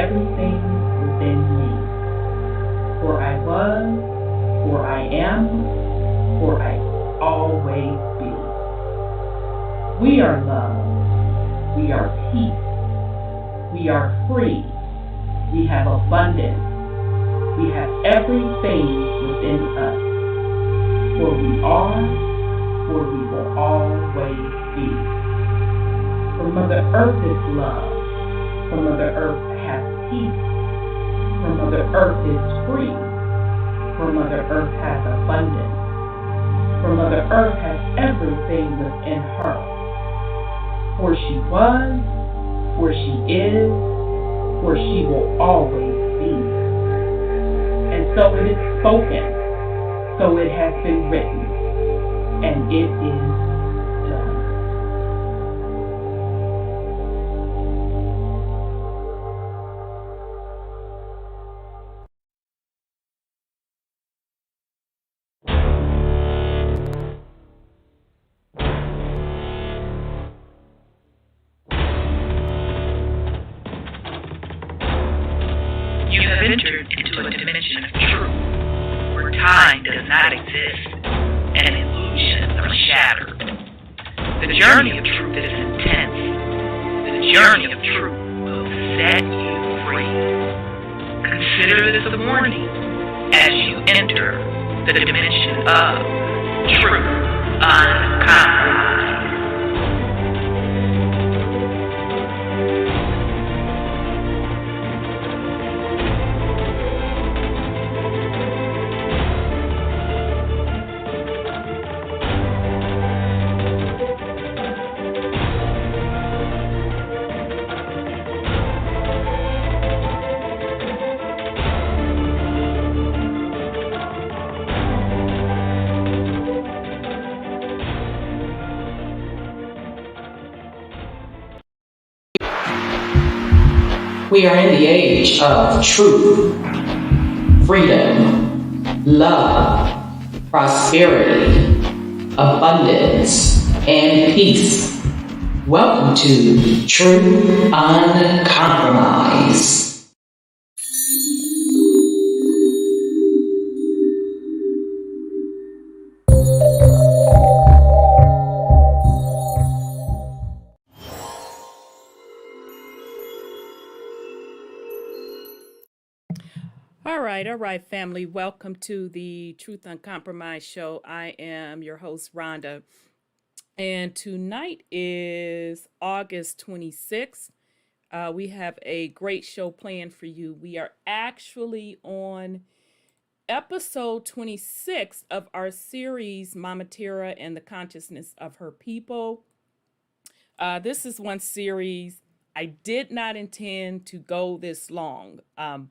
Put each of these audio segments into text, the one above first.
everything within me. For I was, for I am, for I always be. We are love. We are peace. We are free. We have abundance. We have everything within us. For we are, for we will always be. For Mother Earth is love. For Mother Earth has peace. For Mother Earth is free. For Mother Earth has abundance. For Mother Earth has everything within her. For she was, for she is, for she will always be. And so it is spoken, so it has been written, and it is done. You have entered into a dimension of truth, where time does not exist, and illusions are shattered. The journey of truth is intense. The journey of truth will set you free. Consider this a warning as you enter the dimension of Truth UnCONPromeyezed. We are in the age of truth, freedom, love, prosperity, abundance, and peace. Welcome to Truth UnCompromised. All right, family. Welcome to the Truth UnCompromeyezed Show. I am your host, Rhonda. And tonight is August 26th. We have a great show planned for you. We are actually on episode 26 of our series, Momma Terra and the Consciousness of Her People. This is one series I did not intend to go this long,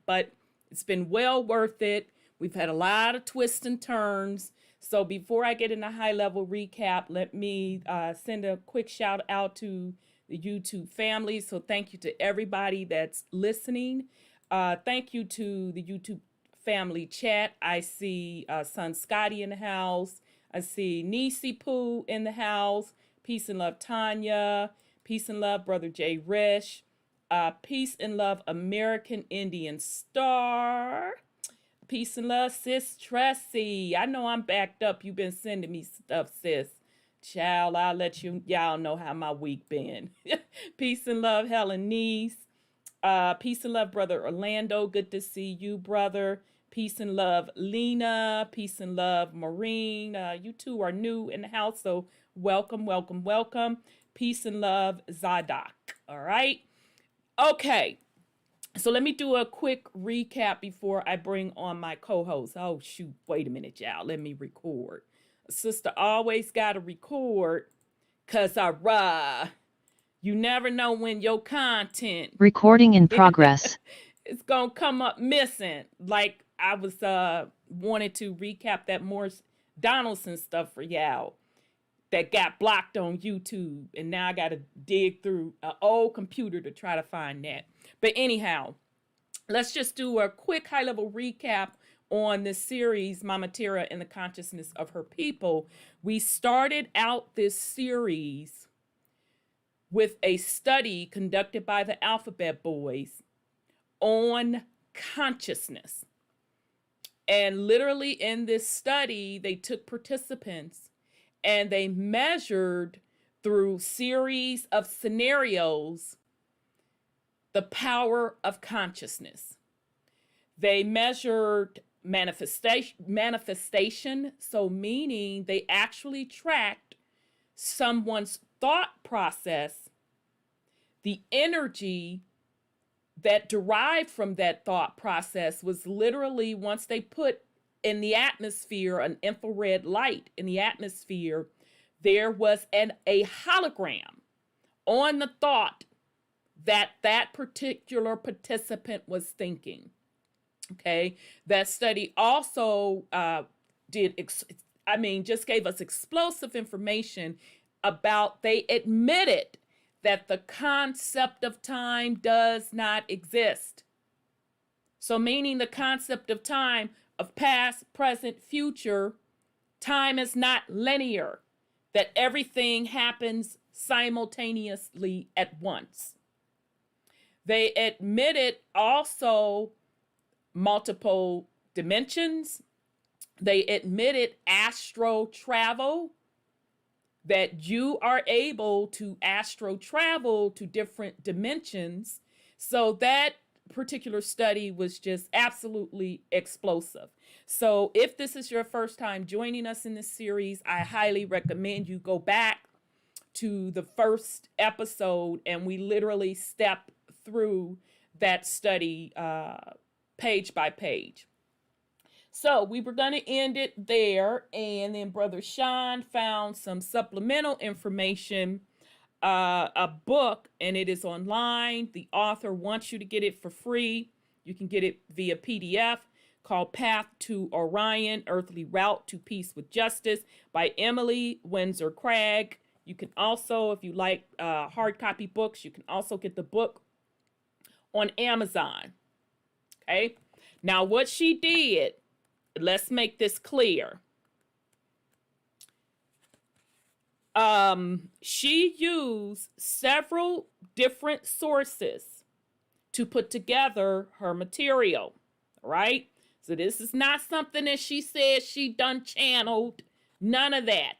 but it's been well worth it. We've had a lot of twists and turns. So before I get in a high-level recap, let me send a quick shout out to the YouTube family. So thank you to everybody that's listening. Thank you to the YouTube family chat. I see son Scotty in the house. I see Nisi Poo in the house. Peace and love, Tanya. Peace and love, Brother Jay Rish. Peace and love, American Indian Star. Peace and love, Sis Tressie. I know I'm backed up. You've been sending me stuff, sis. Child, I'll let y'all know how my week been. Peace and love, Helen Niece. Peace and love, Brother Orlando. Good to see you, brother. Peace and love, Lena. Peace and love, Maureen. You two are new in the house, so welcome, welcome, welcome. Peace and love, Zadok. All right. Okay. So let me do a quick recap before I bring on my co-host. Oh, shoot. Wait a minute, y'all. Let me record. Sister always got to record because you never know when your content. Recording in progress. It's going to come up missing. Like I was wanted to recap that Morris Donaldson stuff for y'all that got blocked on YouTube. And now I got to dig through an old computer to try to find that. But anyhow, let's just do a quick high-level recap on this series, Momma Terra and the Consciousness of Her People. We started out this series with a study conducted by the Alphabet Boys on consciousness. And literally in this study, they took participants and they measured through series of scenarios the power of consciousness. They measured manifestation, so meaning they actually tracked someone's thought process, the energy that derived from that thought process was literally, once they put in the atmosphere an infrared light in the atmosphere, there was a hologram on the thought that that particular participant was thinking. Okay, that study also just gave us explosive information about, they admitted that the concept of time does not exist. So meaning the concept of time, of past, present, future, time is not linear, that everything happens simultaneously at once. They admitted also multiple dimensions. They admitted astral travel, that you are able to astral travel to different dimensions. So that particular study was just absolutely explosive. So if this is your first time joining us in this series, I highly recommend you go back to the first episode and we literally step through that study page by page. So we were going to end it there, and then Brother Sean found some supplemental information, a book, and it is online. The author wants you to get it for free. You can get it via PDF, called Path to Orion, Earthly Route to Peace with Justice by Emily Windsor Craig. You can also, if you like hard copy books, you can also get the book on Amazon. Okay. Now what she did, let's make this clear. She used several different sources to put together her material, right? So this is not something that she said she done channeled, none of that,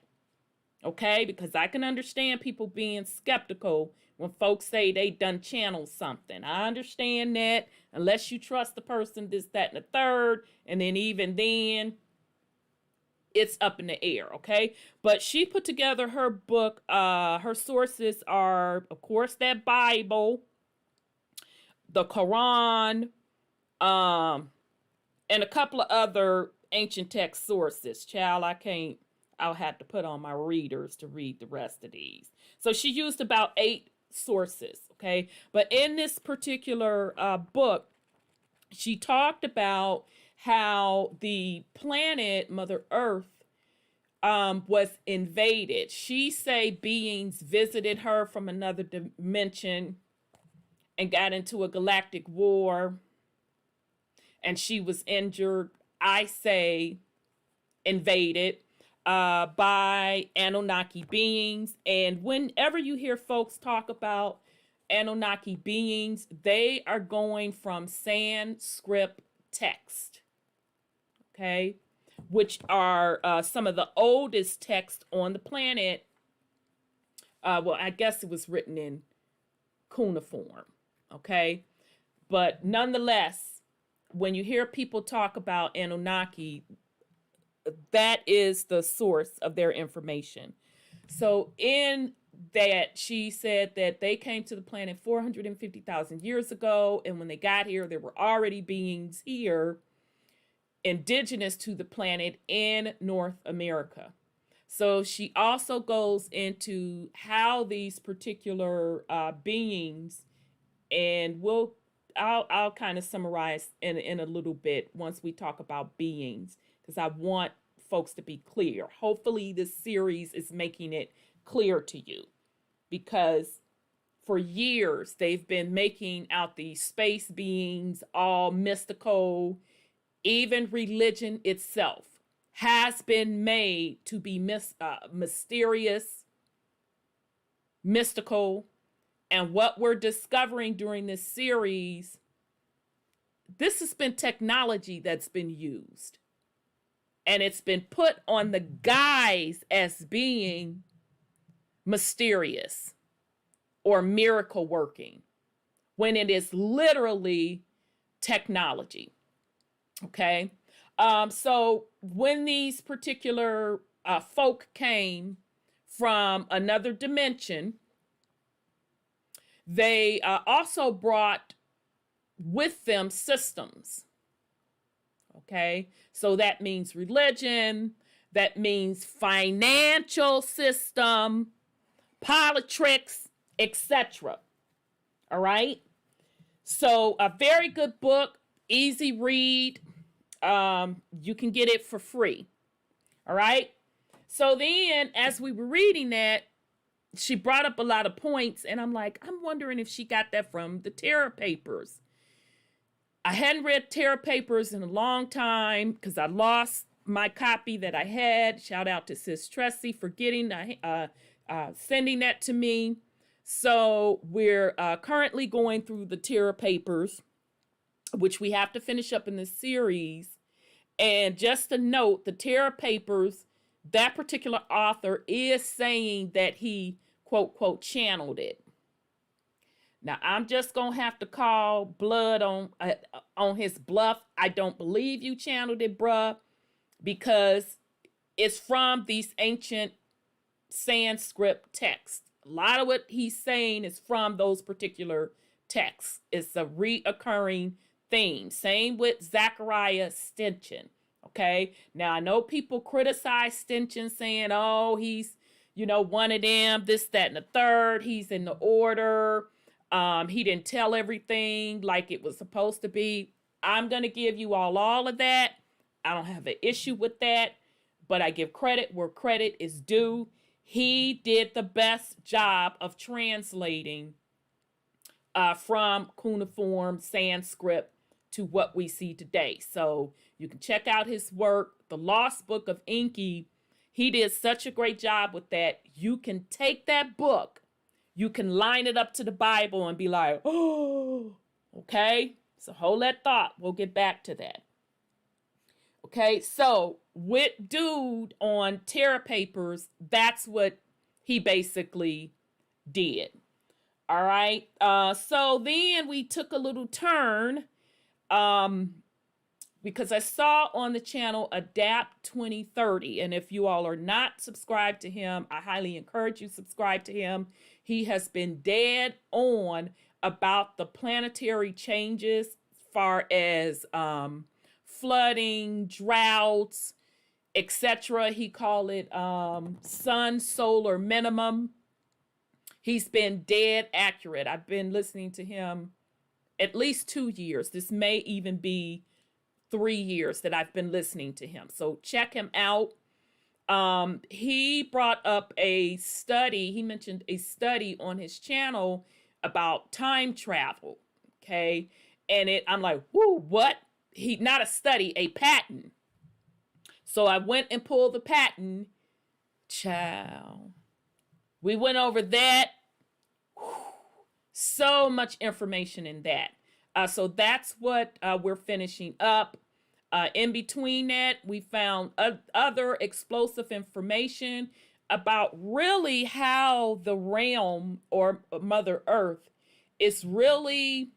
okay? Because I can understand people being skeptical when folks say they done channeled something. I understand that, unless you trust the person, this, that, and the third, and then even then, it's up in the air, okay? But she put together her book. Her sources are, of course, that Bible, the Quran, and a couple of other ancient text sources. Child, I'll have to put on my readers to read the rest of these. So she used about 8 sources, okay? But in this particular book, she talked about how the planet, Mother Earth, was invaded. She say beings visited her from another dimension and got into a galactic war, and she was injured. I say invaded by Anunnaki beings. And whenever you hear folks talk about Anunnaki beings, they are going from Sanskrit text, okay, which are some of the oldest texts on the planet. Well, I guess it was written in cuneiform, okay? But nonetheless, when you hear people talk about Anunnaki, that is the source of their information. So in that, she said that they came to the planet 450,000 years ago, and when they got here, there were already beings here indigenous to the planet in North America. So she also goes into how these particular beings, and I'll kind of summarize in a little bit once we talk about beings, because I want folks to be clear. Hopefully this series is making it clear to you, because for years they've been making out these space beings all mystical. Even religion itself has been made to be mysterious, mystical. And what we're discovering during this series this has been technology that's been used. And it's been put on the guise as being mysterious or miracle working when it is literally technology. Okay. So when these particular folk came from another dimension, they also brought with them systems. Okay. So that means religion, that means financial system, politics, etc. All right. So a very good book, easy read. You can get it for free. All right. So then, as we were reading that, she brought up a lot of points, and I'm like, I'm wondering if she got that from the Terra Papers. I hadn't read Terra Papers in a long time because I lost my copy that I had. Shout out to Sis Tressie for getting sending that to me. So we're currently going through the Terra Papers, which we have to finish up in this series. And just to note, the Terra Papers, that particular author is saying that he, quote, quote, channeled it. Now, I'm just going to have to call blood on his bluff. I don't believe you channeled it, bruh, because it's from these ancient Sanskrit texts. A lot of what he's saying is from those particular texts. It's a reoccurring theme. Same with Zachariah Stinson. Okay. Now, I know people criticize Stinson saying, oh, he's, one of them, this, that, and the third. He's in the order. He didn't tell everything like it was supposed to be. I'm going to give you all of that. I don't have an issue with that, but I give credit where credit is due. He did the best job of translating from cuneiform Sanskrit to what we see today. So you can check out his work, The Lost Book of Enki. He did such a great job with that. You can take that book, you can line it up to the Bible and be like, oh, okay. So hold that thought. We'll get back to that. Okay, so with dude on Terra Papers, that's what he basically did. All right. So then we took a little turn because I saw on the channel Adapt 2030. And if you all are not subscribed to him, I highly encourage you to subscribe to him. He has been dead on about the planetary changes as far as flooding, droughts, etc. He called it sun solar minimum. He's been dead accurate. I've been listening to him at least 2 years. This may even be 3 years that I've been listening to him. So check him out. He brought up a study. He mentioned a study on his channel about time travel. Okay. And I'm like, whoo, what? Not a study, a patent. So I went and pulled the patent. Child. We went over that. Whew, so much information in that. So that's what we're finishing up. In between that, we found other explosive information about really how the realm or Mother Earth is really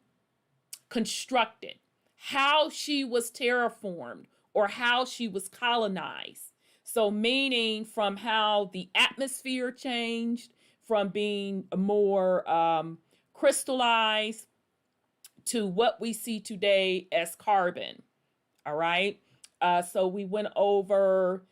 constructed, how she was terraformed or how she was colonized. So meaning from how the atmosphere changed from being more crystallized to what we see today as carbon. All right. So we went over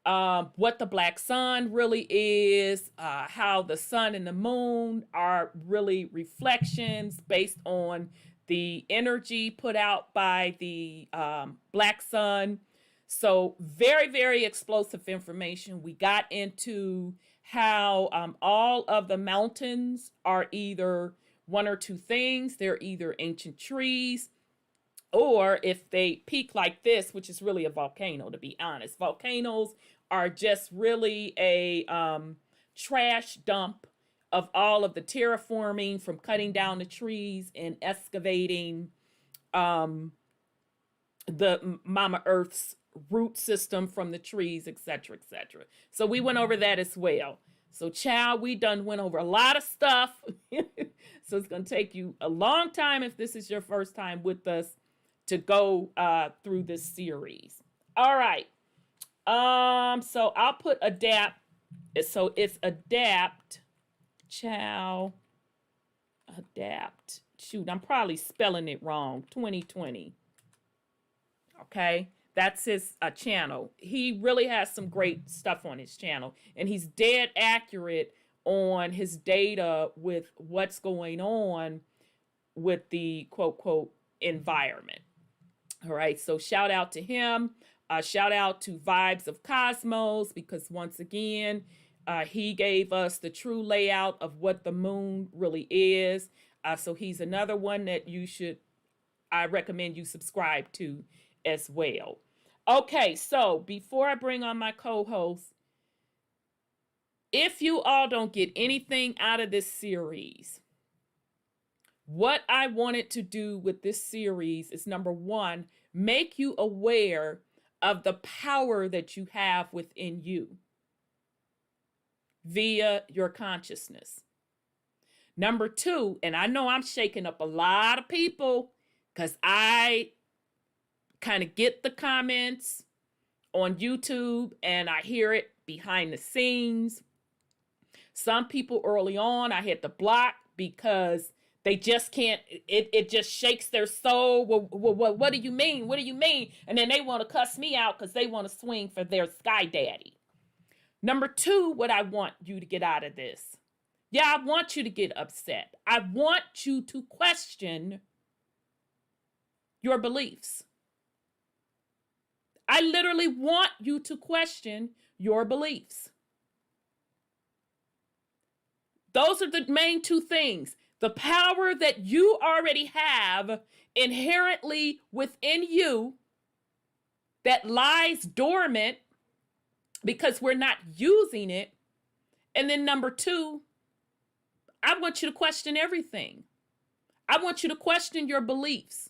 what the black sun really is, how the sun and the moon are really reflections based on the energy put out by the black sun. So very, very explosive information. We got into how all of the mountains are either one or two things. They're either ancient trees, or if they peak like this, which is really a volcano, to be honest. Volcanoes are just really a trash dump of all of the terraforming from cutting down the trees and excavating the Mama Earth's root system from the trees, etc., etc. So we went over that as well. So, child, we done went over a lot of stuff. So it's going to take you a long time if this is your first time with us to go through this series. All right. So I'll put adapt. So it's adapt. Child. Adapt. Shoot, I'm probably spelling it wrong. 2020. Okay. That's his channel. He really has some great stuff on his channel. And he's dead accurate on his data with what's going on with the quote, quote, environment. All right. So shout out to him. Shout out to Vibes of Cosmos, because once again, he gave us the true layout of what the moon really is. So he's another one that I recommend you subscribe to as well. Okay, so before I bring on my co-host, if you all don't get anything out of this series, what I wanted to do with this series is, number one, make you aware of the power that you have within you via your consciousness. Number two, and I know I'm shaking up a lot of people because I kind of get the comments on YouTube and I hear it behind the scenes. Some people early on I had to block because they just can't, it just shakes their soul. Well, what do you mean? What do you mean? And then they want to cuss me out because they want to swing for their sky daddy. Number two, what I want you to get out of this. Yeah, I want you to get upset. I want you to question your beliefs. I literally want you to question your beliefs. Those are the main two things. The power that you already have inherently within you that lies dormant because we're not using it. And then number two, I want you to question everything. I want you to question your beliefs.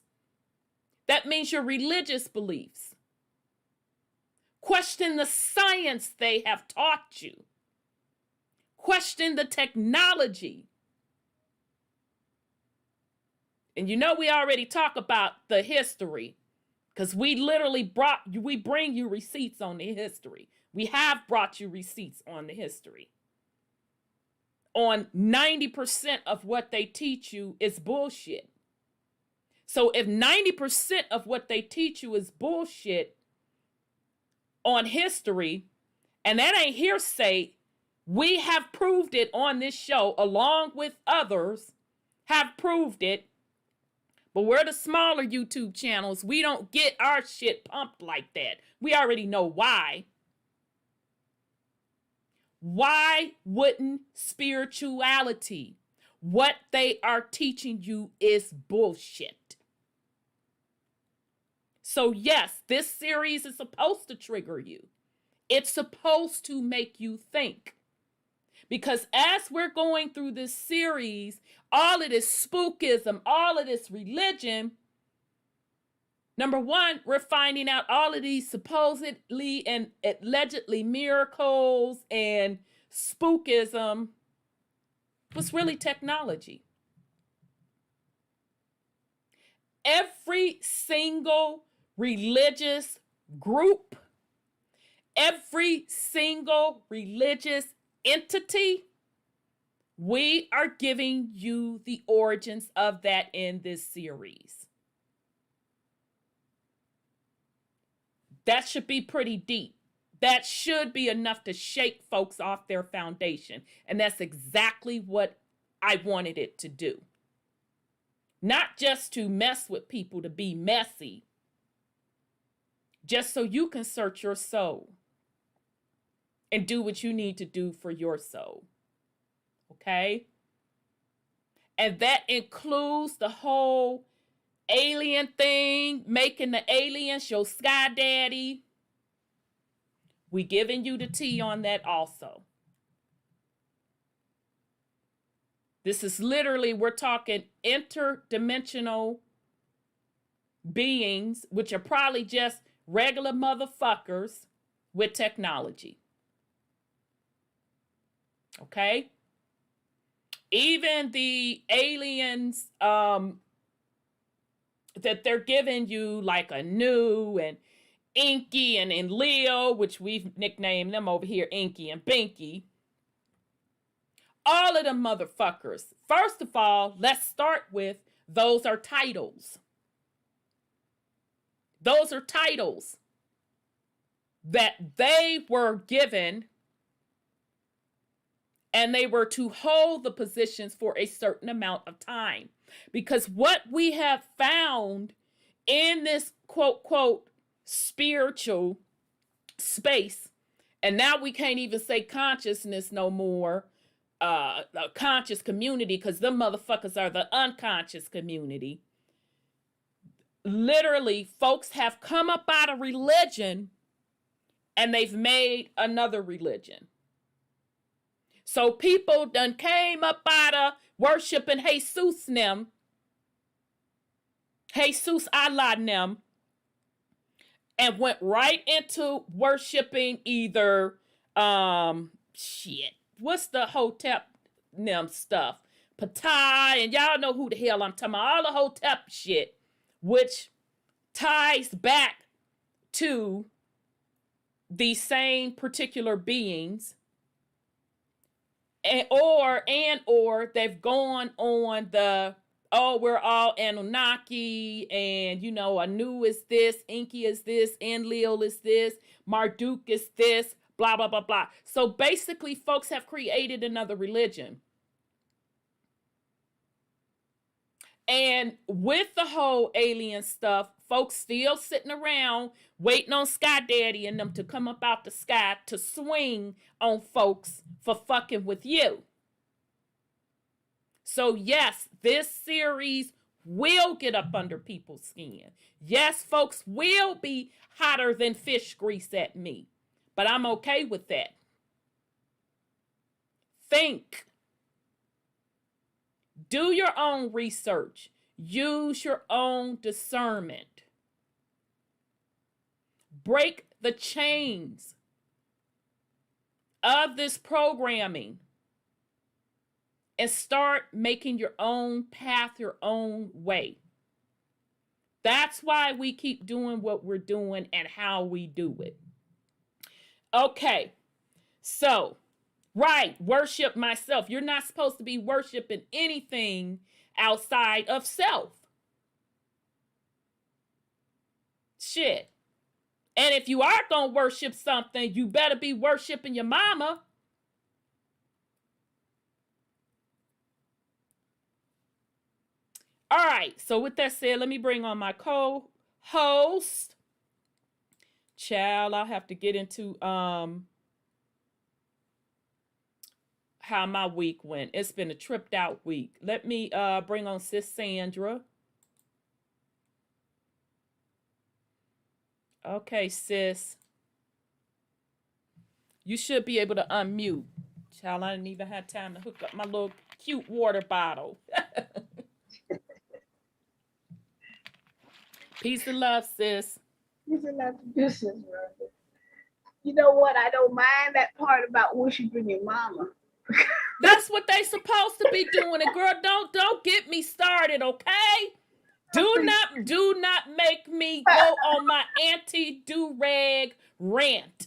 That means your religious beliefs. Question the science they have taught you. Question the technology. And you know we already talk about the history because we literally we bring you receipts on the history. We have brought you receipts on the history. On 90% of what they teach you is bullshit. So if 90% of what they teach you is bullshit on history, and that ain't hearsay, we have proved it on this show, along with others have proved it. But we're the smaller YouTube channels. We don't get our shit pumped like that. We already know why. Why wouldn't spirituality, what they are teaching you, is bullshit? So yes, this series is supposed to trigger you. It's supposed to make you think. Because as we're going through this series, all of this spookism, all of this religion, number one, we're finding out all of these supposedly and allegedly miracles and spookism was really technology. Every single religious group, every single religious entity, we are giving you the origins of that in this series. That should be pretty deep. That should be enough to shake folks off their foundation. And that's exactly what I wanted it to do. Not just to mess with people, to be messy, just so you can search your soul and do what you need to do for your soul. Okay? And that includes the whole alien thing, making the aliens your sky daddy. We giving you the tea on that also. This is literally, we're talking interdimensional beings, which are probably just regular motherfuckers with technology. Okay? Even the aliens that they're giving you, like a new and Inky and Leo, which we've nicknamed them over here Inky and Binky. All of them motherfuckers. First of all, let's start with those are titles. Those are titles that they were given, and they were to hold the positions for a certain amount of time. Because what we have found in this quote, quote, spiritual space, and now we can't even say consciousness no more, a conscious community, because them motherfuckers are the unconscious community. Literally, folks have come up out of religion and they've made another religion. So people done came up out of worshiping Jesus them, Jesus Allah them, and went right into worshiping either, what's the Hotep them stuff? Patai, and y'all know who the hell I'm talking about, all the Hotep shit, which ties back to the same particular beings, or they've gone on the, oh, we're all Anunnaki, and you know, Anu is this, Inky is this, Enlil is this, Marduk is this, blah blah blah blah. So basically, folks have created another religion. And with the whole alien stuff, folks still sitting around waiting on Sky Daddy and them to come up out the sky to swing on folks for fucking with you. So yes, this series will get up under people's skin. Yes, folks will be hotter than fish grease at me, but I'm okay with that. Think. Do your own research. Use your own discernment. Break the chains of this programming and start making your own path, your own way. That's why we keep doing what we're doing and how we do it. Okay, so right, worship myself. You're not supposed to be worshiping anything outside of self. Shit. And if you are going to worship something, you better be worshiping your mama. All right, so with that said, let me bring on my co-host. Child, I'll have to get into how my week went. It's been a tripped out week. Let me bring on Sis Sandra. Okay, sis. You should be able to unmute. Child, I didn't even have time to hook up my little cute water bottle. Peace and love, sis. Peace and love to business, brother. You know what? I don't mind that part about worshiping your mama. That's what they supposed to be doing. And girl, don't get me started, okay? Do not make me go on my anti-do-rag rant.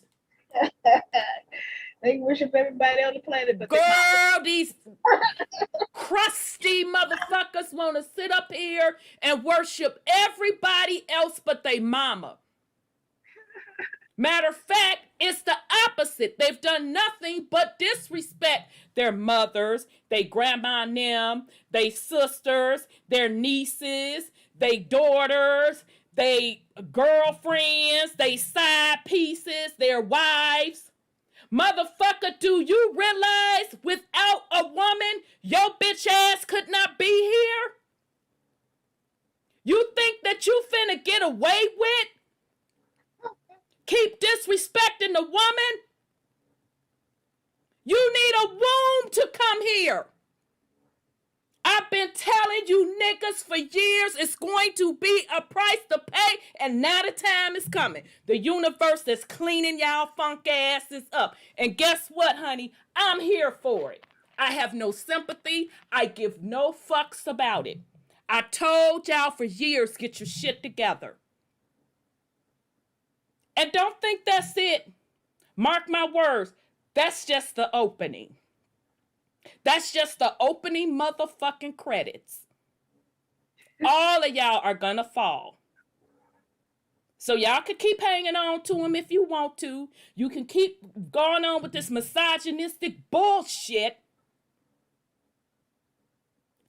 They worship everybody on the planet, but girl, these crusty motherfuckers want to sit up here and worship everybody else but they mama. Matter of fact, it's the opposite. They've done nothing but disrespect their mothers, they grandma and them, they sisters, their nieces, they daughters, they girlfriends, they side pieces, their wives. Motherfucker, do you realize without a woman, your bitch ass could not be here? You think that you finna get away with? Keep disrespecting the woman? You need a womb to come here. I I've been telling you niggas for years it's going to be a price to pay, and now the time is coming. The universe is cleaning y'all funk asses up. And guess what, honey? I'm here for it. I have no sympathy. I give no fucks about it. I told y'all for years, get your shit together. And don't think that's it. Mark my words. That's just the opening. That's just the opening motherfucking credits. All of y'all are gonna fall. So y'all can keep hanging on to him if you want to. You can keep going on with this misogynistic bullshit.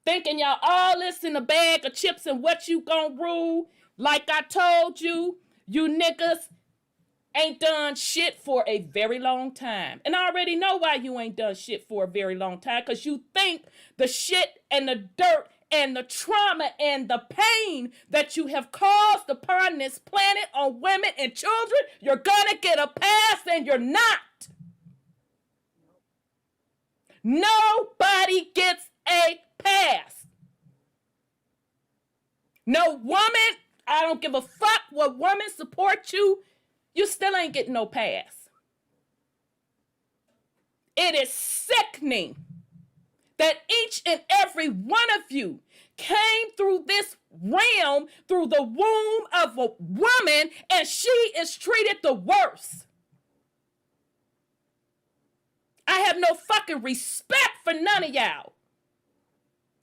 Thinking y'all all this in a bag of chips and what you gonna rule. Like I told you, you niggas ain't done shit for a very long time. And I already know why you ain't done shit for a very long time. Because you think the shit and the dirt and the trauma and the pain that you have caused upon this planet on women and children, you're gonna get a pass, and you're not. Nobody gets a pass. No woman, I don't give a fuck what woman supports you, you still ain't getting no pass. It is sickening that each and every one of you came through this realm, through the womb of a woman, and she is treated the worst. I have no fucking respect for none of y'all.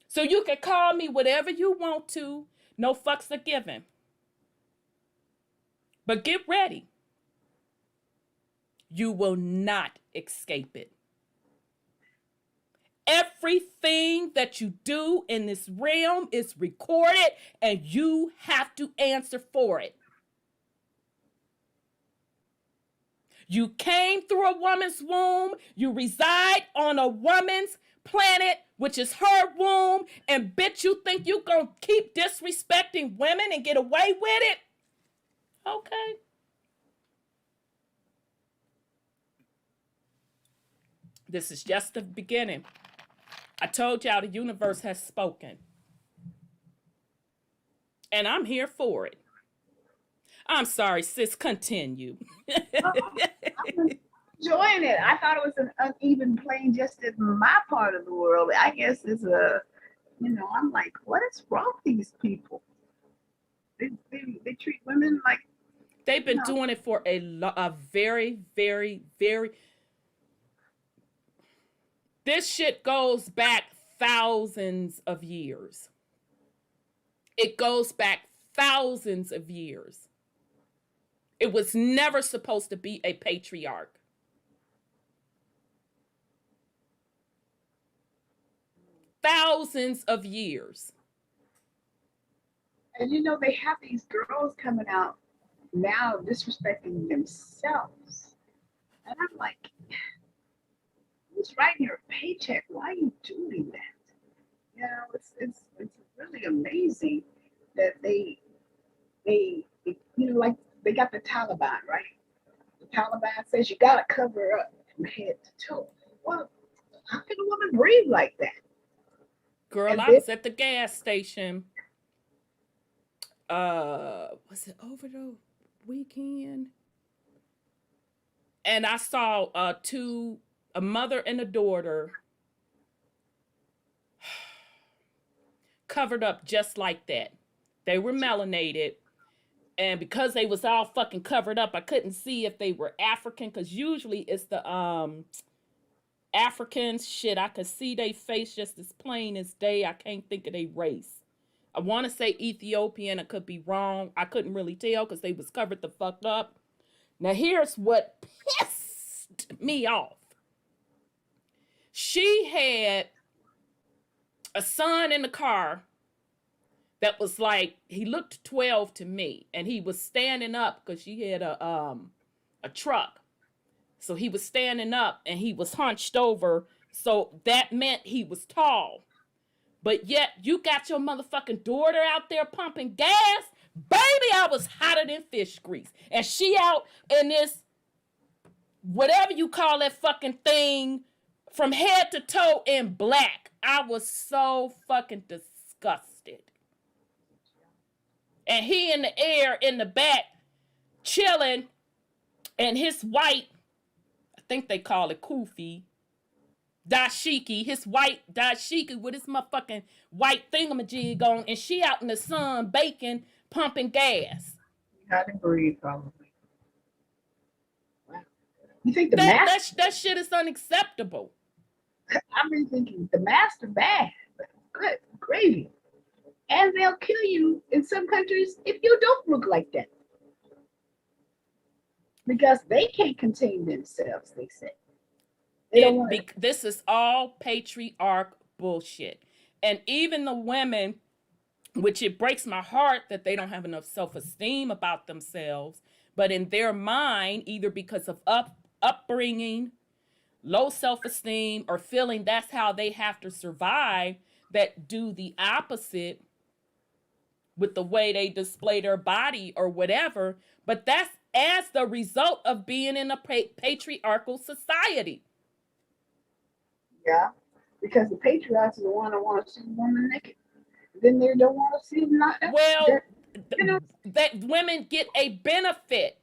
So you can call me whatever you want to. No fucks are given. But get ready. You will not escape it. Everything that you do in this realm is recorded, and you have to answer for it. You came through a woman's womb. You reside on a woman's planet, which is her womb. And bitch, you think you gonna keep disrespecting women and get away with it? Okay. This is just the beginning. I told y'all the universe has spoken. And I'm here for it. I'm sorry, sis, continue. I'm enjoying it. I thought it was an uneven playing just in my part of the world. I guess it's I'm like, what is wrong with these people? They treat women like... They've been doing it for a very, very, very... This shit goes back thousands of years. It goes back thousands of years. It was never supposed to be a patriarch. Thousands of years. And they have these girls coming out now disrespecting themselves. And I'm like, who's writing your paycheck? Why are you doing that? It's really amazing that they like they got the Taliban, right? The Taliban says you gotta cover up from head to toe. Well, how can a woman breathe like that? Girl, I was at the gas station. Was it over the weekend? And I saw a mother and a daughter covered up just like that. They were melanated. And because they was all fucking covered up, I couldn't see if they were African, because usually it's the Africans. Shit, I could see their face just as plain as day. I can't think of their race. I want to say Ethiopian. I could be wrong. I couldn't really tell because they was covered the fuck up. Now here's what pissed me off. She had a son in the car that was like, he looked 12 to me, and he was standing up because she had a truck. So he was standing up and he was hunched over. So that meant he was tall. But yet you got your motherfucking daughter out there pumping gas. Baby, I was hotter than fish grease. And she out in this, whatever you call that fucking thing, from head to toe in black. I was so fucking disgusted. And he in the air in the back chilling, and his white, I think they call it kufi, dashiki, his white dashiki with his motherfucking white thingamajig on, and she out in the sun baking, pumping gas. How to breathe, probably. Wow. You think that shit is unacceptable? I've been thinking the master bad, but good gravy. And they'll kill you in some countries if you don't look like that. Because they can't contain themselves, they say. This is all patriarch bullshit. And even the women, which it breaks my heart that they don't have enough self-esteem about themselves, but in their mind, either because of upbringing, low self-esteem, or feeling that's how they have to survive, that do the opposite with the way they display their body or whatever. But that's as the result of being in a patriarchal society. Yeah, because the patriarchs are the one that want to see the woman naked. Then they don't want to see them not. Well, that women get a benefit.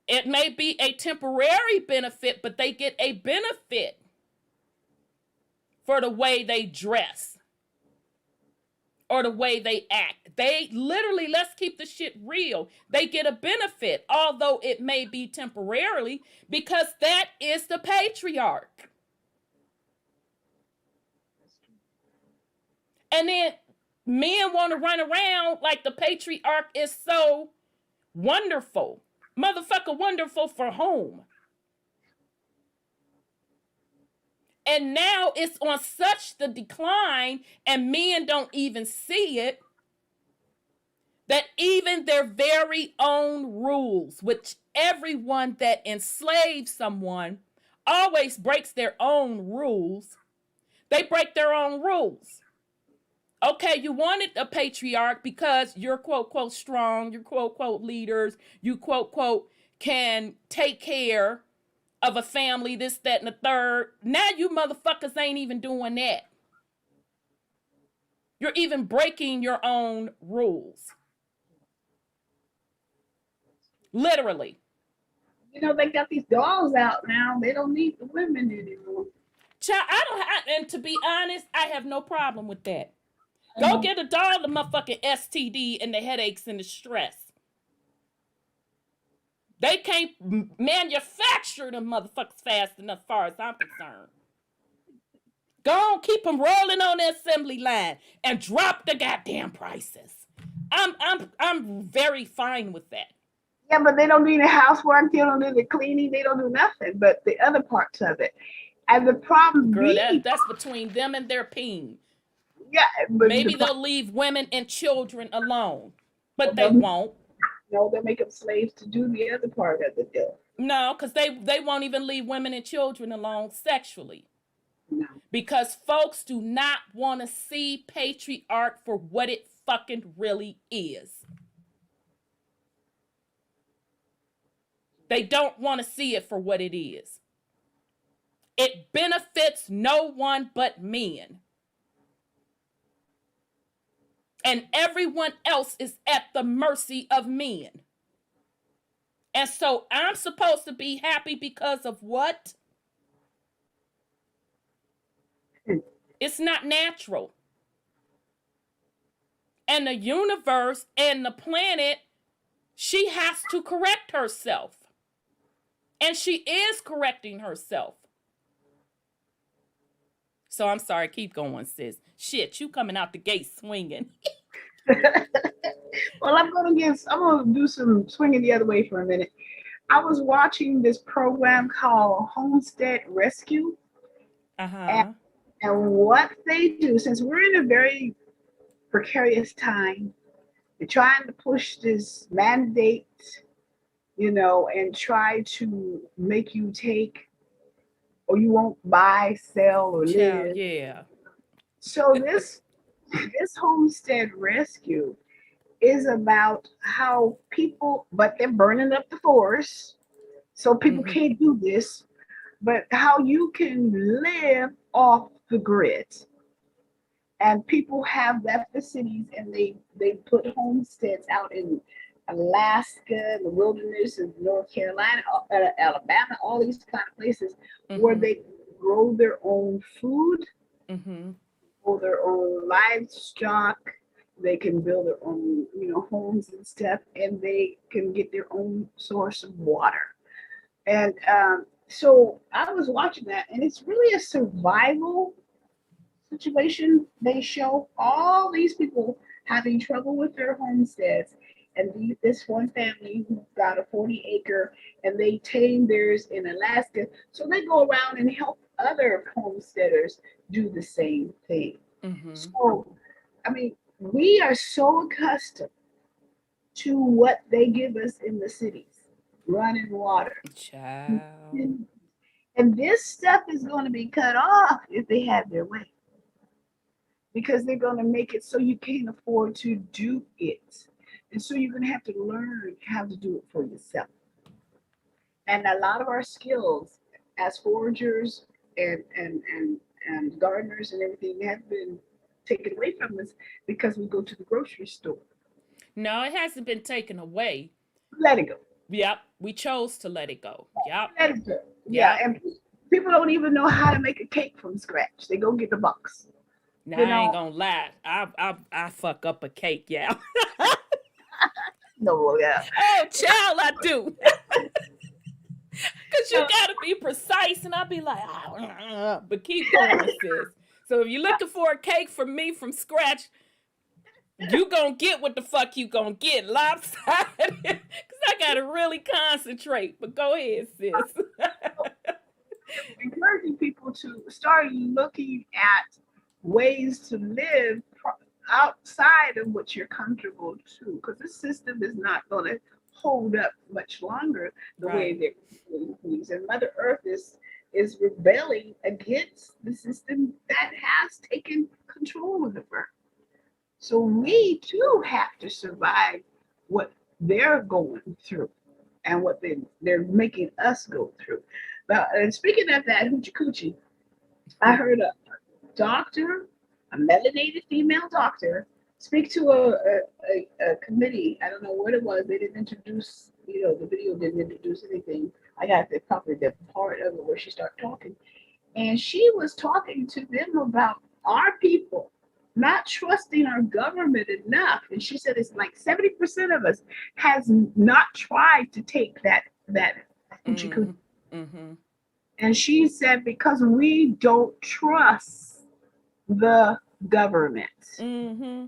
It may be a temporary benefit, but they get a benefit for the way they dress or the way they act. They literally, let's keep the shit real, they get a benefit, although it may be temporarily, because that is the patriarch. And then men want to run around like the patriarch is so wonderful. Motherfucker, wonderful for whom? And now it's on such the decline, and men don't even see it, that even their very own rules, which everyone that enslaves someone always breaks their own rules, they break their own rules. Okay, you wanted a patriarch because you're quote, quote, strong, you're quote, quote, leaders, you quote, quote, can take care of a family, this, that, and the third. Now you motherfuckers ain't even doing that. You're even breaking your own rules. Literally. You know, they got these dolls out now. They don't need the women anymore. Child, and to be honest, I have no problem with that. Go get a doll, the motherfucking STD and the headaches and the stress. They can't manufacture them motherfuckers fast enough, as far as I'm concerned. Go on, keep them rolling on the assembly line and drop the goddamn prices. I'm very fine with that. Yeah, but they don't do any housework. They don't do the cleaning. They don't do nothing but the other parts of it. And the problem, girl, that's between them and their peen. Yeah, but maybe they'll leave women and children alone, but they won't. No, they'll make them slaves to do the other part of the deal. No, because they won't even leave women and children alone sexually. No. Because folks do not want to see patriarch for what it fucking really is. They don't want to see it for what it is. It benefits no one but men. And everyone else is at the mercy of men. And so I'm supposed to be happy because of what? It's not natural. And the universe and the planet, she has to correct herself. And she is correcting herself. So I'm sorry, keep going, sis. Shit, you coming out the gate swinging. Well, I'm gonna do some swinging the other way for a minute. I was watching this program called Homestead Rescue. And what they do, since we're in a very precarious time, they're trying to push this mandate, you know, and try to make you take, or you won't buy, sell, or live. Yeah. So this Homestead Rescue is about how people, but they're burning up the forest, so people can't do this. but how you can live off the grid. And people have left the cities and they put homesteads out in Alaska, the wilderness of North Carolina, Alabama, all these kind of places where Mm-hmm. they grow their own food, Mm-hmm. grow their own livestock. They can build their own, homes and stuff, and they can get their own source of water. And so I was watching that, and it's really a survival situation. They show all these people having trouble with their homesteads. And this one family who got a 40-acre and they tame theirs in Alaska. So they go around and help other homesteaders do the same thing. Mm-hmm. So, I mean, we are so accustomed to what they give us in the cities, running water. Child. And this stuff is going to be cut off if they have their way, because they're going to make it so you can't afford to do it. And so you're going to have to learn how to do it for yourself. And a lot of our skills as foragers and gardeners and everything have been taken away from us because we go to the grocery store. No, it hasn't been taken away. Let it go. Yep. We chose to let it go. Yep. Let it go. Yeah, Yep. and people don't even know how to make a cake from scratch. They go get the box. Now You I ain't know, gonna lie. I fuck up a cake, yeah. no, yeah. Oh, child, I do. Cause you gotta be precise, and I'll be like, but keep going, sis. So if you're looking for a cake from me from scratch, you gonna get what the fuck you gonna get, lopsided. Cause I gotta really concentrate. But go ahead, sis. Encouraging people to start looking at ways to live outside of what you're comfortable to, because this system is not going to hold up much longer the way Right. they're doing things. And Mother Earth is rebelling against the system that has taken control of the earth. So we too have to survive what they're going through and what they're making us go through. But and speaking of that hoochie coochie, I heard a doctor, a melanated female doctor, speak to a committee. I don't know what it was. They didn't introduce, the video didn't introduce anything. I got probably the part of it where she started talking. And she was talking to them about our people not trusting our government enough. And she said it's like 70% of us has not tried to take that hoochie coochie. Mm-hmm. And she said because we don't trust the government. Mm-hmm.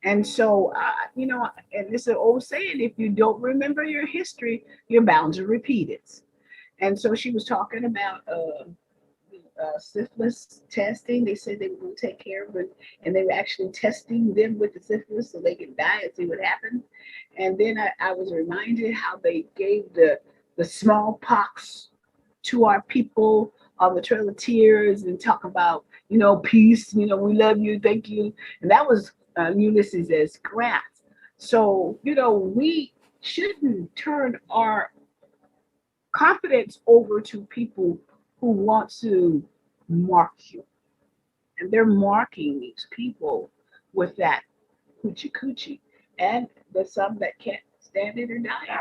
And so, and it's an old saying, if you don't remember your history, you're bound to repeat it. And so she was talking about syphilis testing. They said they were going to take care of it, and they were actually testing them with the syphilis so they could die and see what happened. And then I was reminded how they gave the smallpox to our people on the Trail of Tears and talk about, peace, we love you, thank you. And that was Ulysses S. Grant. So, we shouldn't turn our confidence over to people who want to mark you. And they're marking these people with that hoochie coochie. And there's some that can't stand it or die.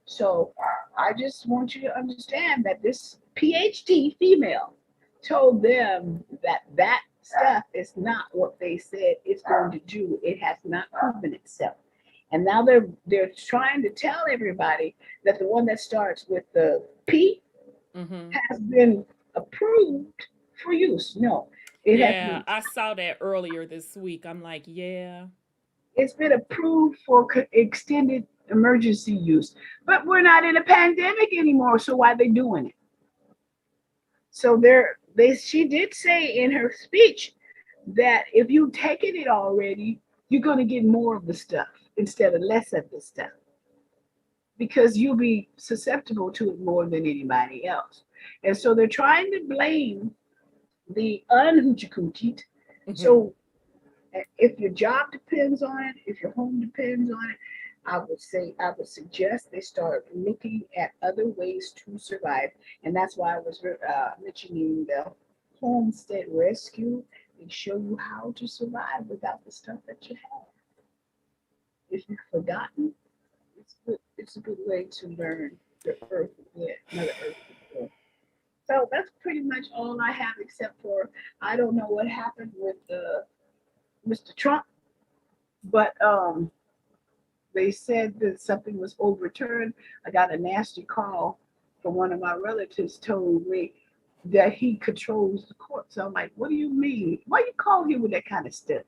So I just want you to understand that this PhD female told them that stuff is not what they said it's going to do. It has not proven itself. And now they're trying to tell everybody that the one that starts with the P has been approved for use. No, it has Yeah, been. I saw that earlier this week. I'm like, yeah. It's been approved for extended emergency use, but we're not in a pandemic anymore. So why are they doing it? So she did say in her speech that if you've taken it already, you're going to get more of the stuff instead of less of the stuff, because you'll be susceptible to it more than anybody else. And so they're trying to blame the unhoochie coochie. So if your job depends on it, if your home depends on it, I would suggest they start looking at other ways to survive. And that's why I was mentioning the homestead rescue. They show you how to survive without the stuff that you have. If you've forgotten, it's a good way to learn the earth, yeah, Mother Earth. Before. So that's pretty much all I have, except for I don't know what happened with Mr. Trump, but they said that something was overturned. I got a nasty call from one of my relatives told me that he controls the court. So I'm like, what do you mean? Why you call him with that kind of stuff?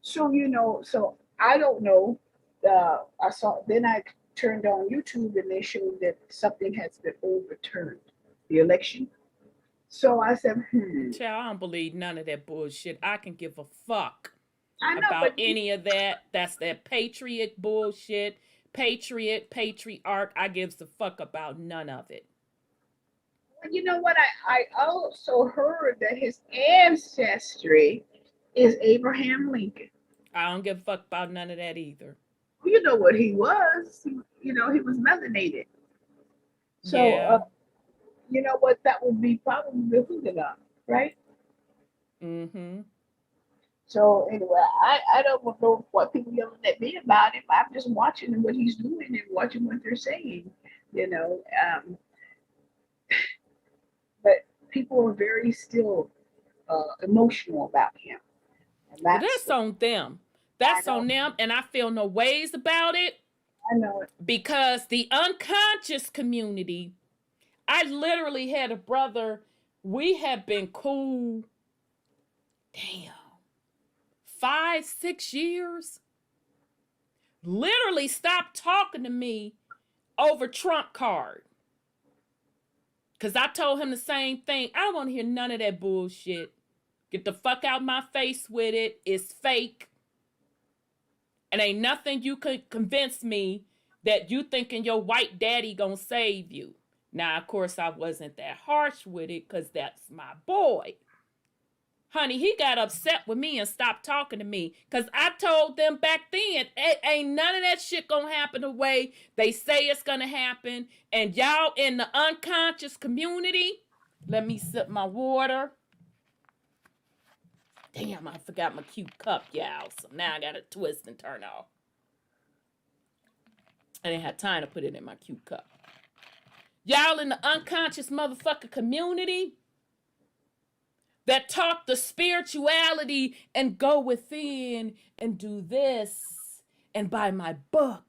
So so I don't know. I saw then I turned on YouTube and they showed that something has been overturned, the election. So I said, Child, I don't believe none of that bullshit. I can give a fuck I know, about but any of that. That's that patriot bullshit. Patriarch. I gives a fuck about none of it. you know what? I also heard that his ancestry is Abraham Lincoln. I don't give a fuck about none of that either. You know what he was? He was melanated. So, Yeah. you know what? That would be probably the Huguenot, right? Mm-hmm. So anyway, I don't know what people yelling at me about him. I'm just watching what he's doing and watching what they're saying, you know. But people are very still emotional about him, and Well, that's on them. That's I know, on them, and I feel no ways about it I know it. because the unconscious community, I literally had a brother, we have been cool, damn, 5-6 years, literally stopped talking to me over Trump card. Because I told him the same thing. I don't want to hear none of that bullshit. Get the fuck out my face with it. It's fake. And ain't nothing you could convince me that you thinking your white daddy gonna save you. Now, of course, I wasn't that harsh with it because that's my boy. Honey, he got upset with me and stopped talking to me because I told them back then, ain't none of that shit gonna happen the way they say it's gonna happen. And y'all in the unconscious community, let me sip my water. Damn, I forgot my cute cup, y'all. So now I gotta twist and turn off. I didn't have time to put it in my cute cup. Y'all in the unconscious motherfucker community that talk the spirituality and go within and do this and buy my book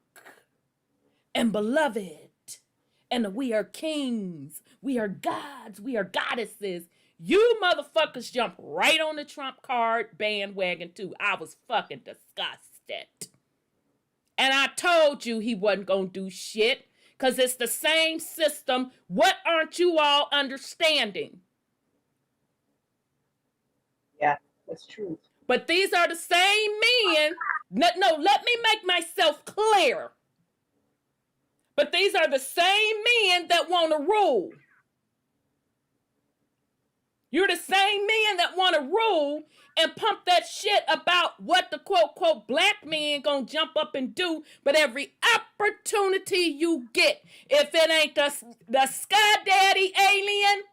and beloved and we are kings, we are gods, we are goddesses. You motherfuckers jump right on the Trump card bandwagon too. I was fucking disgusted. And I told you he wasn't gonna do shit because it's the same system. What aren't you all understanding? Yeah, that's true. But these are the same men. No, let me make myself clear. But these are the same men that want to rule. You're the same men that want to rule and pump that shit about what the quote black man gonna jump up and do. But every opportunity you get, if it ain't the Sky Daddy alien,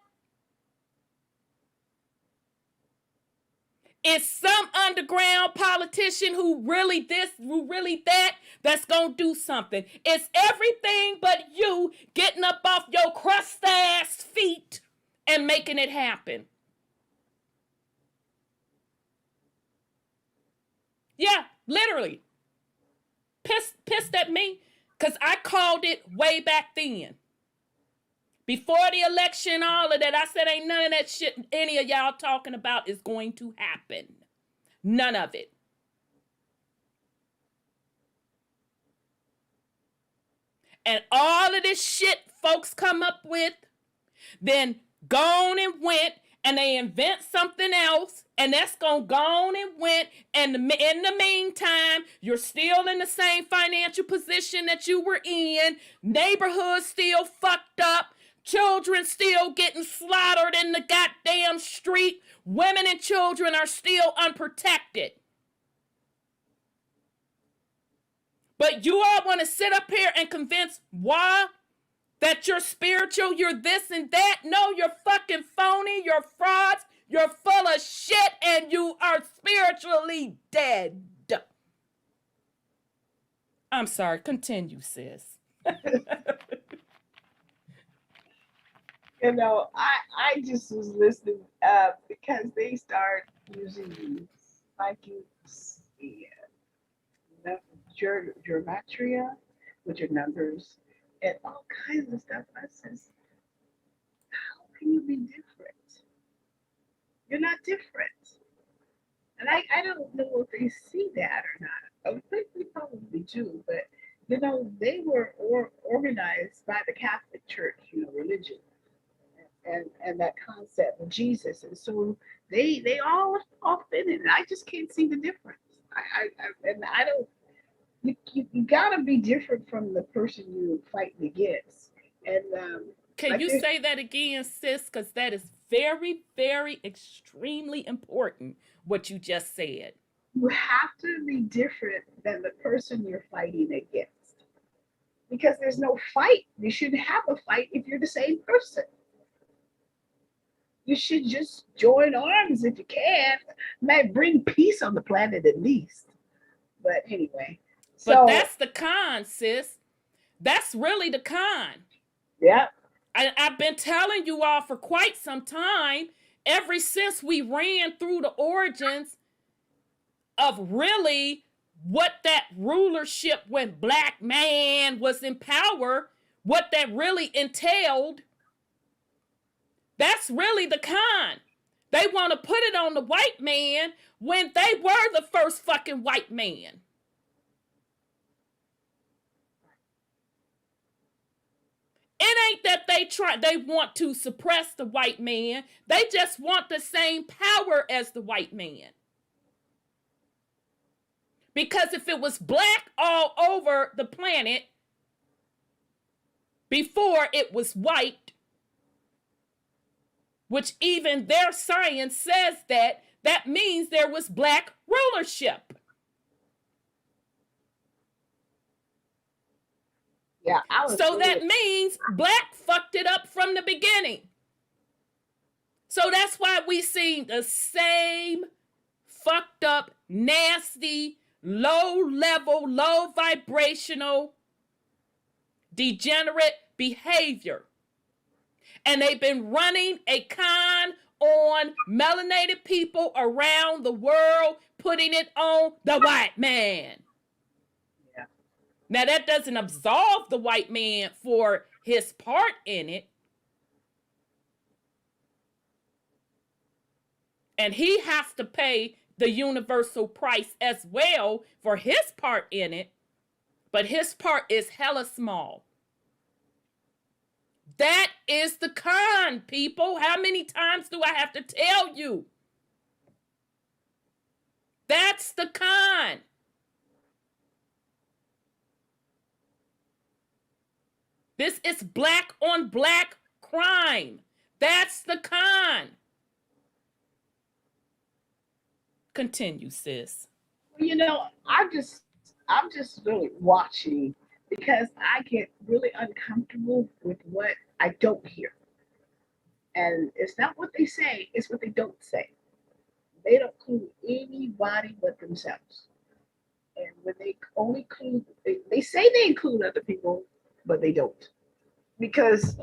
it's some underground politician who really this, who really that, that's gonna do something. It's everything but you getting up off your crust ass feet and making it happen. Yeah, literally. Pissed at me because I called it way back then. Before the election, all of that, I said ain't none of that shit any of y'all talking about is going to happen. None of it. And all of this shit folks come up with, then gone and went, and they invent something else, and that's gonna go on and went, and in the meantime, you're still in the same financial position that you were in, neighborhoods still fucked up, children still getting slaughtered in the goddamn street, women and children are still unprotected. But you all want to sit up here and convince why that you're spiritual, you're this and that. No, you're fucking phony, you're frauds, you're full of shit, and you are spiritually dead. I'm sorry, continue, sis. You know, I just was listening because they start using psychics and gematria, which are numbers, and all kinds of stuff. I says, how can you be different? You're not different. And I don't know if they see that or not. I think they probably do, but you know, they were organized by the Catholic Church, you know, religion, and that concept of Jesus, and so they all fit in, and I just can't see the difference. I don't. You gotta be different from the person you're fighting against, and Can like you say that again, sis? Because that is very, very extremely important, what you just said. you have to be different than the person you're fighting against, because there's no fight. You shouldn't have a fight if you're the same person. You should just join arms if you can. Might bring peace on the planet at least. But anyway, But so that's the con, sis. That's really the con. yeah, I've been telling you all for quite some time, ever since we ran through the origins of really what that rulership when black man was in power, what that really entailed. That's really the con. They want to put it on the white man when they were the first fucking white man. It ain't that they want to suppress the white man. They just want the same power as the white man. Because if it was black all over the planet before it was white, which even their science says that means there was black rulership. yeah. So that means black fucked it up from the beginning. So that's why we see the same fucked up, nasty, low level, low vibrational, degenerate behavior. And they've been running a con on melanated people around the world, putting it on the white man. Yeah. Now, that doesn't absolve the white man for his part in it. And he has to pay the universal price as well for his part in it. But his part is hella small. That is the con, people. How many times do I have to tell you? That's the con. This is black on black crime. That's the con. Continue, sis. You know, I'm just really watching because I get really uncomfortable with what I don't hear. And it's not what they say, it's what they don't say. They don't include anybody but themselves. And when they only include, they say they include other people, but they don't. Because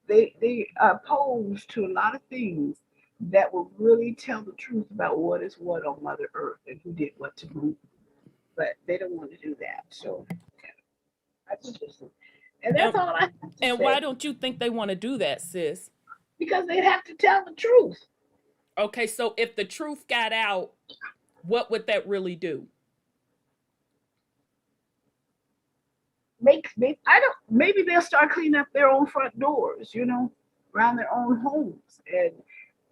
they are opposed to a lot of things that will really tell the truth about what is what on Mother Earth and who did what to whom. But they don't want to do that. So I just listen. And that's all I have to And say. why don't you think they want to do that, sis? Because they have to tell the truth. Okay, so if the truth got out, what would that really do? Maybe they'll start cleaning up their own front doors, you know, around their own homes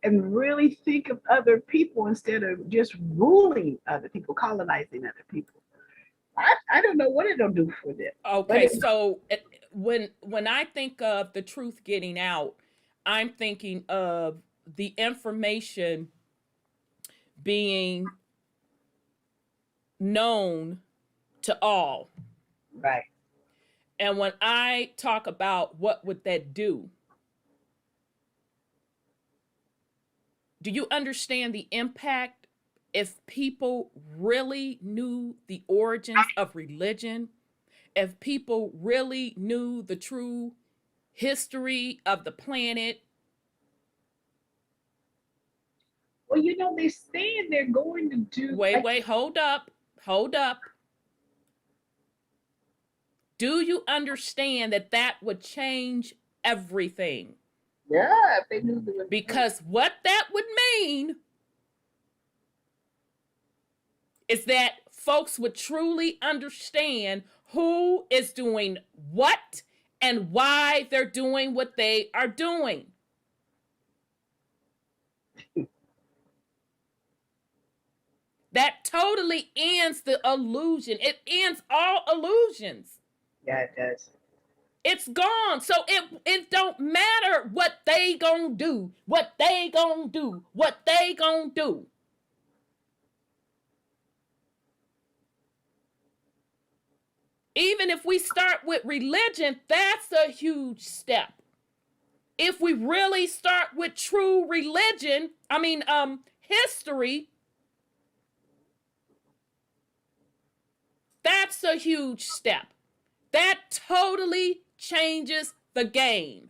and really think of other people instead of just ruling other people, colonizing other people. I don't know what it'll do for them. Okay, so when I think of the truth getting out, I'm thinking of the information being known to all. Right. And when I talk about what would that do you understand the impact if people really knew the origins of religion? If people really knew the true history of the planet? Well, they're saying they're going to do Wait, hold up. Do you understand that would change everything? Yeah, if they knew they were. Because what that would mean is that folks would truly understand who is doing what and why they're doing what they are doing. That totally ends the illusion. It ends all illusions. Yeah, it does. It's gone. So it don't matter what they gonna do. Even if we start with religion, that's a huge step. If we really start with true religion, history, that's a huge step. That totally changes the game.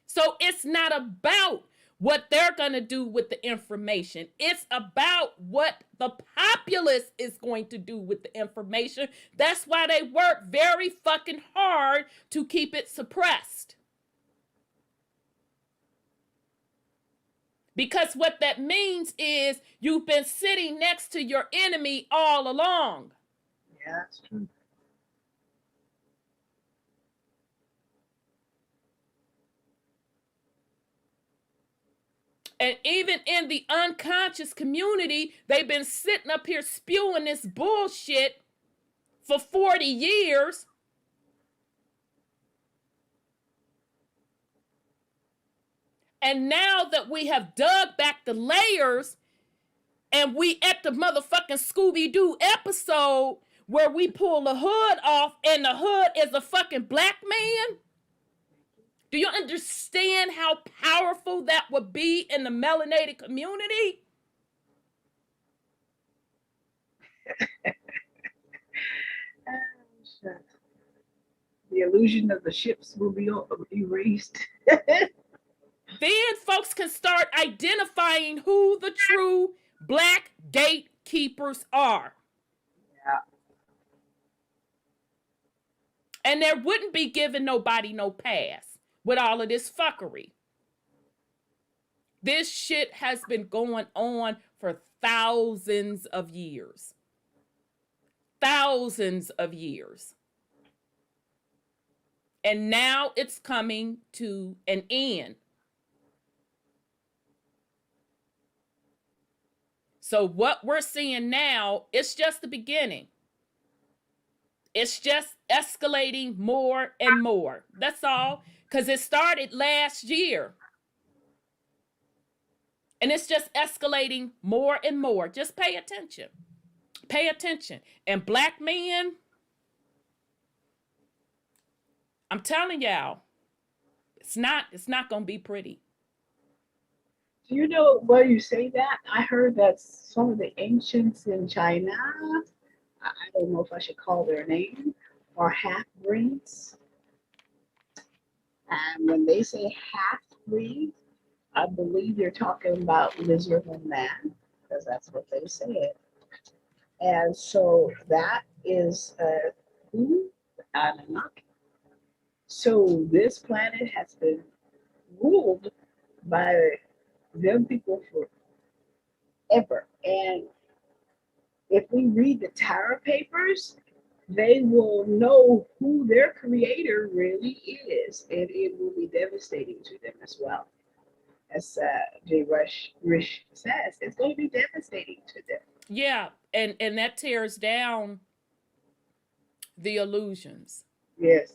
So it's not about what they're going to do with the information. It's about what the populace is going to do with the information. That's why they work very fucking hard to keep it suppressed. Because what that means is you've been sitting next to your enemy all along. Yeah, that's true. And even in the unconscious community, they've been sitting up here spewing this bullshit for 40 years. And now that we have dug back the layers and we at the motherfucking Scooby-Doo episode where we pull the hood off and the hood is a fucking black man. Do you understand how powerful that would be in the melanated community? The illusion of the ships will be erased. Then folks can start identifying who the true black gatekeepers are. Yeah. And there wouldn't be giving nobody no pass with all of this fuckery. This shit has been going on for thousands of years. Thousands of years. And now it's coming to an end. So what we're seeing now, it's just the beginning. It's just escalating more and more. That's all. Because it started last year. And it's just escalating more and more. Just pay attention. Pay attention. And black men, I'm telling y'all, it's not going to be pretty. Do you know where you say that? I heard that some of the ancients in China, I don't know if I should call their name, are half-breeds. And when they say half-breed, I believe they're talking about lizard and man, because that's what they said. And so that is who? Anunnaki. So this planet has been ruled by them people forever. And if we read the Terra Papers, they will know who their creator really is, and it will be devastating to them as well. As J. Rish says, it's going to be devastating to them. Yeah, and that tears down the illusions. Yes.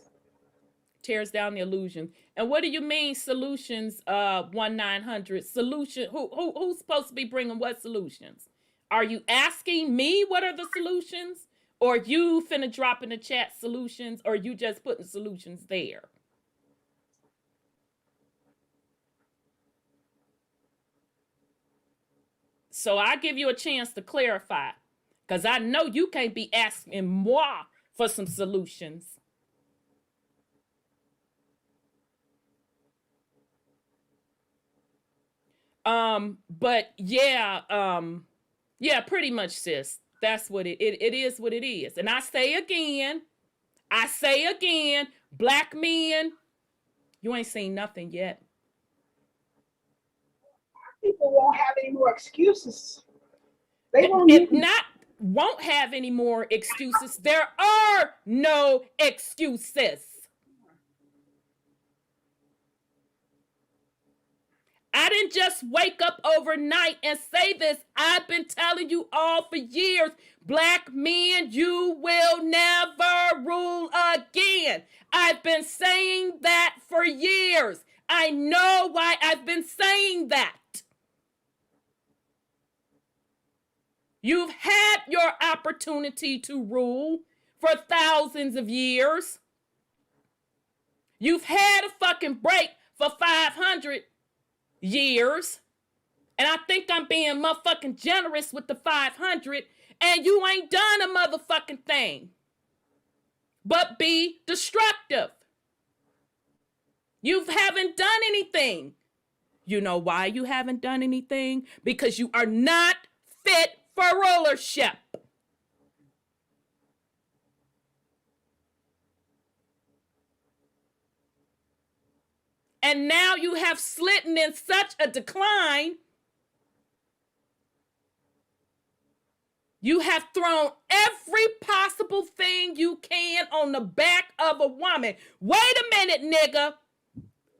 Tears down the illusion. And what do you mean solutions 1900? Solution who's supposed to be bringing what solutions? Are you asking me what are the solutions? Or you finna drop in the chat solutions, or you just putting solutions there? So I give you a chance to clarify, because I know you can't be asking moi for some solutions. But yeah, yeah, pretty much, sis. That's what it is what it is. And I say again, black men, you ain't seen nothing yet. People won't have any more excuses. They won't have any more excuses. There are no excuses. I didn't just wake up overnight and say this. I've been telling you all for years. Black men, you will never rule again. I've been saying that for years. I know why I've been saying that. You've had your opportunity to rule for thousands of years. You've had a fucking break for 500 years. And I think I'm being motherfucking generous with the 500. And you ain't done a motherfucking thing but be destructive. You haven't done anything. You know why you haven't done anything? Because you are not fit for rulership. And now you have slidden in such a decline. You have thrown every possible thing you can on the back of a woman. Wait a minute, nigga.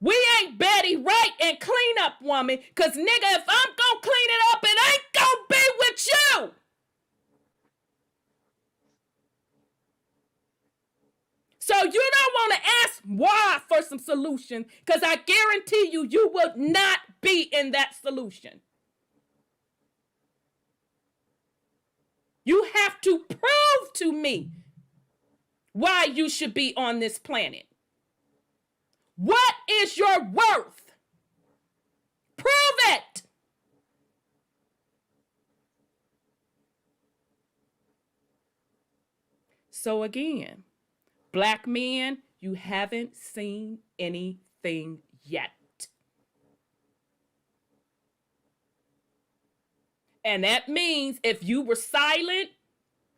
We ain't Betty Wright and clean up woman. Because, nigga, if I'm going to clean it up, it ain't going to be with you. So you don't want to ask why for some solution, because I guarantee you, you will not be in that solution. You have to prove to me why you should be on this planet. What is your worth? Prove it. So again, black men, you haven't seen anything yet. And that means if you were silent,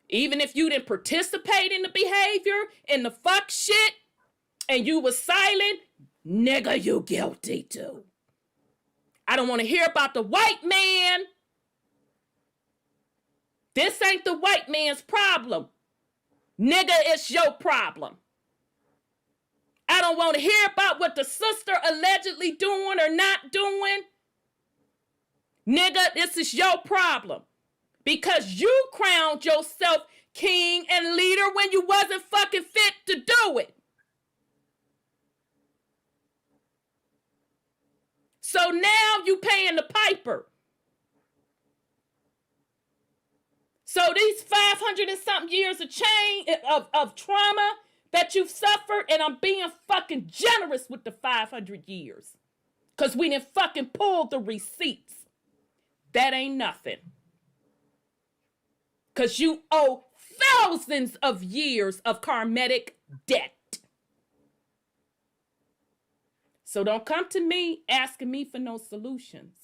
even if you didn't participate in the behavior, in the fuck shit, and you were silent, nigga, you guilty too. I don't want to hear about the white man. This ain't the white man's problem. Nigga, it's your problem. I don't want to hear about what the sister allegedly doing or not doing. Nigga, this is your problem. Because you crowned yourself king and leader when you wasn't fucking fit to do it. So now you paying the piper. So these 500 and something years of trauma that you've suffered, and I'm being fucking generous with the 500 years. Because we didn't fucking pull the receipts. That ain't nothing. Because you owe thousands of years of karmic debt. So don't come to me asking me for no solutions.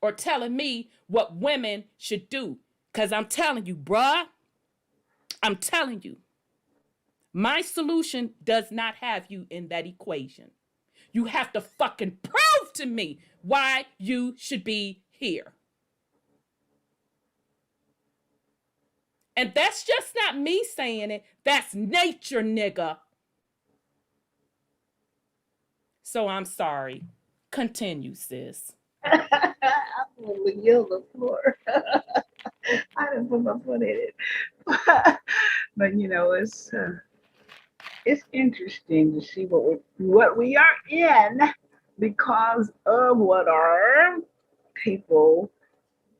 Or telling me what women should do. Because I'm telling you, bruh. I'm telling you. My solution does not have you in that equation. You have to fucking prove to me why you should be here. And that's just not me saying it. That's nature, nigga. So I'm sorry. Continue, sis. I'm going to yield the floor. I didn't put my foot in it. But you know, it's interesting to see what we are in because of what our people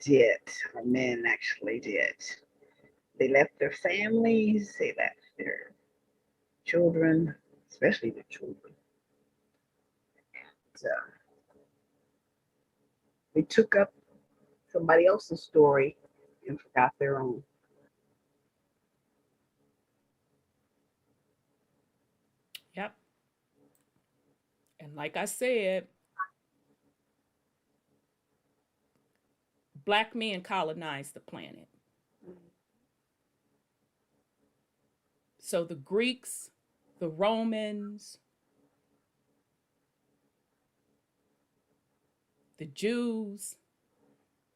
did. Our men actually did. They left their families, they left their children, especially the children. So they took up somebody else's story and forgot their own. Yep. And like I said, black men colonized the planet. So the Greeks, the Romans, the Jews,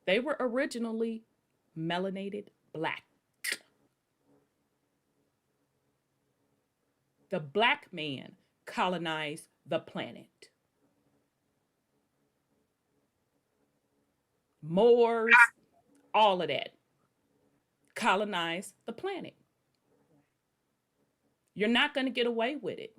they were originally melanated black. The black man colonized the planet. Moors, all of that colonized the planet. You're not going to get away with it.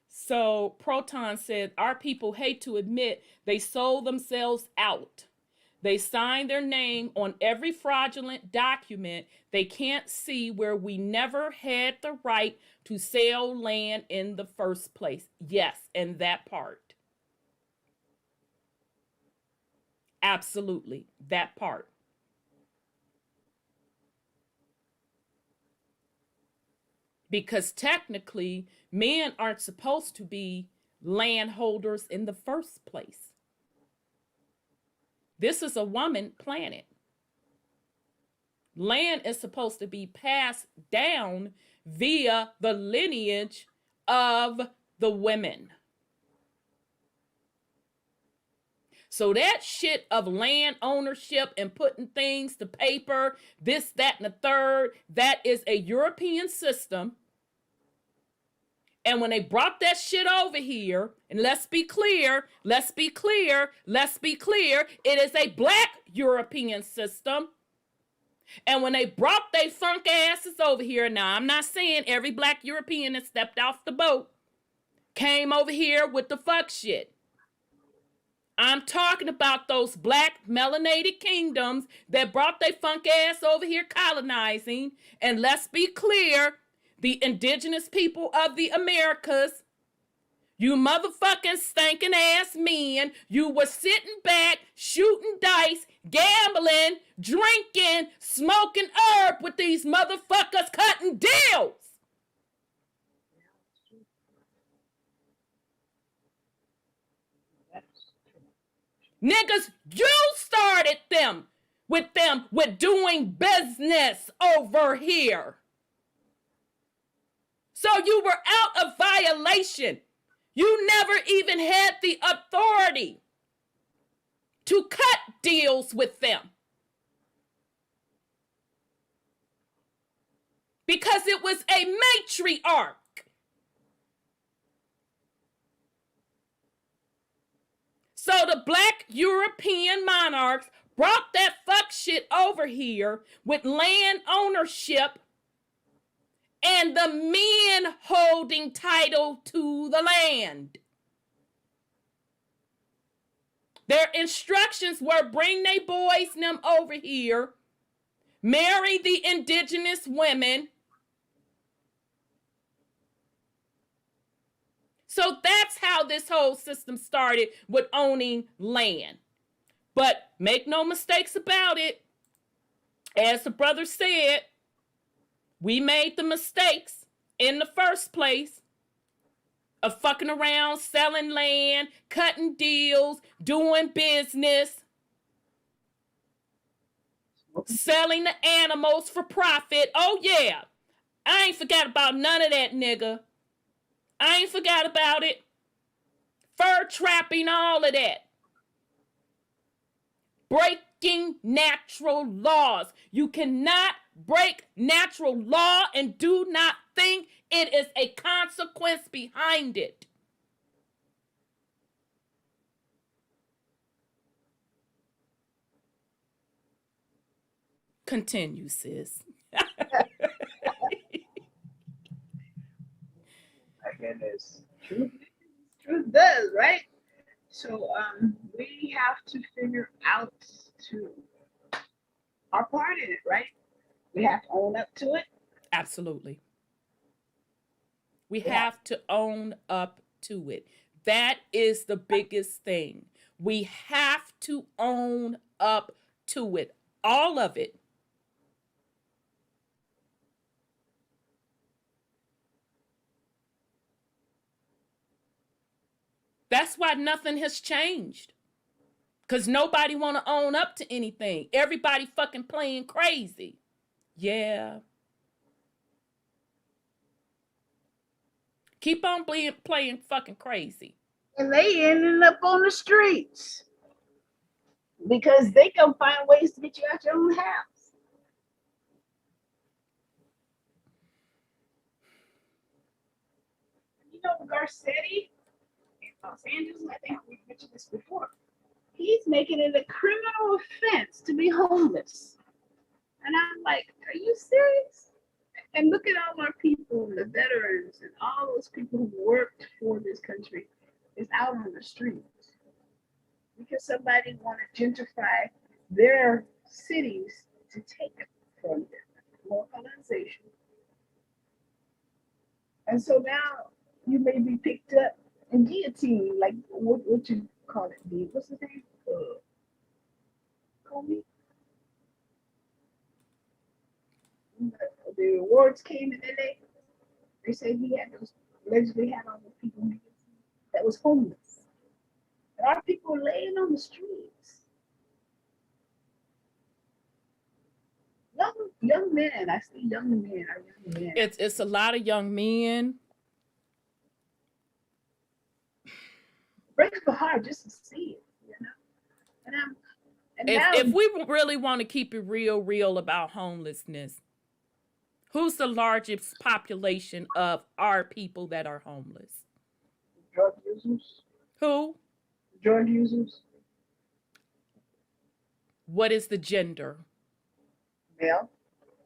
So Proton said, our people hate to admit they sold themselves out. They signed their name on every fraudulent document. They can't see where we never had the right to sell land in the first place. Yes, and that part. Absolutely, that part. Because technically, men aren't supposed to be landholders in the first place. This is a woman planet. Land is supposed to be passed down via the lineage of the women. So that shit of land ownership and putting things to paper, this, that, and the third, that is a European system. And when they brought that shit over here, and let's be clear, it is a black European system. And when they brought they funk asses over here, now I'm not saying every black European that stepped off the boat came over here with the fuck shit. I'm talking about those black melanated kingdoms that brought their funk ass over here colonizing. And let's be clear, the indigenous people of the Americas, you motherfucking stinking ass men, you were sitting back, shooting dice, gambling, drinking, smoking herb with these motherfuckers cutting deals. Niggas, you started them with doing business over here. So you were out of violation. You never even had the authority to cut deals with them. Because it was a matriarch. So the black European monarchs brought that fuck shit over here with land ownership and the men holding title to the land. Their instructions were bring they boys and them over here, marry the indigenous women. So that's how this whole system started with owning land. But make no mistakes about it. As the brother said, we made the mistakes in the first place of fucking around, selling land, cutting deals, doing business, selling the animals for profit. Oh yeah, I ain't forgot about none of that, nigga. I ain't forgot about it. Fur trapping, all of that. Breaking natural laws. You cannot break natural law and do not think it is a consequence behind it. Continue, sis. My goodness. Truth does, right? So we have to figure out to our part in it, right? We have to own up to it. Absolutely. We Yeah. have to own up to it. That is the biggest thing. We have to own up to it. All of it. That's why nothing has changed. Because nobody want to own up to anything. Everybody fucking playing crazy. Yeah. Keep on playing fucking crazy. And they ended up on the streets because they can find ways to get you out your own house. You know, Garcetti in Los Angeles, I think we mentioned this before. He's making it a criminal offense to be homeless. And I'm like, are you serious? And look at all our people, the veterans, and all those people who worked for this country is out on the streets because somebody want to gentrify their cities to take it from them. More colonization. And so now you may be picked up and guillotined, like what you call it, D. What's his name? Comey? The awards came in LA. They said he had those, allegedly had all the people that was homeless. And our people laying on the streets. Young men, I see young men are young men. It's a lot of young men. Breaks my heart just to see it, you know. And If we really want to keep it real about homelessness, who's the largest population of our people that are homeless? Drug users. Who? Drug users. What is the gender? Male.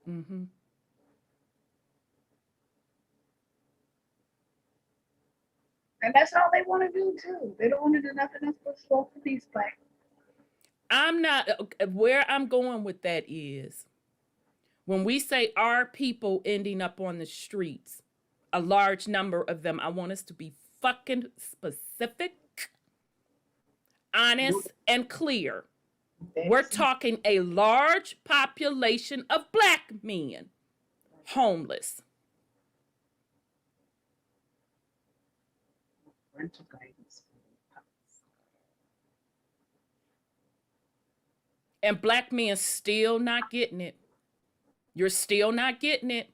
Mm-hmm. And that's all they want to do too. They don't want to do nothing else but smoke the peace pipe. I'm not, where I'm going with that is, when we say our people ending up on the streets, a large number of them, I want us to be fucking specific, honest, and clear. We're talking a large population of black men homeless. Rental guidance. And black men still not getting it. You're still not getting it.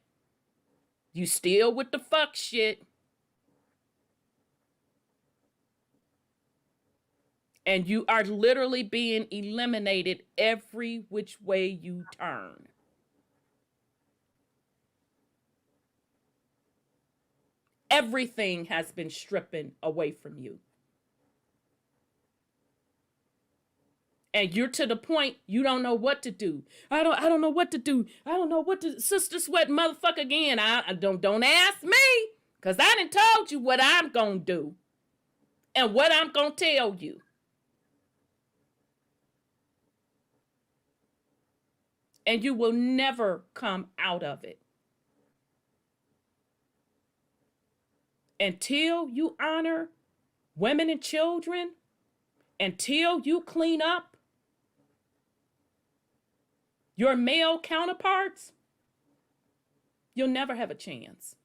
You still with the fuck shit. And you are literally being eliminated every which way you turn. Everything has been stripping away from you. And you're to the point you don't know what to do. I don't know what to do. I don't know what to sister sweat motherfucker again. I don't ask me. Cause I done told you what I'm gonna do. And what I'm gonna tell you. And you will never come out of it. Until you honor women and children, until you clean up your male counterparts, you'll never have a chance.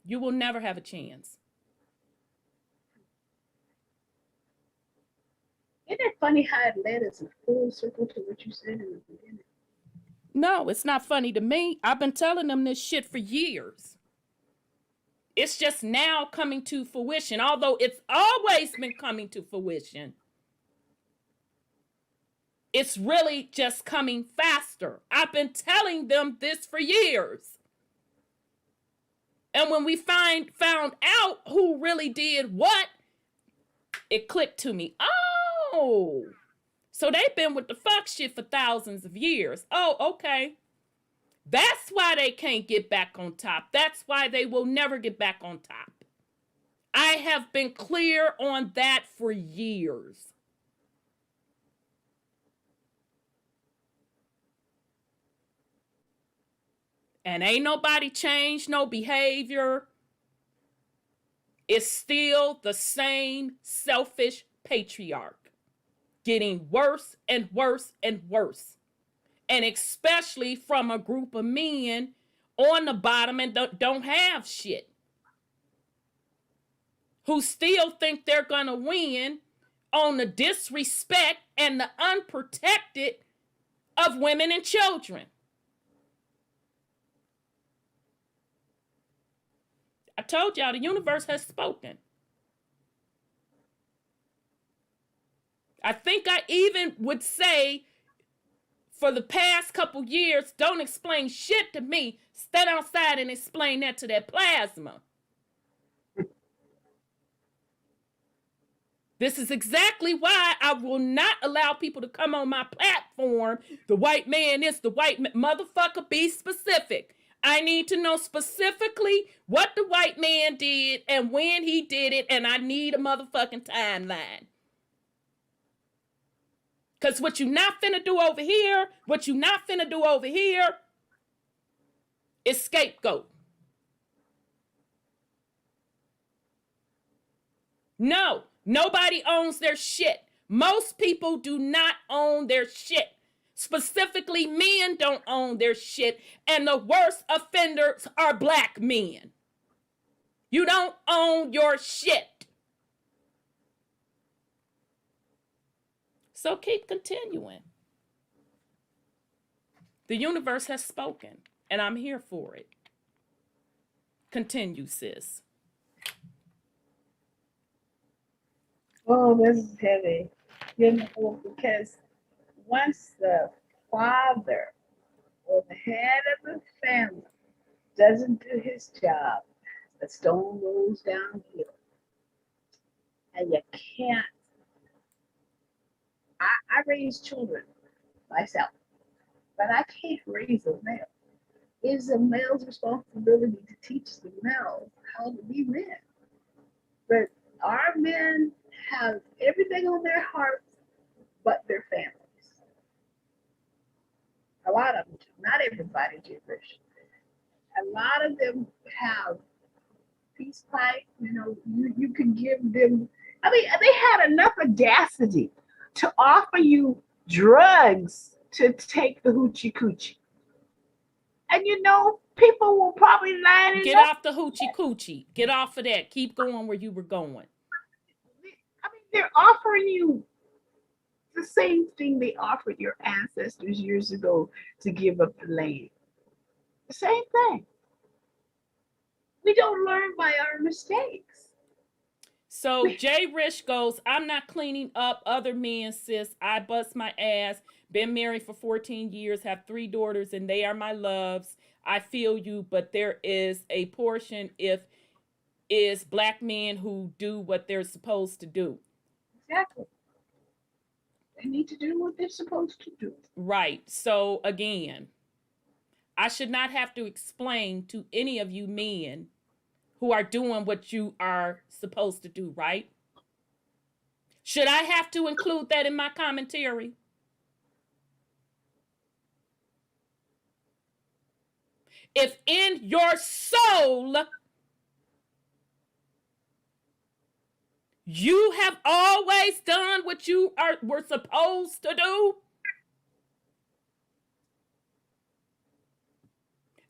You will never have a chance. Isn't it funny how it led us in full circle to what you said in the beginning? No, it's not funny to me. I've been telling them this shit for years. It's just now coming to fruition, although it's always been coming to fruition. It's really just coming faster. I've been telling them this for years. And when we found out who really did what, it clicked to me. Oh, so they've been with the fuck shit for thousands of years. Oh, okay. That's why they can't get back on top. That's why they will never get back on top. I have been clear on that for years. And ain't nobody changed no behavior. It's still the same selfish patriarch, getting worse and worse and worse. And especially from a group of men on the bottom and don't have shit, who still think they're gonna win on the disrespect and the unprotected of women and children. I told y'all the universe has spoken. I think I even would say for the past couple years, don't explain shit to me. Stand outside and explain that to that plasma. This is exactly why I will not allow people to come on my platform. The white man is the white man. Motherfucker, be specific. I need to know specifically what the white man did and when he did it, and I need a motherfucking timeline. Because what you not finna do over here, is scapegoat. No, nobody owns their shit. Most people do not own their shit. Specifically, men don't own their shit, and the worst offenders are black men. You don't own your shit. So keep continuing. The universe has spoken, and I'm here for it. Continue, sis. Oh, this is heavy. Because once the father or the head of the family doesn't do his job, the stone rolls downhill. And you can't. I raise children myself, but I can't raise a male. It's a male's responsibility to teach the males how to be men. But our men have everything on their hearts but their families. A lot of them do. Not everybody, Gibberish. A lot of them have peace pipe. You can give them. I mean, they had enough audacity to offer you drugs to take the hoochie coochie. And people will probably line it Get up. off the hoochie coochie. Get off of that. Keep going where you were going. I mean, they're offering you the same thing they offered your ancestors years ago to give up the land. The same thing. We don't learn by our mistakes. So Jay Rich goes, I'm not cleaning up other men, sis. I bust my ass. Been married for 14 years, have 3 daughters, and they are my loves. I feel you, but there is a portion is black men who do what they're supposed to do. Exactly. They need to do what they're supposed to do. Right. So again, I should not have to explain to any of you men who are doing what you are supposed to do, right? Should I have to include that in my commentary? If in your soul you have always done what you were supposed to do,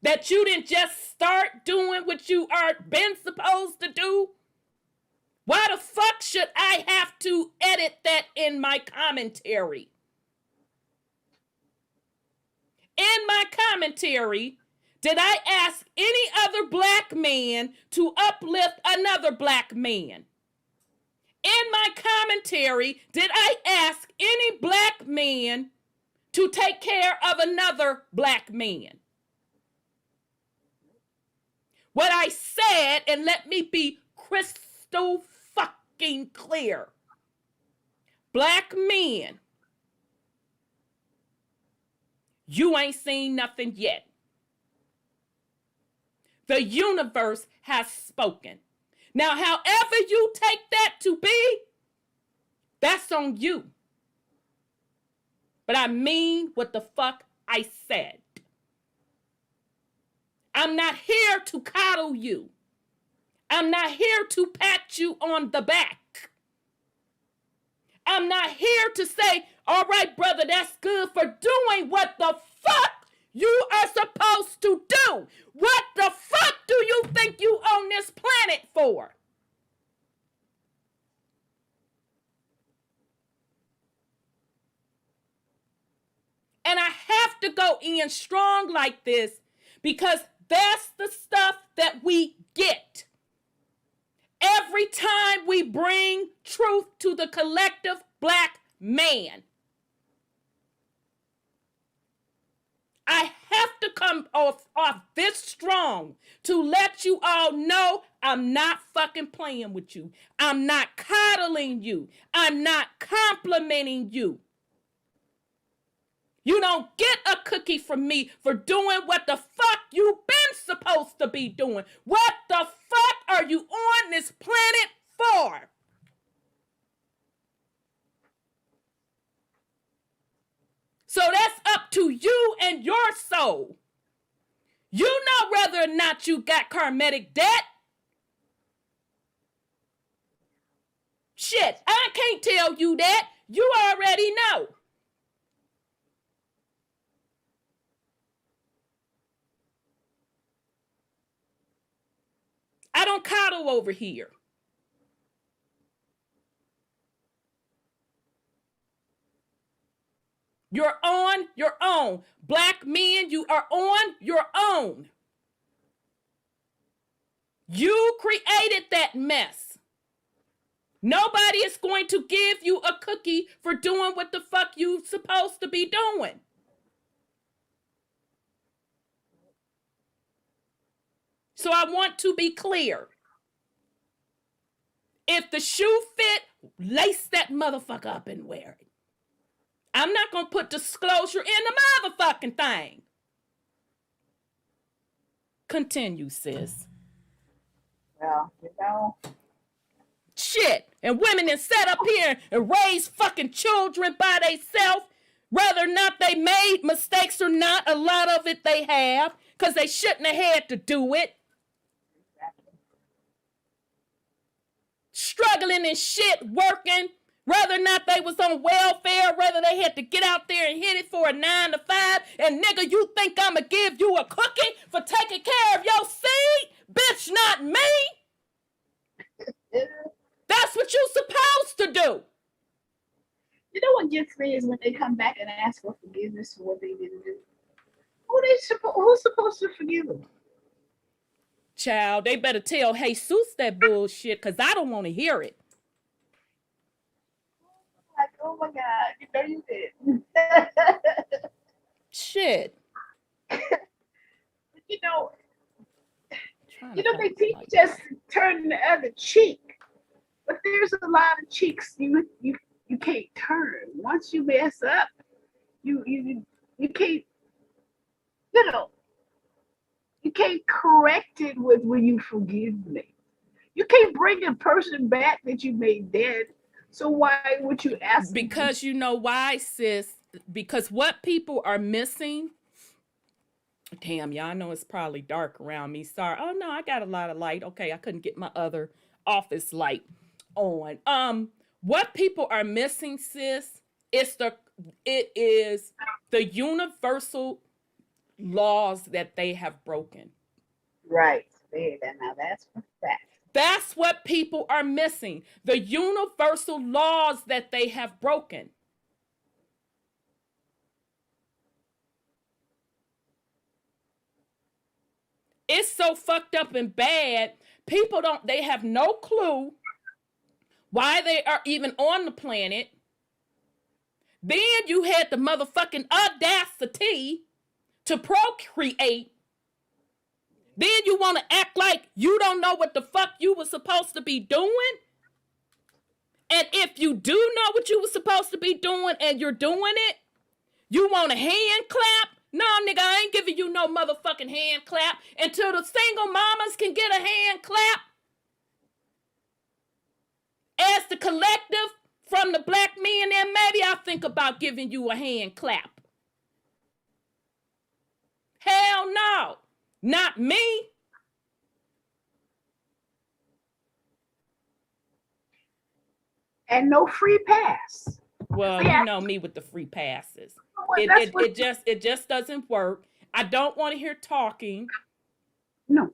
that you didn't just start doing what you are been supposed to do, why the fuck should I have to edit that in my commentary? In my commentary, did I ask any other black man to uplift another black man? In my commentary, did I ask any black man to take care of another black man? What I said, and let me be crystal fucking clear. Black men, you ain't seen nothing yet. The universe has spoken. Now, however you take that to be, that's on you. But I mean what the fuck I said. I'm not here to coddle you. I'm not here to pat you on the back. I'm not here to say, all right, brother, that's good for doing what the fuck you are supposed to do. What the fuck do you think you on this planet for? And I have to go in strong like this because that's the stuff that we get. Every time we bring truth to the collective black man. I have to come off this strong to let you all know I'm not fucking playing with you. I'm not coddling you. I'm not complimenting you. You don't get a cookie from me for doing what the fuck you've been supposed to be doing. What the fuck are you on this planet for? So that's up to you and your soul. You know whether or not you got karmic debt. Shit, I can't tell you that. You already know. I don't coddle over here. You're on your own. Black men, you are on your own. You created that mess. Nobody is going to give you a cookie for doing what the fuck you supposed to be doing. So I want to be clear. If the shoe fit, lace that motherfucker up and wear it. I'm not going to put disclosure in the motherfucking thing. Continue, sis. Well, you know. Shit. And women that set up here and raise fucking children by themselves, whether or not they made mistakes or not, a lot of it they have, because they shouldn't have had to do it. Struggling and shit, working, whether or not they was on welfare, whether they had to get out there and hit it for a 9 to 5, and nigga, you think I'ma give you a cookie for taking care of your seed? Bitch, not me. That's what you supposed to do. You know what gets me is when they come back and ask for forgiveness for what they didn't do. Who's supposed to forgive them? Child, they better tell Jesus that bullshit, because I don't want to hear it. Like, oh my God, you know you did. Shit. You know, they teach us to turn the other cheek. But there's a lot of cheeks you can't turn. Once you mess up, you can't, you can't correct it with "will you forgive me?" You can't bring a person back that you made dead. So why would you ask? Because you know why, sis? Because what people are missing. Damn, y'all know it's probably dark around me. Sorry. Oh no, I got a lot of light. Okay, I couldn't get my other office light on. What people are missing, sis, it is the universal laws that they have broken. Right. Now that's a fact. That's what people are missing. The universal laws that they have broken. It's so fucked up and bad. They have no clue why they are even on the planet. Then you had the motherfucking audacity to procreate. Then you want to act like you don't know what the fuck you were supposed to be doing. And if you do know what you were supposed to be doing and you're doing it, you want a hand clap, No, nigga, I ain't giving you no motherfucking hand clap until the single mamas can get a hand clap. As the collective from the black men, then maybe I'll think about giving you a hand clap. Hell no, not me. And no free pass. Well, you know me with the free passes. It just doesn't work. I don't want to hear talking. No.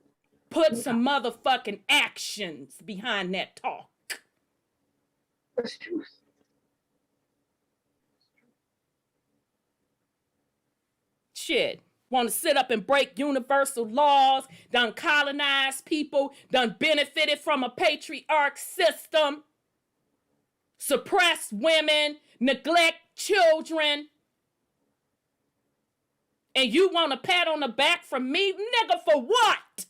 Put some motherfucking actions behind that talk. That's true. Shit. Want to sit up and break universal laws, done colonize people, done benefited from a patriarch system, suppress women, neglect children. And you want a pat on the back from me? Nigga, for what?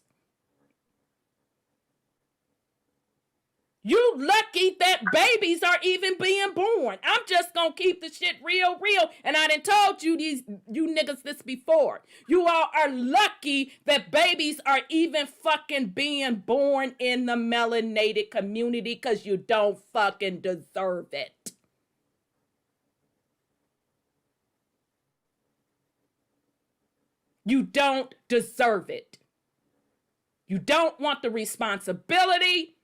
You lucky that babies are even being born. I'm just gonna keep the shit real. And I done told you you niggas this before. You all are lucky that babies are even fucking being born in the melanated community because you don't fucking deserve it. You don't deserve it. You don't want the responsibility.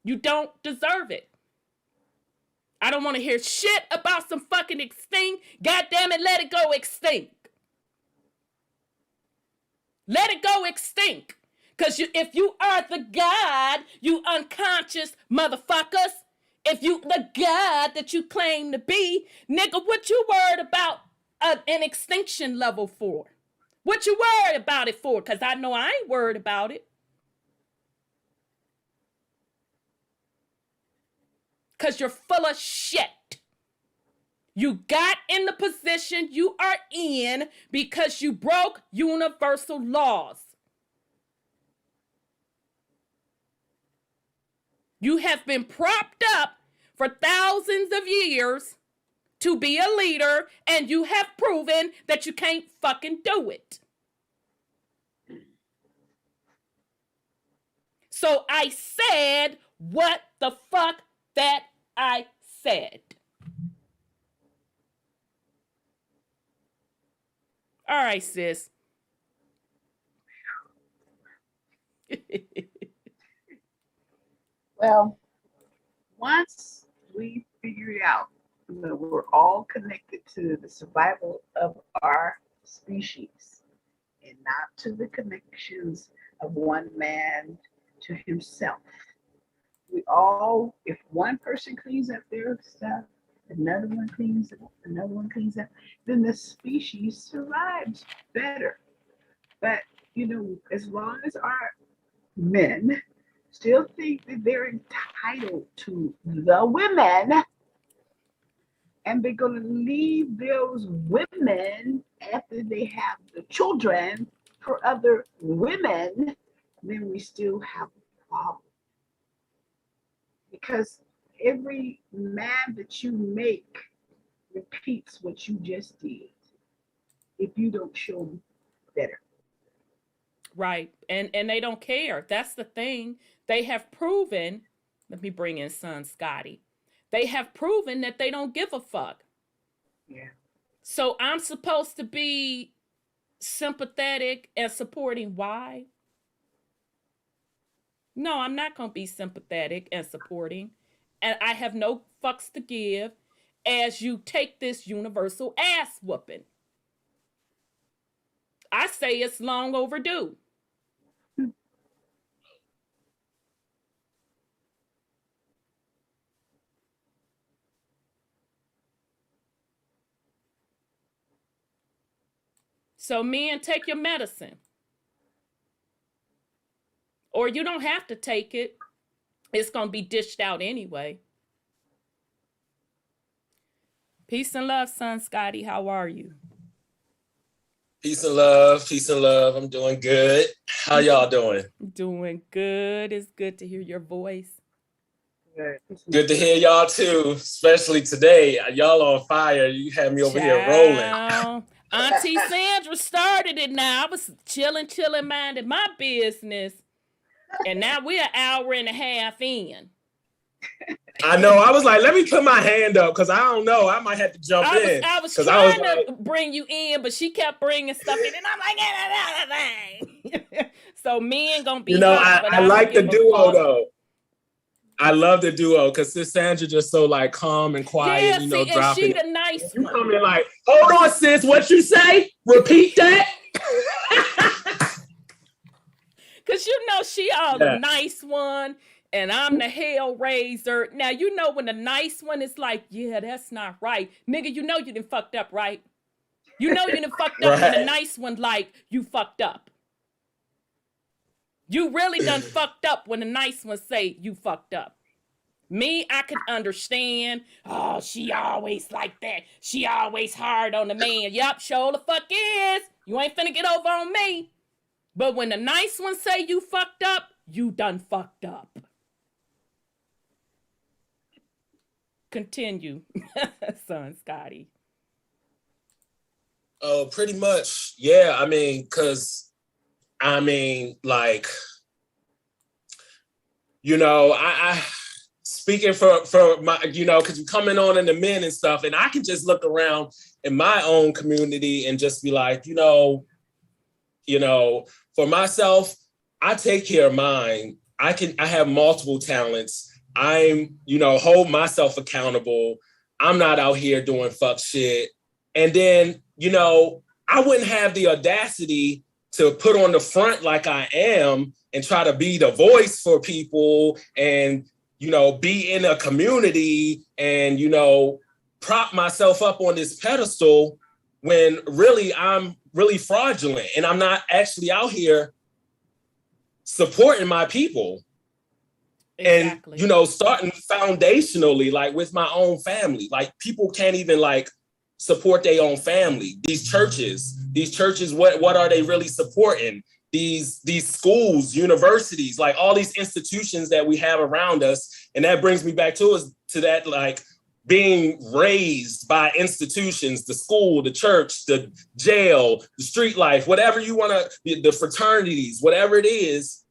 You don't deserve it. I don't want to hear shit about some fucking extinct. God damn it, let it go extinct. Let it go extinct. Because if you are the God, you unconscious motherfuckers, if you the God that you claim to be, nigga, what you worried about an extinction level for? What you worried about it for? Because I know I ain't worried about it. Because you're full of shit. You got in the position you are in because you broke universal laws. You have been propped up for thousands of years to be a leader, and you have proven that you can't fucking do it. So I said what the fuck that I said. All right, sis. Well, once we figured out that we're all connected to the survival of our species and not to the connections of one man to himself. We all, if one person cleans up their stuff, another one cleans it up, another one cleans up, then the species survives better. But, you know, as long as our men still think that they're entitled to the women, and they're going to leave those women after they have the children for other women, then we still have a problem. Because every man that you make repeats what you just did if you don't show them better. Right. And they don't care. That's the thing. They have proven, let me bring in son Scotty. They have proven that they don't give a fuck. Yeah. So I'm supposed to be sympathetic and supporting why? No, I'm not going to be sympathetic and supporting. And I have no fucks to give as you take this universal ass whooping. I say it's long overdue. So men, take your medicine. Or you don't have to take it. It's going to be dished out anyway. Peace and love, son Scotty. How are you? Peace and love. Peace and love. I'm doing good. How y'all doing? Doing good. It's good to hear your voice. Good to hear y'all too, especially today. Y'all on fire. You had me over here rolling. Auntie Sandra started it now. I was chilling, minding my business. And now we're an hour and a half in. I know. I was like, let me put my hand up because I don't know. I might have to jump in. I was trying to bring you in, but she kept bringing stuff in, and I'm like, so men gonna be. I like the duo though. I love the duo because Sis Sandra just so like calm and quiet, dropping. And she the nice one. You come in like, hold on, sis, what you say? Repeat that. Cause she the nice one. And I'm the hell raiser. Now, when the nice one is like, yeah, that's not right. Nigga, you done fucked up, right? You done fucked up. Right. And the nice one like, you fucked up. You really done fucked up when the nice one say you fucked up. Me, I could understand. Oh, she always like that. She always hard on the man. Yup, sure the fuck is. You ain't finna get over on me. But when the nice one say you fucked up, you done fucked up. Continue, son Scotty. Oh, pretty much. Yeah, like, I speaking for my, because you're coming on in the men and stuff, and I can just look around in my own community and just be like, for myself, I take care of mine. I have multiple talents. I'm, hold myself accountable. I'm not out here doing fuck shit. And then, I wouldn't have the audacity to put on the front like I am and try to be the voice for people and, be in a community and, prop myself up on this pedestal when really I'm really fraudulent and I'm not actually out here supporting my people. Exactly. And, starting foundationally, like with my own family, like people can't even like support their own family. These churches, what are they really supporting? These schools, universities, like all these institutions that we have around us. And that brings me back to that, like being raised by institutions, the school, the church, the jail, the street life, whatever you want to, the fraternities, whatever it is,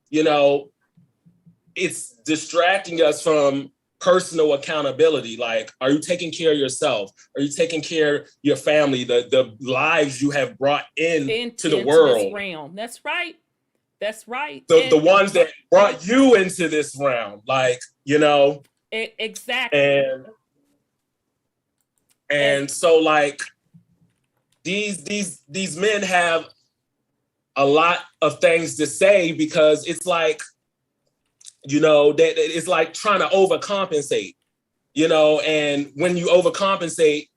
it's distracting us from personal accountability. Like, are you taking care of yourself? Are you taking care of your family, the lives you have brought into the world? This realm. That's right. The ones that brought you into this realm, like, Exactly. And so like these men have a lot of things to say because it's like, that it's like trying to overcompensate, and when you overcompensate,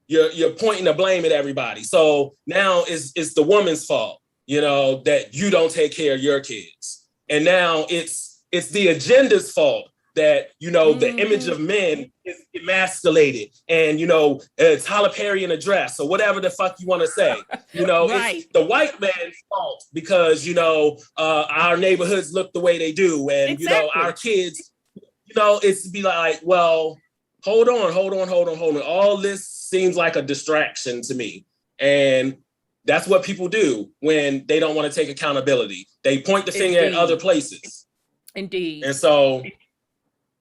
you're pointing the blame at everybody. So now it's the woman's fault, that you don't take care of your kids. And now it's the agenda's fault that, the image of men is emasculated and, it's Tyler Perry in a dress or whatever the fuck you want to say. Right. It's the white man's fault because, our neighborhoods look the way they do. And, exactly. Our kids, it's to be like, well, hold on. All this seems like a distraction to me. And that's what people do when they don't want to take accountability. They point the finger at other places. Indeed. And so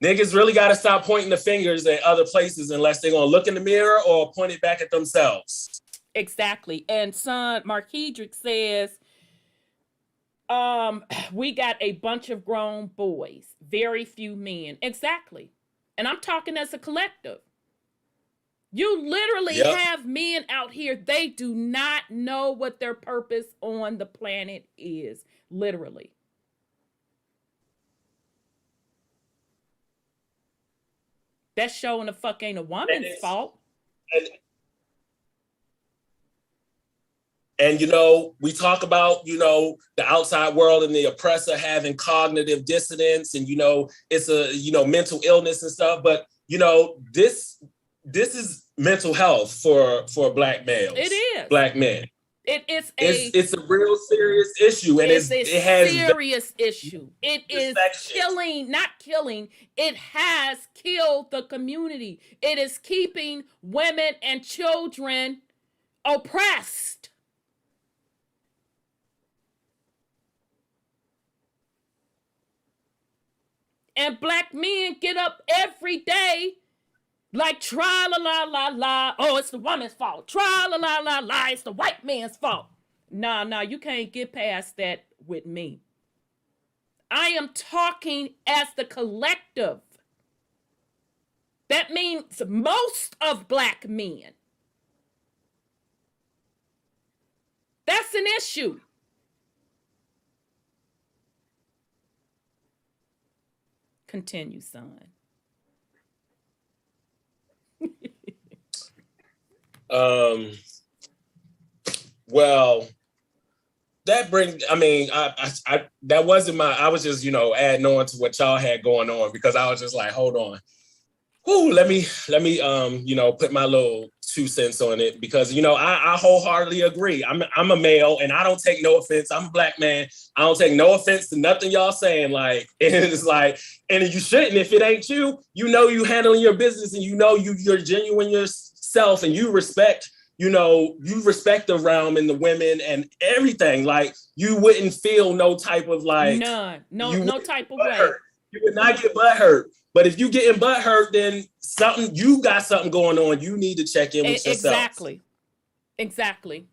niggas really got to stop pointing the fingers at other places unless they're going to look in the mirror or point it back at themselves. Exactly. And son, Markedrick says, we got a bunch of grown boys, very few men. Exactly. And I'm talking as a collective. You literally have men out here, they do not know what their purpose on the planet is. Literally. That showing the fuck ain't a woman's fault. And, we talk about, the outside world and the oppressor having cognitive dissonance and, it's a, mental illness and stuff. But, this is mental health for Black males. It is. Black men. It's a real serious issue, and it's a it has serious issue. It is intersections. not killing. It has killed the community. It is keeping women and children oppressed. And black men get up every day like tra la la la la. Oh, it's the woman's fault. Tra la la la la. It's the white man's fault. Nah, you can't get past that with me. I am talking as the collective. That means most of black men. That's an issue. Continue, son. Well, that brings, I that wasn't I was just, adding on to what y'all had going on, because I was just like, hold on. Whoo, let me, put my little 2 cents on it, because, I wholeheartedly agree. I'm a male, and I don't take no offense. I'm a black man. I don't take no offense to nothing y'all saying. Like, and it's like, and you shouldn't, if it ain't you, you handling your business, and you're genuine yourself, and you respect, you respect the realm and the women and everything. Like, you wouldn't feel no type of like, no type of way. You would not get butt hurt. But if you getting butt hurt, then you got something going on. You need to check in with yourself. Exactly.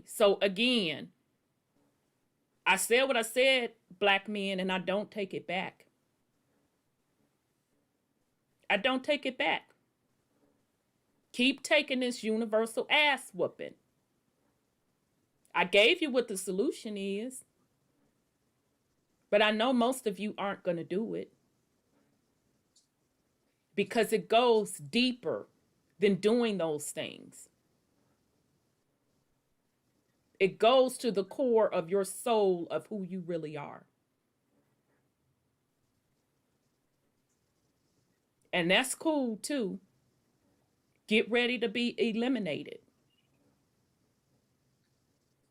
So again, I said what I said, black men, and I don't take it back. I don't take it back. Keep taking this universal ass whooping. I gave you what the solution is. But I know most of you aren't going to do it, because it goes deeper than doing those things. It goes to the core of your soul, of who you really are. And that's cool too. Get ready to be eliminated.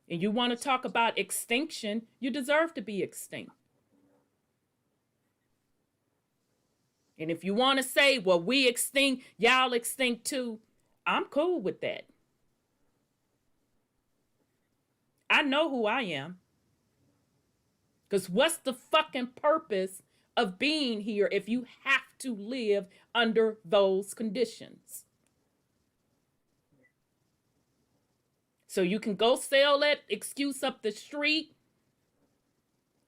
And you want to talk about extinction, you deserve to be extinct. And if you want to say, well, we extinct, y'all extinct too, I'm cool with that. I know who I am. Because what's the fucking purpose of being here if you have to live under those conditions? So you can go sell that excuse up the street.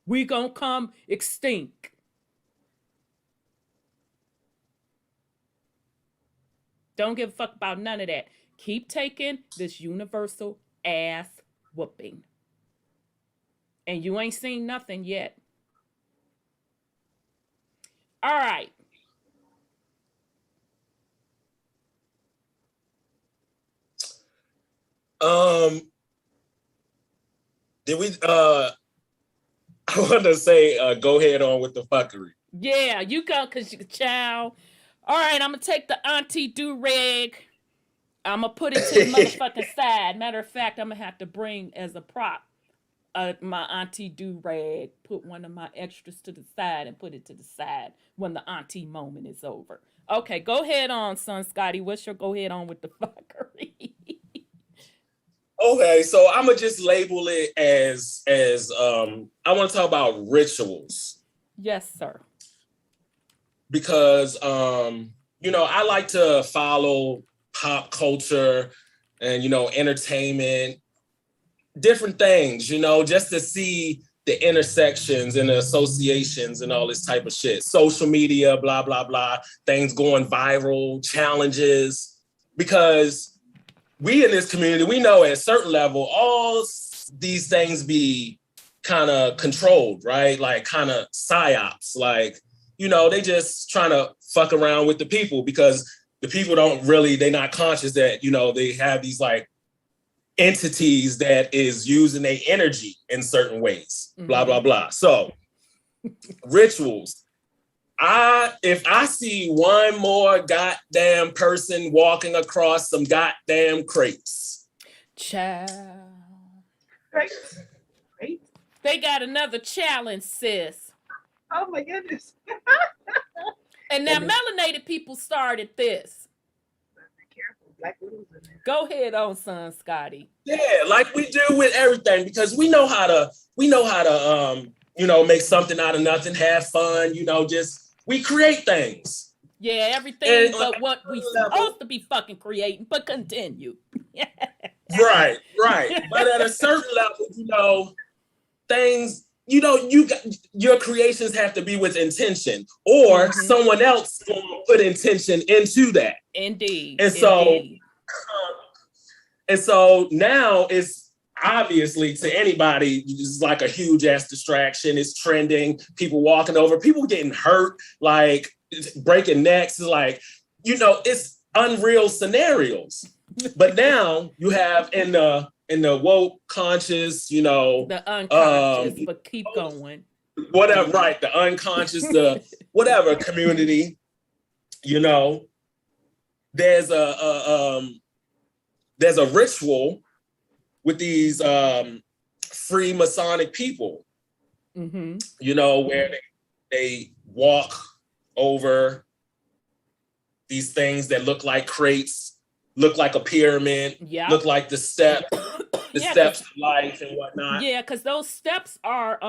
We gonna come extinct. Don't give a fuck about none of that. Keep taking this universal ass whooping. And you ain't seen nothing yet. All right. Did we I want to say go ahead on with the fuckery. Yeah, you go, cause you child. All right, I'm gonna take the auntie do-rag. I'm gonna put it to the motherfucking side. Matter of fact, I'm gonna have to bring as a prop my auntie do-rag. Put one of my extras to the side and put it to the side when the auntie moment is over. Okay, go ahead on, son Scotty. What's your go ahead on with the fuckery? Okay, so I'm gonna just label it as I want to talk about rituals. Yes, sir. Because I like to follow pop culture and entertainment, different things, just to see the intersections and the associations and all this type of shit. Social media, blah, blah, blah, things going viral, challenges, because we in this community, we know at a certain level, all these things be kind of controlled, right? Like kind of psyops, like, they just trying to fuck around with the people, because the people they're not conscious that, they have these like entities that is using their energy in certain ways, blah, blah, blah. So rituals. If I see one more goddamn person walking across some goddamn crepes, Child. Right? Right? They got another challenge, sis. Oh my goodness. And now melanated people started this. Be careful. Black Widows in there. Go ahead on, son Scotty. Yeah, like we do with everything, because we know how to make something out of nothing, have fun, just we create things. Yeah, everything but what we supposed to be fucking creating, but continue. Right. But at a certain level, things, your creations have to be with intention, or someone else will put intention into that. Indeed. And so now it's obviously, to anybody, it's like a huge ass distraction. It's trending, people walking over, people getting hurt, like breaking necks, like, it's unreal scenarios. But now you have in the woke conscious, the unconscious, but keep going. Whatever, right? The unconscious, the whatever community, there's a ritual with these free Masonic people, where they walk over these things that look like crates, look like a pyramid, look like the steps of life and whatnot. Yeah, because those steps are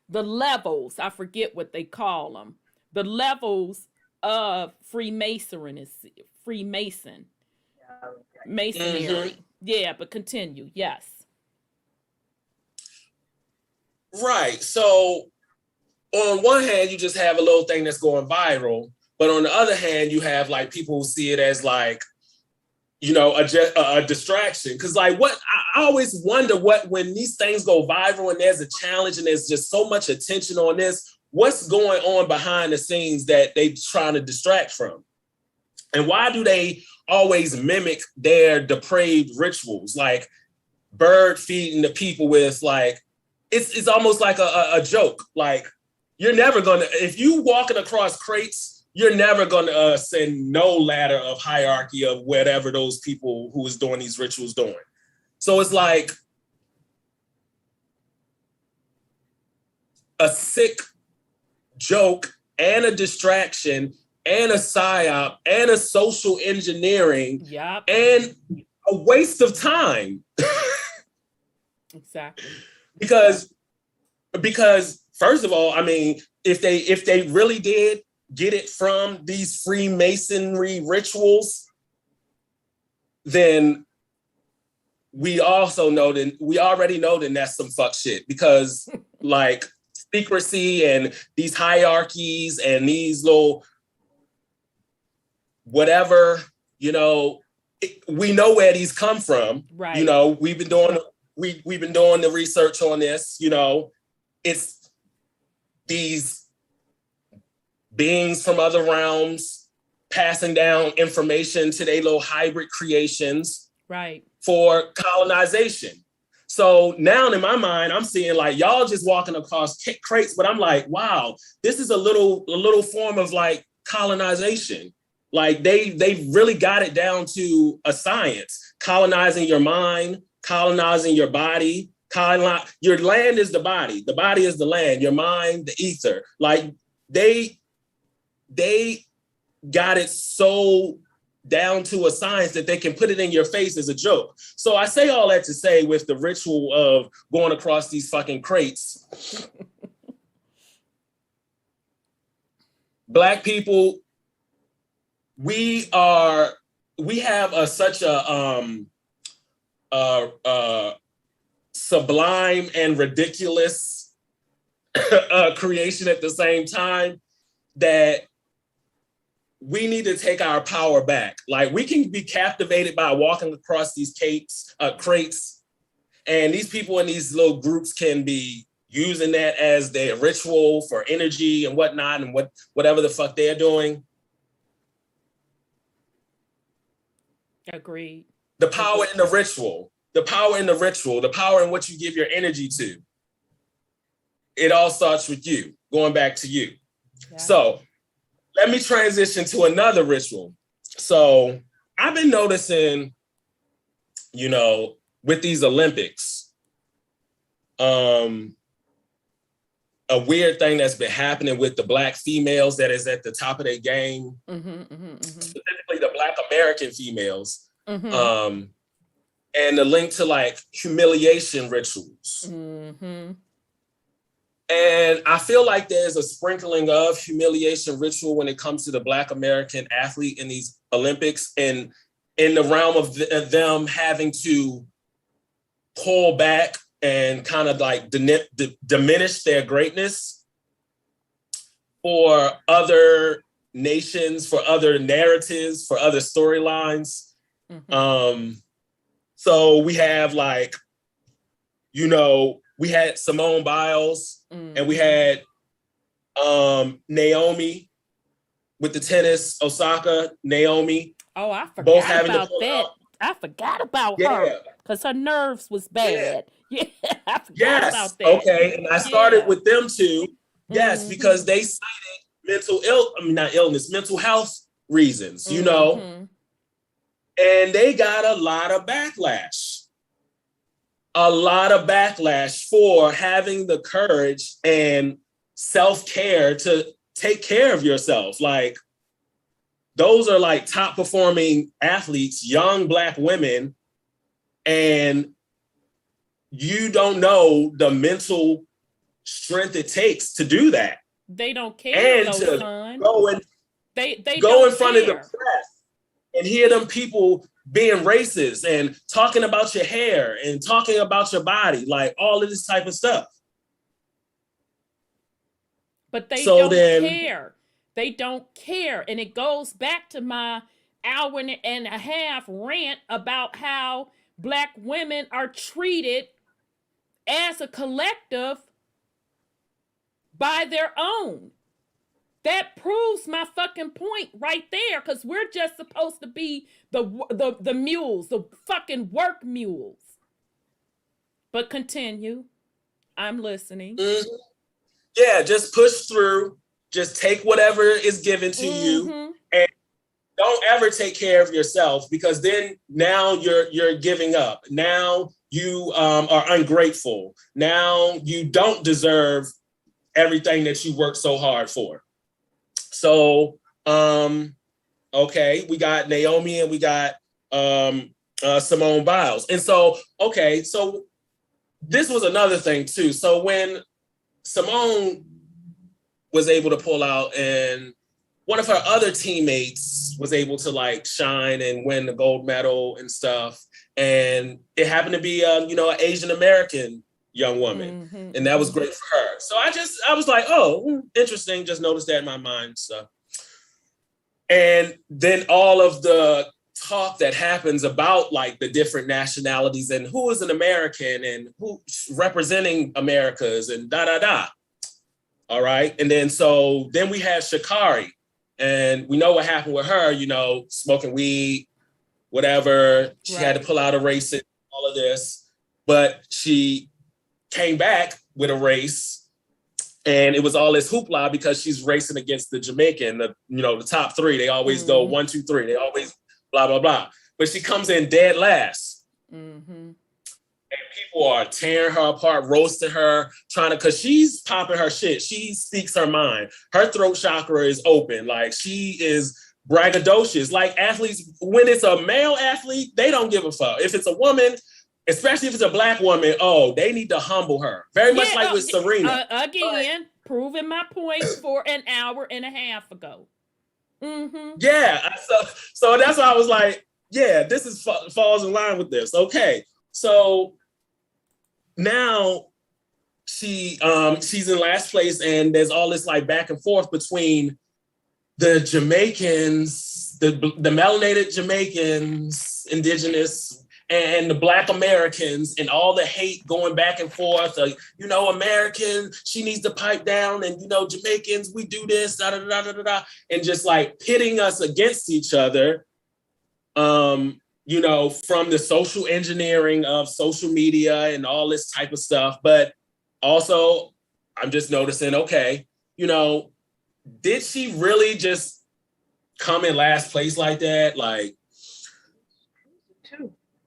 the levels. I forget what they call them. The levels of Masonry. Yeah, but continue. Yes. Right. So on one hand, you just have a little thing that's going viral, but on the other hand, you have like people who see it as like, a distraction. Because like I always wonder when these things go viral and there's a challenge and there's just so much attention on this, what's going on behind the scenes that they trying to distract from? And why do they always mimic their depraved rituals, like bird feeding the people with like, it's almost like a joke. Like, you're never gonna, if you walking across crates, you're never gonna ascend no ladder of hierarchy of whatever those people who is doing these rituals doing. So it's like a sick joke and a distraction and a psyop and a social engineering and a waste of time. Exactly. Because first of all, I mean, if they really did get it from these Freemasonry rituals, then we already know that that's some fuck shit, because like secrecy and these hierarchies and these little whatever, we know where these come from. Right. We've been doing the research on this. It's these beings from other realms passing down information to their little hybrid creations, right, for colonization. So now in my mind, I'm seeing like y'all just walking across crates, but I'm like, wow, this is a little form of like colonization. Like they really got it down to a science, colonizing your mind, colonizing your body. Your land is the body is the land, your mind, the ether. Like they got it so down to a science that they can put it in your face as a joke. So I say all that to say, with the ritual of going across these fucking crates, Black people, we have such a sublime and ridiculous creation at the same time that we need to take our power back. Like, we can be captivated by walking across these crates, and these people in these little groups can be using that as their ritual for energy and whatnot, and whatever the fuck they're doing. Agreed. The power in the ritual, the power in what you give your energy to. It all starts with you, going back to you. Yeah. So let me transition to another ritual. So I've been noticing you know, with these Olympics, a weird thing that's been happening with the Black females that is at the top of their game, specifically the Black American females, and the link to like humiliation rituals. And I feel like there's a sprinkling of humiliation ritual when it comes to the Black American athlete in these Olympics, and in the realm of them having to pull back and kind of like diminish their greatness for other nations, for other narratives, for other storylines. So we have like, you know, we had Simone Biles and we had Naomi with the tennis, Osaka, Naomi. Oh, I forgot both having about to that. I forgot about her because her nerves was bad. Yeah, I forgot about that. Okay, and I started with them too. Yes, because they cited mental health reasons, you know, and they got a lot of backlash. For having the courage and self-care to take care of yourself. Like, those are like top performing athletes, young Black women, and you don't know the mental strength it takes to do that. They don't care. And to go in front of the press and hear them people being racist and talking about your hair and talking about your body, like all of this type of stuff. But they don't care. They don't care. And it goes back to my hour and a half rant about how Black women are treated as a collective by their own. That proves my fucking point right there, because we're just supposed to be the mules, the fucking work mules. But continue. I'm listening. Yeah, just push through. Just take whatever is given to you, and don't ever take care of yourself, because then now you're giving up. Now you are ungrateful. Now you don't deserve everything that you worked so hard for. So, okay, we got Naomi and we got Simone Biles. And so, okay, so this was another thing too. So when Simone was able to pull out and one of her other teammates was able to like shine and win the gold medal and stuff, and it happened to be an Asian American young woman, and that was great for her. So I was like, oh, interesting. Just noticed that in my mind. So, and then all of the talk that happens about like the different nationalities and who is an American and who's representing Americas and da. All right, and then we have Sha'Carri, and we know what happened with her. Smoking weed, whatever. She had to pull out a race and all of this, but she came back with a race, and it was all this hoopla because she's racing against the Jamaican, the top three. They always go 1, 2, 3. They always blah, blah, blah. But she comes in dead last. And people are tearing her apart, roasting her, because she's popping her shit. She speaks her mind. Her throat chakra is open. Like, she is braggadocious. Like, athletes, when it's a male athlete, they don't give a fuck. If it's a woman, especially if it's a Black woman, they need to humble her. Very much like with Serena. Again, proving my point for an hour and a half ago. Yeah, so that's why I was like, yeah, this is falls in line with this. Okay, so now she's in last place, and there's all this like back and forth between the Jamaicans, the melanated Jamaicans, indigenous, and the Black Americans, and all the hate going back and forth. American, she needs to pipe down, and Jamaicans, we do this, and just like pitting us against each other. From the social engineering of social media and all this type of stuff. But also, I'm just noticing, okay, did she really just come in last place like that? Like,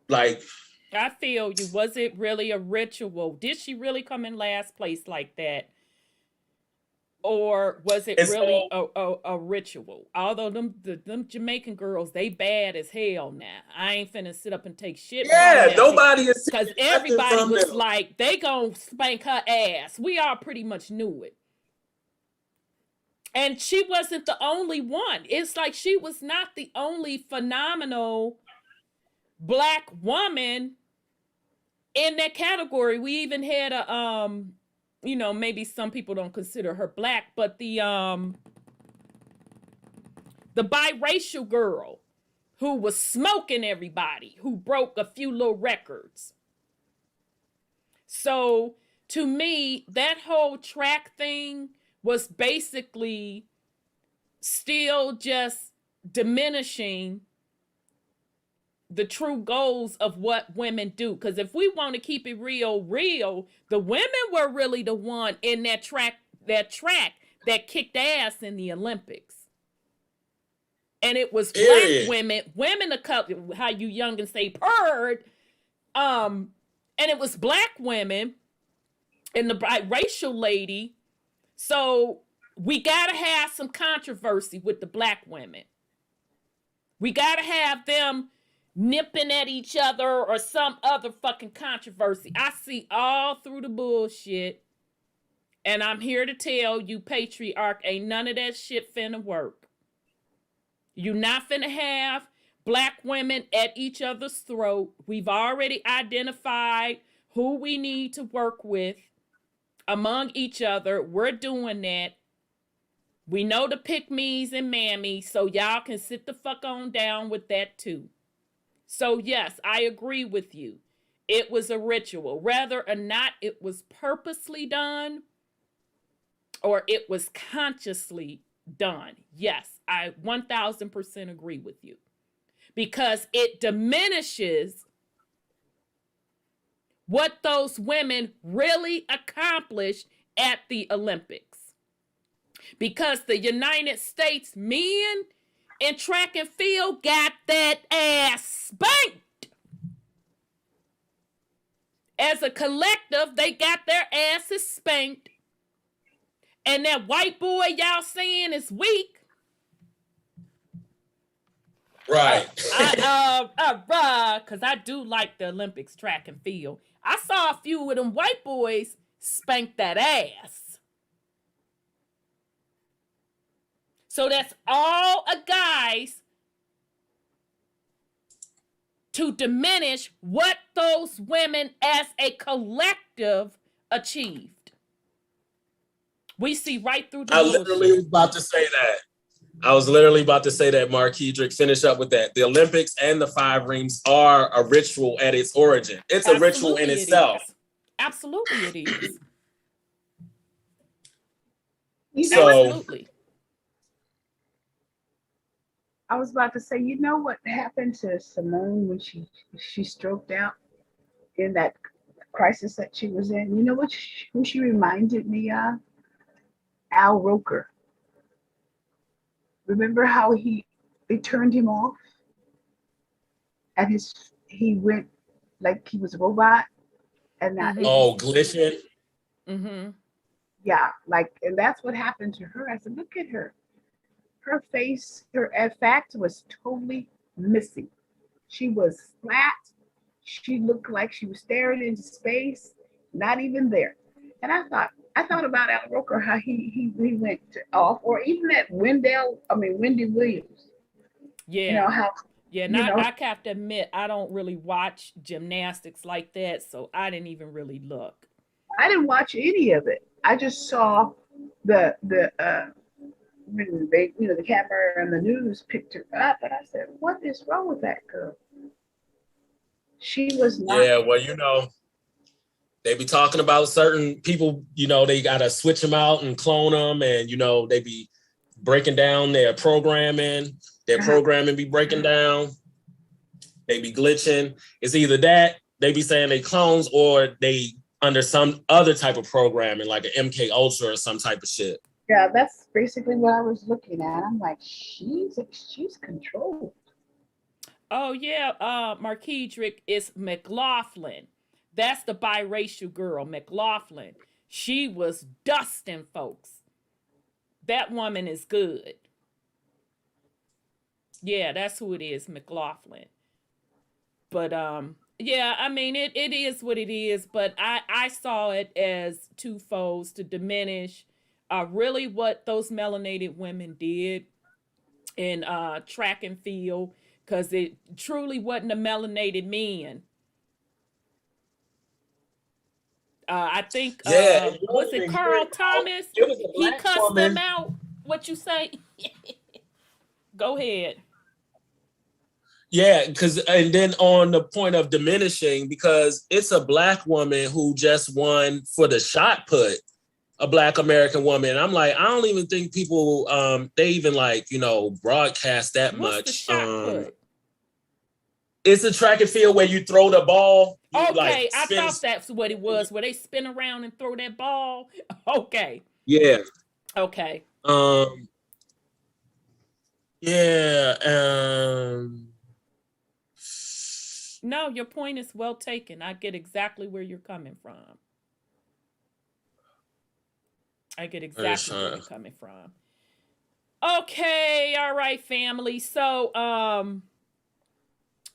Like, I feel you. Was it really a ritual? Did she really come in last place like that? Or was it really a ritual? Although them Jamaican girls, they bad as hell now. I ain't finna sit up and take shit yeah, from them. nobody is because everybody was them. like, they gonna spank her ass. We all pretty much knew it. And she wasn't the only one. It's like she was not the only phenomenal Black woman in that category. We even had a you know, maybe some people don't consider her Black, but the biracial girl who was smoking everybody, who broke a few little records. So to me, that whole track thing was basically still just diminishing the true goals of what women do. Because if we want to keep it real, the women were really the one in that track that kicked ass in the Olympics. And it was Black women a couple, how you young and say purred. And it was Black women and the biracial lady. So we gotta have some controversy with the Black women. We gotta have them nipping at each other or some other fucking controversy. I see all through the bullshit. And I'm here to tell you, patriarch, ain't none of that shit finna work. You not finna have Black women at each other's throat. We've already identified who we need to work with among each other. We're doing that. We know the pick-me's and mammies, so y'all can sit the fuck on down with that too. So yes, I agree with you. It was a ritual. Whether or not it was purposely done or it was consciously done. Yes, I 1000% agree with you. Because it diminishes what those women really accomplished at the Olympics. Because the United States men in track and field got that ass spanked. As a collective, they got their asses spanked. And that white boy y'all saying is weak. Right. Because I do like the Olympics track and field. I saw a few of them white boys spank that ass. So that's all a guys to diminish what those women as a collective achieved. We see right through the bullshit. Literally was about to say that. I was literally about to say that, Marquedrick. Finish up with that. The Olympics and the 5 rings are a ritual at its origin. It's a ritual in itself. Absolutely it is. Absolutely. I was about to say, you know what happened to Simone when she stroked out in that crisis that she was in? You know what who she reminded me of? Al Roker. Remember how they turned him off? And he went like he was a robot. And that glitching. Mm-hmm. Yeah, and that's what happened to her. I said, look at her. Her face, her effect was totally missing. She was flat. She looked like she was staring into space, not even there. And I thought about Al Roker, how he went off, or even that Wendy Williams. Yeah. You know how. Yeah, I have to admit, I don't really watch gymnastics like that, so I didn't even really look. I didn't watch any of it. I just saw the camera and the news picked her up, and I said, "What is wrong with that girl?" She was not. Yeah, well, they be talking about certain people. They gotta switch them out and clone them, and they be breaking down their programming. Their programming be breaking down. They be glitching. It's either that they be saying they clones, or they under some other type of programming, like an MK Ultra or some type of shit. Yeah, that's basically what I was looking at. I'm like, she's controlled. Oh yeah, Marquedrick is McLaughlin. That's the biracial girl, McLaughlin. She was dusting folks. That woman is good. Yeah, that's who it is, McLaughlin. But yeah, I mean it is what it is, but I saw it as two folds to diminish really what those melanated women did in track and field, because it truly wasn't a melanated man. I think Yeah, and you was don't it even hear Carl about Thomas? it was a He black cussed them woman. out. What you say? Go ahead. Yeah, because and then on the point of diminishing, because it's a black woman who just won for the shot put, a black American woman. And I'm like, I don't even think people they even like, broadcast that What's the much. shot put? It's a track and field where you throw the ball, you like Okay, I spin. thought that's what it was, where they spin around and throw that ball. Okay. Yeah. Okay. Um yeah, No, your point is well taken. I get exactly where you're coming from. I get exactly where you're coming from. Okay, all right, family. So,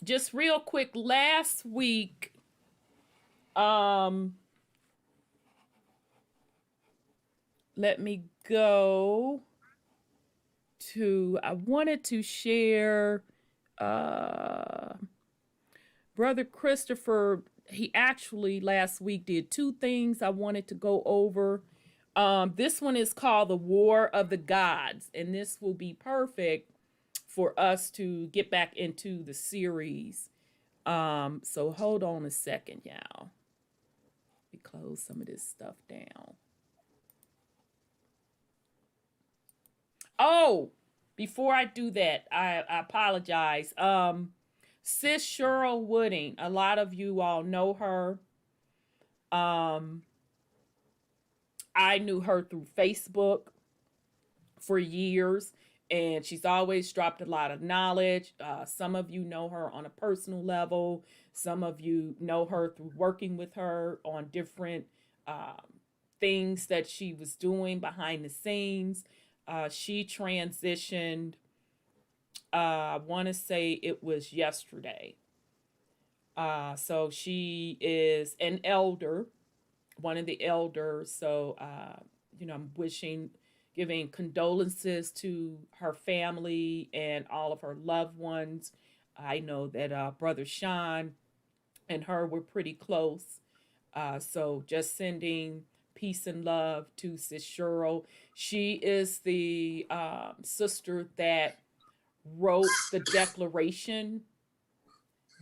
just real quick, last week, let me go to, I wanted to share, Brother Christopher, he actually last week did two things I wanted to go over. This one is called The War of the Gods, and this will be perfect for us to get back into the series. So hold on a second, y'all. Let me close some of this stuff down. Oh, before I do that, I apologize. Sis Cheryl Wooding, a lot of you all know her. I knew her through Facebook for years, and she's always dropped a lot of knowledge. Some of you know her on a personal level. Some of you know her through working with her on different things that she was doing behind the scenes. She transitioned, I want to say it was yesterday. So she is an elder, one of the elders. So, I'm giving condolences to her family and all of her loved ones. I know that Brother Sean and her were pretty close. So just sending peace and love to Sis Cheryl. She is the sister that wrote the declaration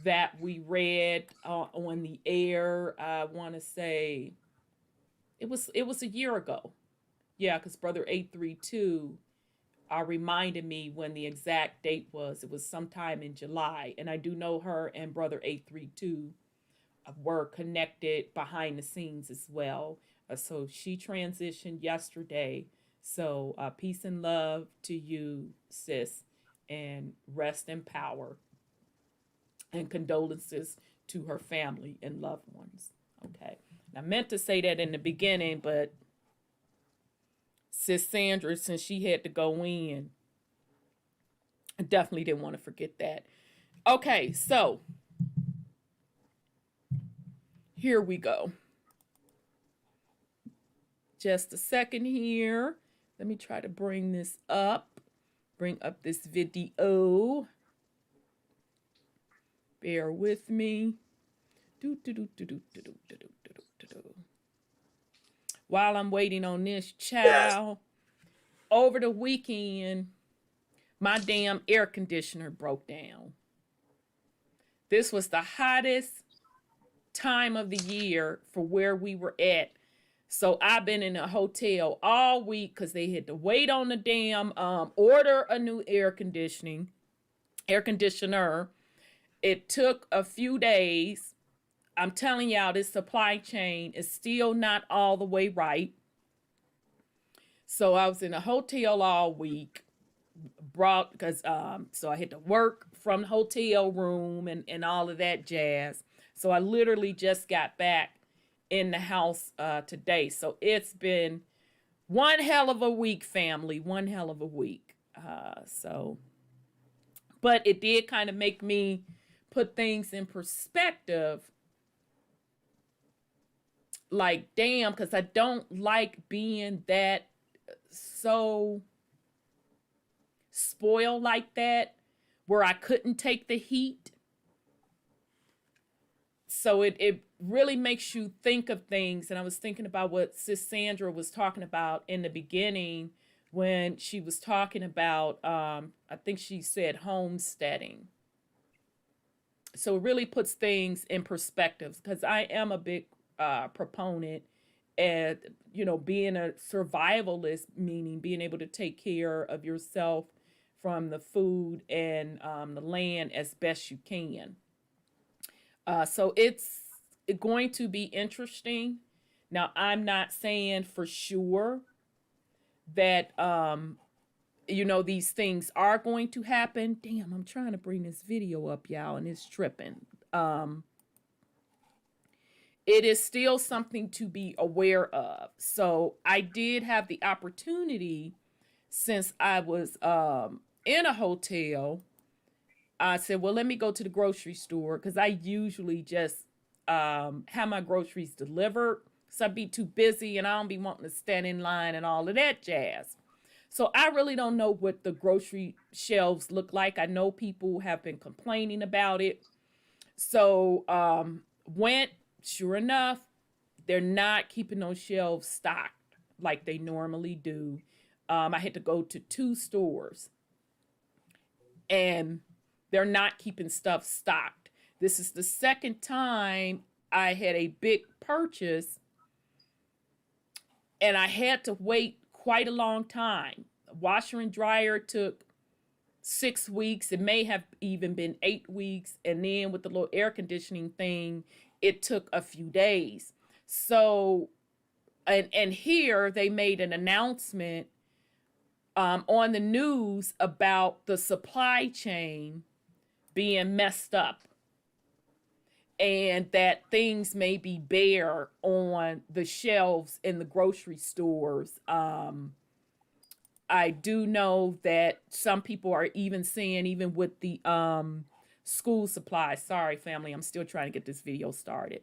that we read on the air. I want to say it was a year ago. Yeah, because Brother 832 reminded me when the exact date was. It was sometime in July, and I do know her and Brother 832 were connected behind the scenes as well. So she transitioned yesterday. So peace and love to you, sis, and rest in power. And condolences to her family and loved ones. Okay. I meant to say that in the beginning, but Sis Sandra, since she had to go in, I definitely didn't want to forget that. Okay, so here we go. Just a second here. Let me try to bring this up. Bring up this video. Bear with me. While I'm waiting on this, child, over the weekend, my damn air conditioner broke down. This was the hottest time of the year for where we were at. So I've been in a hotel all week because they had to wait on the damn order a new air conditioner. It took a few days. I'm telling y'all, this supply chain is still not all the way right. So I was in a hotel all week, brought, because so I had to work from the hotel room and all of that jazz. So I literally just got back in the house today. So it's been one hell of a week, family. One hell of a week. But it did kind of make me put things in perspective. Like, damn, because I don't like being that so spoiled like that, where I couldn't take the heat. So it really makes you think of things. And I was thinking about what Sis Sandra was talking about in the beginning when she was talking about, I think she said homesteading. So it really puts things in perspective, because I am a big proponent at, being a survivalist, meaning being able to take care of yourself from the food and the land as best you can. So it's going to be interesting. Now, I'm not saying for sure that, these things are going to happen. Damn, I'm trying to bring this video up, y'all, and it's tripping. It is still something to be aware of. So I did have the opportunity, since I was in a hotel, I said, well, let me go to the grocery store, because I usually just have my groceries delivered. So I'd be too busy and I don't be wanting to stand in line and all of that jazz. So I really don't know what the grocery shelves look like. I know people have been complaining about it. So went, sure enough, they're not keeping those shelves stocked like they normally do. I had to go to 2 stores, and they're not keeping stuff stocked. This is the second time I had a big purchase, and I had to wait quite a long time. Washer and dryer took 6 weeks. It may have even been 8 weeks. And then with the little air conditioning thing, it took a few days. So, and here they made an announcement on the news about the supply chain being messed up, and that things may be bare on the shelves in the grocery stores. I do know that some people are even saying, even with the school supplies, sorry family, I'm still trying to get this video started.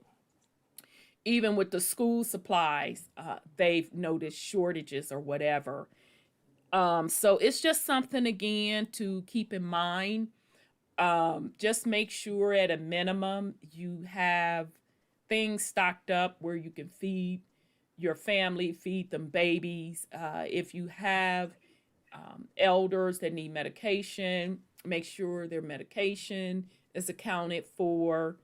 Even with the school supplies, they've noticed shortages or whatever. So it's just something, again, to keep in mind. Just make sure at a minimum you have things stocked up where you can feed your family, feed them babies. If you have elders that need medication, make sure their medication is accounted for.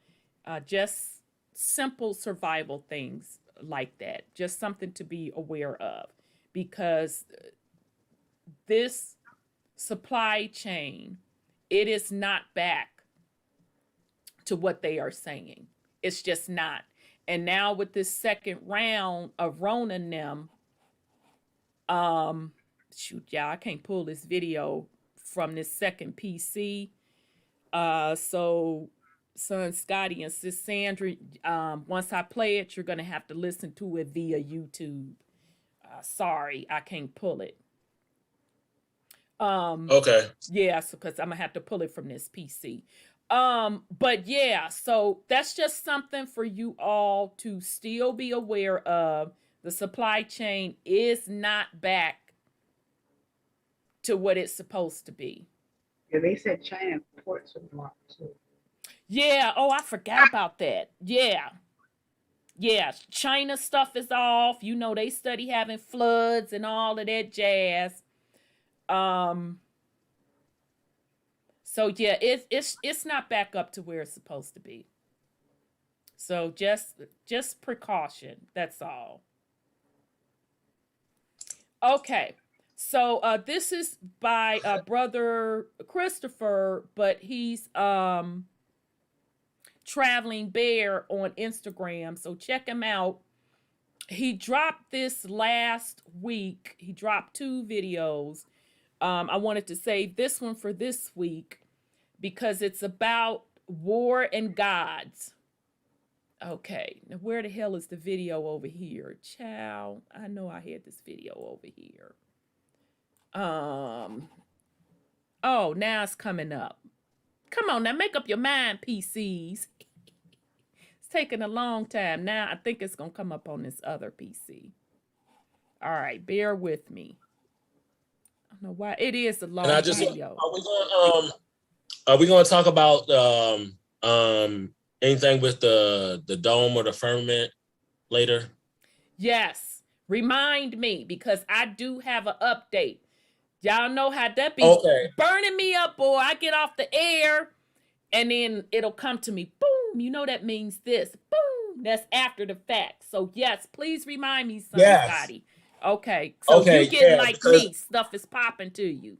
Just simple survival things like that. Just something to be aware of, because this supply chain, it is not back to what they are saying. It's just not. And now with this second round of Rona and them, shoot, y'all, I can't pull this video from this second PC. So son Scotty and sis Sandra, once I play it, you're gonna have to listen to it via YouTube. Sorry, I can't pull it. Okay. Yeah, so because I'm gonna have to pull it from this PC. But yeah, so that's just something for you all to still be aware of. The supply chain is not back to what it's supposed to be. Yeah, they said China ports are blocked too. Yeah, oh, I forgot about that. Yeah. Yeah, China stuff is off. They study having floods and all of that jazz. So yeah, it's not back up to where it's supposed to be. So just precaution. That's all. Okay. So this is by brother Christopher, but he's Traveling Bear on Instagram. So check him out. He dropped this last week. He dropped 2 videos. I wanted to save this one for this week because it's about war and gods. Okay, now where the hell is the video over here? Child, I know I had this video over here. Oh, now it's coming up. Come on, now make up your mind, PCs. It's taking a long time. Now I think it's gonna come up on this other PC. All right, bear with me. I don't know why it is a long And I just video. are we gonna talk about anything with the dome or the firmament later? Yes, remind me because I do have an update. Y'all know how that be Okay. burning me up, boy. I get off the air and then it'll come to me. Boom. You know that means this. Boom. That's after the fact. So yes, please remind me, son, Yes. Scotty. Okay. So Okay, you get yeah, like because- me. Stuff is popping to you.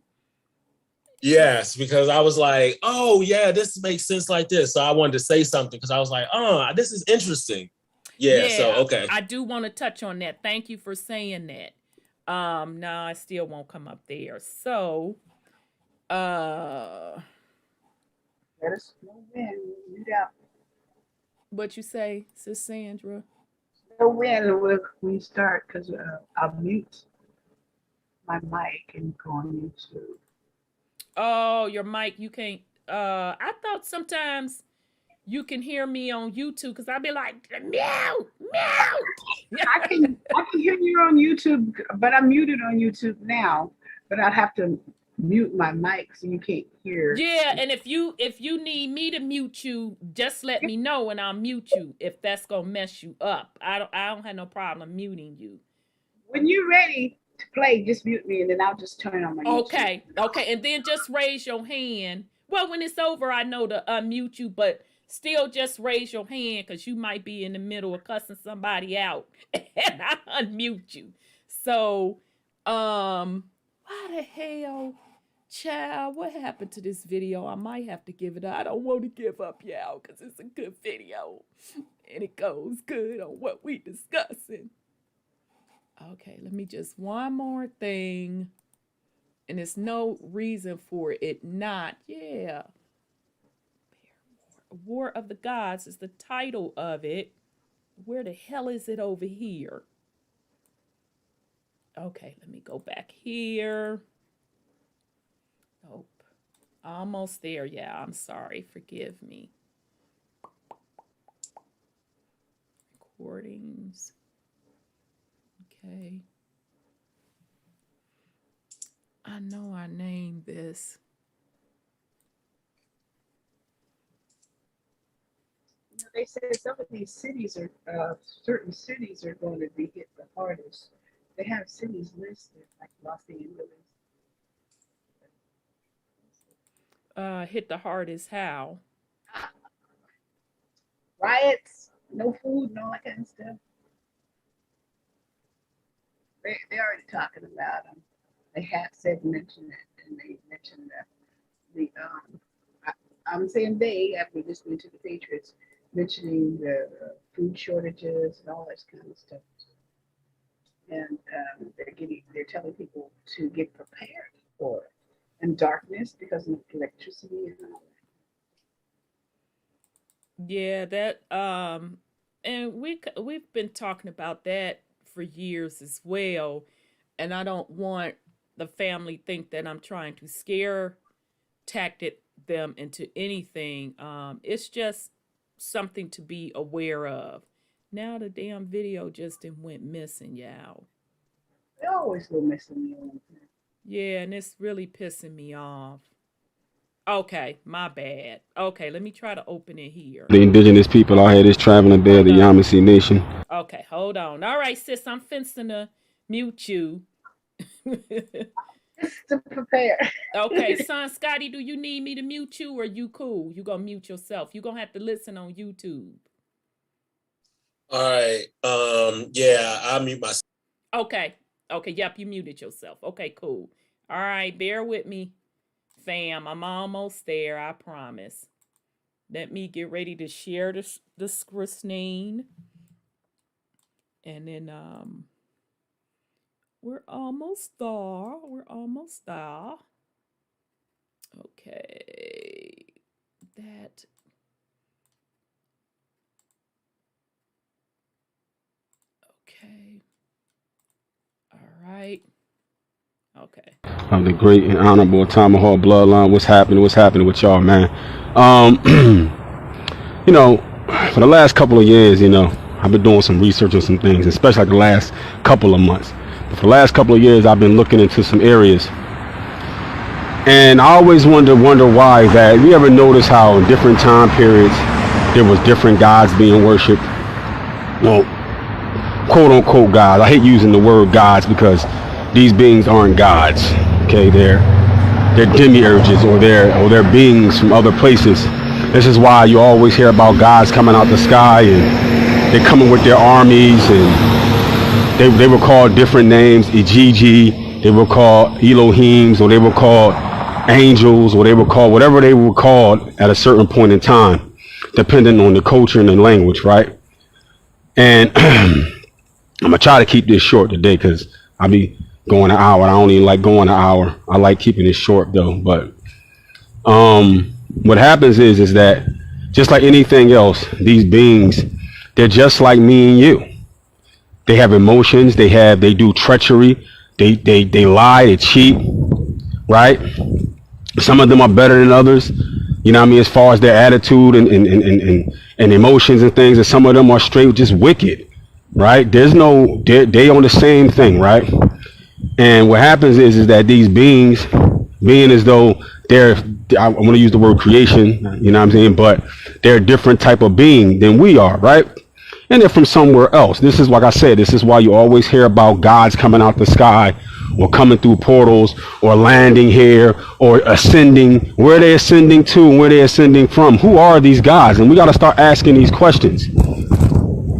Yes, because I was like, oh yeah, this makes sense like this. So I wanted to say something because I was like, oh, this is interesting. Yeah, so okay. I do want to touch on that. Thank you for saying that. No, I still won't come up there. So Let us know when. Mute out. what you say, Sis Sandra? Know when we start, because I'll mute my mic and go on YouTube. Oh, your mic, you can't. I thought sometimes you can hear me on YouTube because I'd be like, meow, meow. I can hear you on YouTube, but I'm muted on YouTube now. But I'd have to mute my mic so you can't hear. Yeah, and if you need me to mute you, just let me know and I'll mute you if that's gonna mess you up. I don't have no problem muting you. When you're ready to play, just mute me and then I'll just turn on my Okay, okay, and then just raise your hand. Well, when it's over, I know to unmute you, but still just raise your hand because you might be in the middle of cussing somebody out and I unmute you. So, why the hell, child, what happened to this video? I might have to give it up. I don't want to give up, y'all, because it's a good video and it goes good on what we discussing. Okay, let me just one more thing. And there's no reason for it not. Yeah. War of the Gods is the title of it. Where the hell is it over here? Okay, let me go back here. Nope. Almost there. Yeah, I'm sorry. Forgive me. Recordings. Okay. I know I named this. They said some of these cities are, certain cities are going to be hit the hardest. They have cities listed, like Los Angeles. Hit the hardest how? Riots, no food, no that kind of stuff. They're already talking about them. They have mentioned it, and they mentioned that I'm saying they, after listening to the Patriots, mentioning the food shortages and all this kind of stuff. And they're telling people to get prepared for it. And darkness because of electricity and all that. Yeah, that and we've been talking about that for years as well. And I don't want the family think that I'm trying to scare tactic them into anything. It's just something to be aware of. Now the damn video just went missing, y'all. They always go missing. Yeah, and it's really pissing me off. Okay, my bad. Okay, let me try to open it here. The indigenous people out here that's traveling there, the Yamasee Nation. Okay, hold on. All right, sis, I'm fencing to mute you. Just to prepare. Okay, son Scotty, do you need me to mute you or you cool? You gonna mute yourself. You gonna have to listen on YouTube. All right. Yeah, I'll mute myself. Okay. Okay, yep, you muted yourself. Okay, cool. All right, bear with me, fam. I'm almost there, I promise. Let me get ready to share the screen. And then We're almost there. We're almost there. Okay. That. Okay. All right. Okay. Of the great and honorable Tomahawk bloodline. What's happening? What's happening with y'all, man? You know, for the last couple of years, you know, I've been doing some research on some things, especially like the last couple of months. But for the last couple of years, I've been looking into some areas. And I always wonder why that. You ever notice how in different time periods there was different gods being worshipped? Well, quote unquote gods. I hate using the word gods because these beings aren't gods. Okay, they're demiurges or they're beings from other places. This is why you always hear about gods coming out the sky and they're coming with their armies, and they were called different names. Ijiji, they were called Elohims, or they were called angels, or they were called whatever they were called at a certain point in time, depending on the culture and the language, right? And I'm gonna try to keep this short today because I'll be going an hour. I don't even like going an hour. I like keeping it short though. But what happens is that just like anything else, these beings, they're just like me and you. They have emotions. They do treachery. They lie. They cheat. Right? Some of them are better than others. You know what I mean? As far as their attitude and emotions and things, and some of them are straight just wicked. Right? They on the same thing. Right? And what happens is that these beings, being as though I want to use the word creation, you know what I'm saying, but they're a different type of being than we are, right? And they're from somewhere else. This is, like I said, this is why you always hear about gods coming out the sky or coming through portals or landing here or ascending, where they're ascending to and where they're ascending from. Who are these gods? And we got to start asking these questions.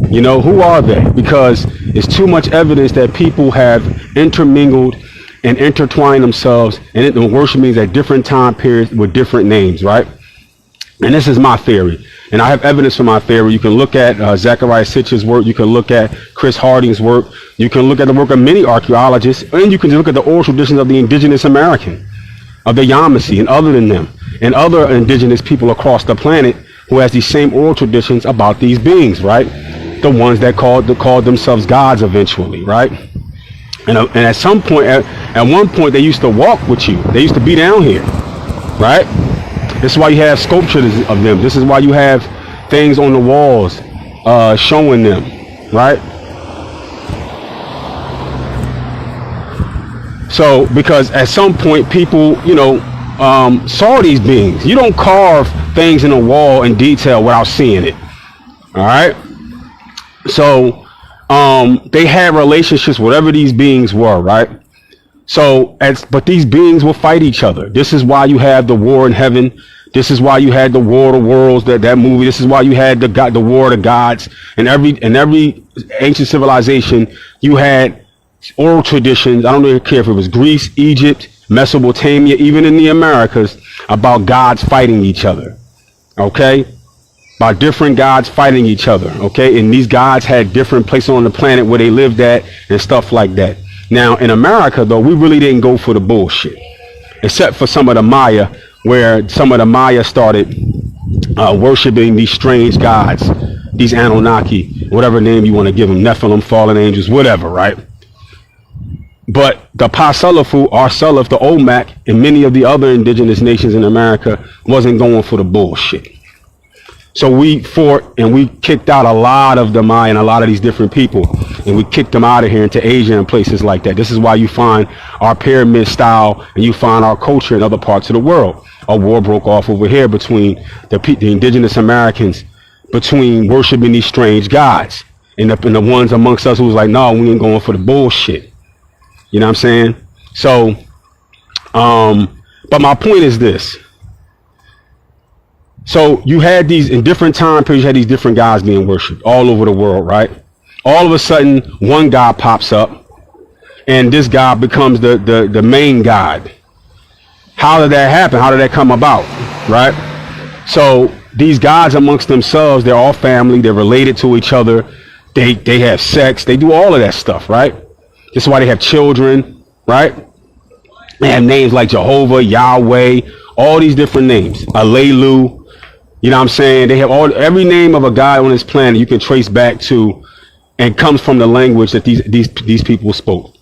You know, who are they? Because it's too much evidence that people have intermingled and intertwined themselves and worshiping at different time periods with different names, right? And this is my theory. And I have evidence for my theory. You can look at Zachariah Sitch's work. You can look at Chris Harding's work. You can look at the work of many archaeologists. And you can look at the oral traditions of the indigenous American, of the Yamasee and other than them, and other indigenous people across the planet who has these same oral traditions about these beings, right? The ones that called themselves gods eventually, right? And at some point, at one point, they used to walk with you. They used to be down here, right? This is why you have sculptures of them. This is why you have things on the walls showing them, right? So, because at some point, people, you know, saw these beings. You don't carve things in a wall in detail without seeing it, all right? So, they had relationships, whatever these beings were, right? So, but these beings will fight each other. This is why you have the war in heaven. This is why you had the War of the Worlds, that movie. This is why you had the War of the Gods. And every ancient civilization, you had oral traditions. I don't really care if it was Greece, Egypt, Mesopotamia, even in the Americas, about gods fighting each other. Okay? About different gods fighting each other. Okay? And these gods had different places on the planet where they lived at and stuff like that. Now, in America, though, we really didn't go for the bullshit. Except for some of the Maya, where some of the Maya started worshiping these strange gods, these Anunnaki, whatever name you want to give them, Nephilim, fallen angels, whatever, right? But the Pasalafu, Arselef, the Olmec, and many of the other indigenous nations in America wasn't going for the bullshit. So we fought and we kicked out a lot of the Maya and a lot of these different people. And we kicked them out of here into Asia and places like that. This is why you find our pyramid style and you find our culture in other parts of the world. A war broke off over here between the indigenous Americans, between worshiping these strange gods. And the ones amongst us who was like, no, we ain't going for the bullshit. You know what I'm saying? So, but my point is this. So you had these, in different time periods, you had these different gods being worshipped all over the world, right? All of a sudden, one god pops up, and this god becomes the main god. How did that happen? How did that come about, right? So these gods amongst themselves, they're all family, they're related to each other, they have sex, they do all of that stuff, right? This is why they have children, right? They have names like Jehovah, Yahweh, all these different names. Alelu, you know what I'm saying? They have every name of a God on this planet you can trace back to and comes from the language that these people spoke,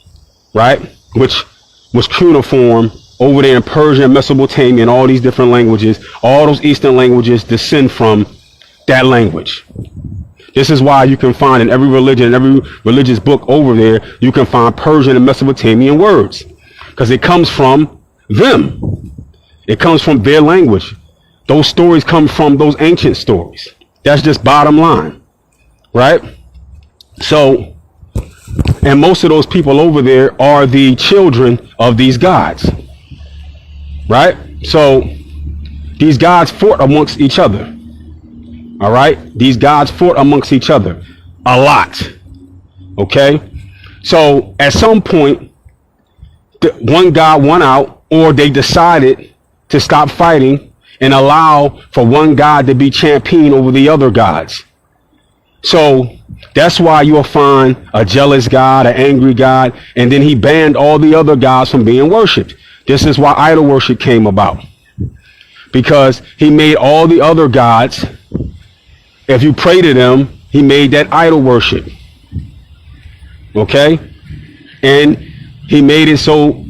right? Which was cuneiform over there in Persia and Mesopotamia and all these different languages. All those Eastern languages descend from that language. This is why you can find in every religion, in every religious book over there, you can find Persian and Mesopotamian words. Because it comes from them. It comes from their language. Those stories come from those ancient stories. That's just bottom line, right? So, and most of those people over there are the children of these gods, right? So these gods fought amongst each other. All right. These gods fought amongst each other a lot. OK, so at some point, one god won out, or they decided to stop fighting and allow for one god to be champion over the other gods. So that's why you'll find a jealous God, an angry God, and then he banned all the other gods from being worshipped. This is why idol worship came about, because he made all the other gods, if you pray to them, he made that idol worship. Okay? And he made it so,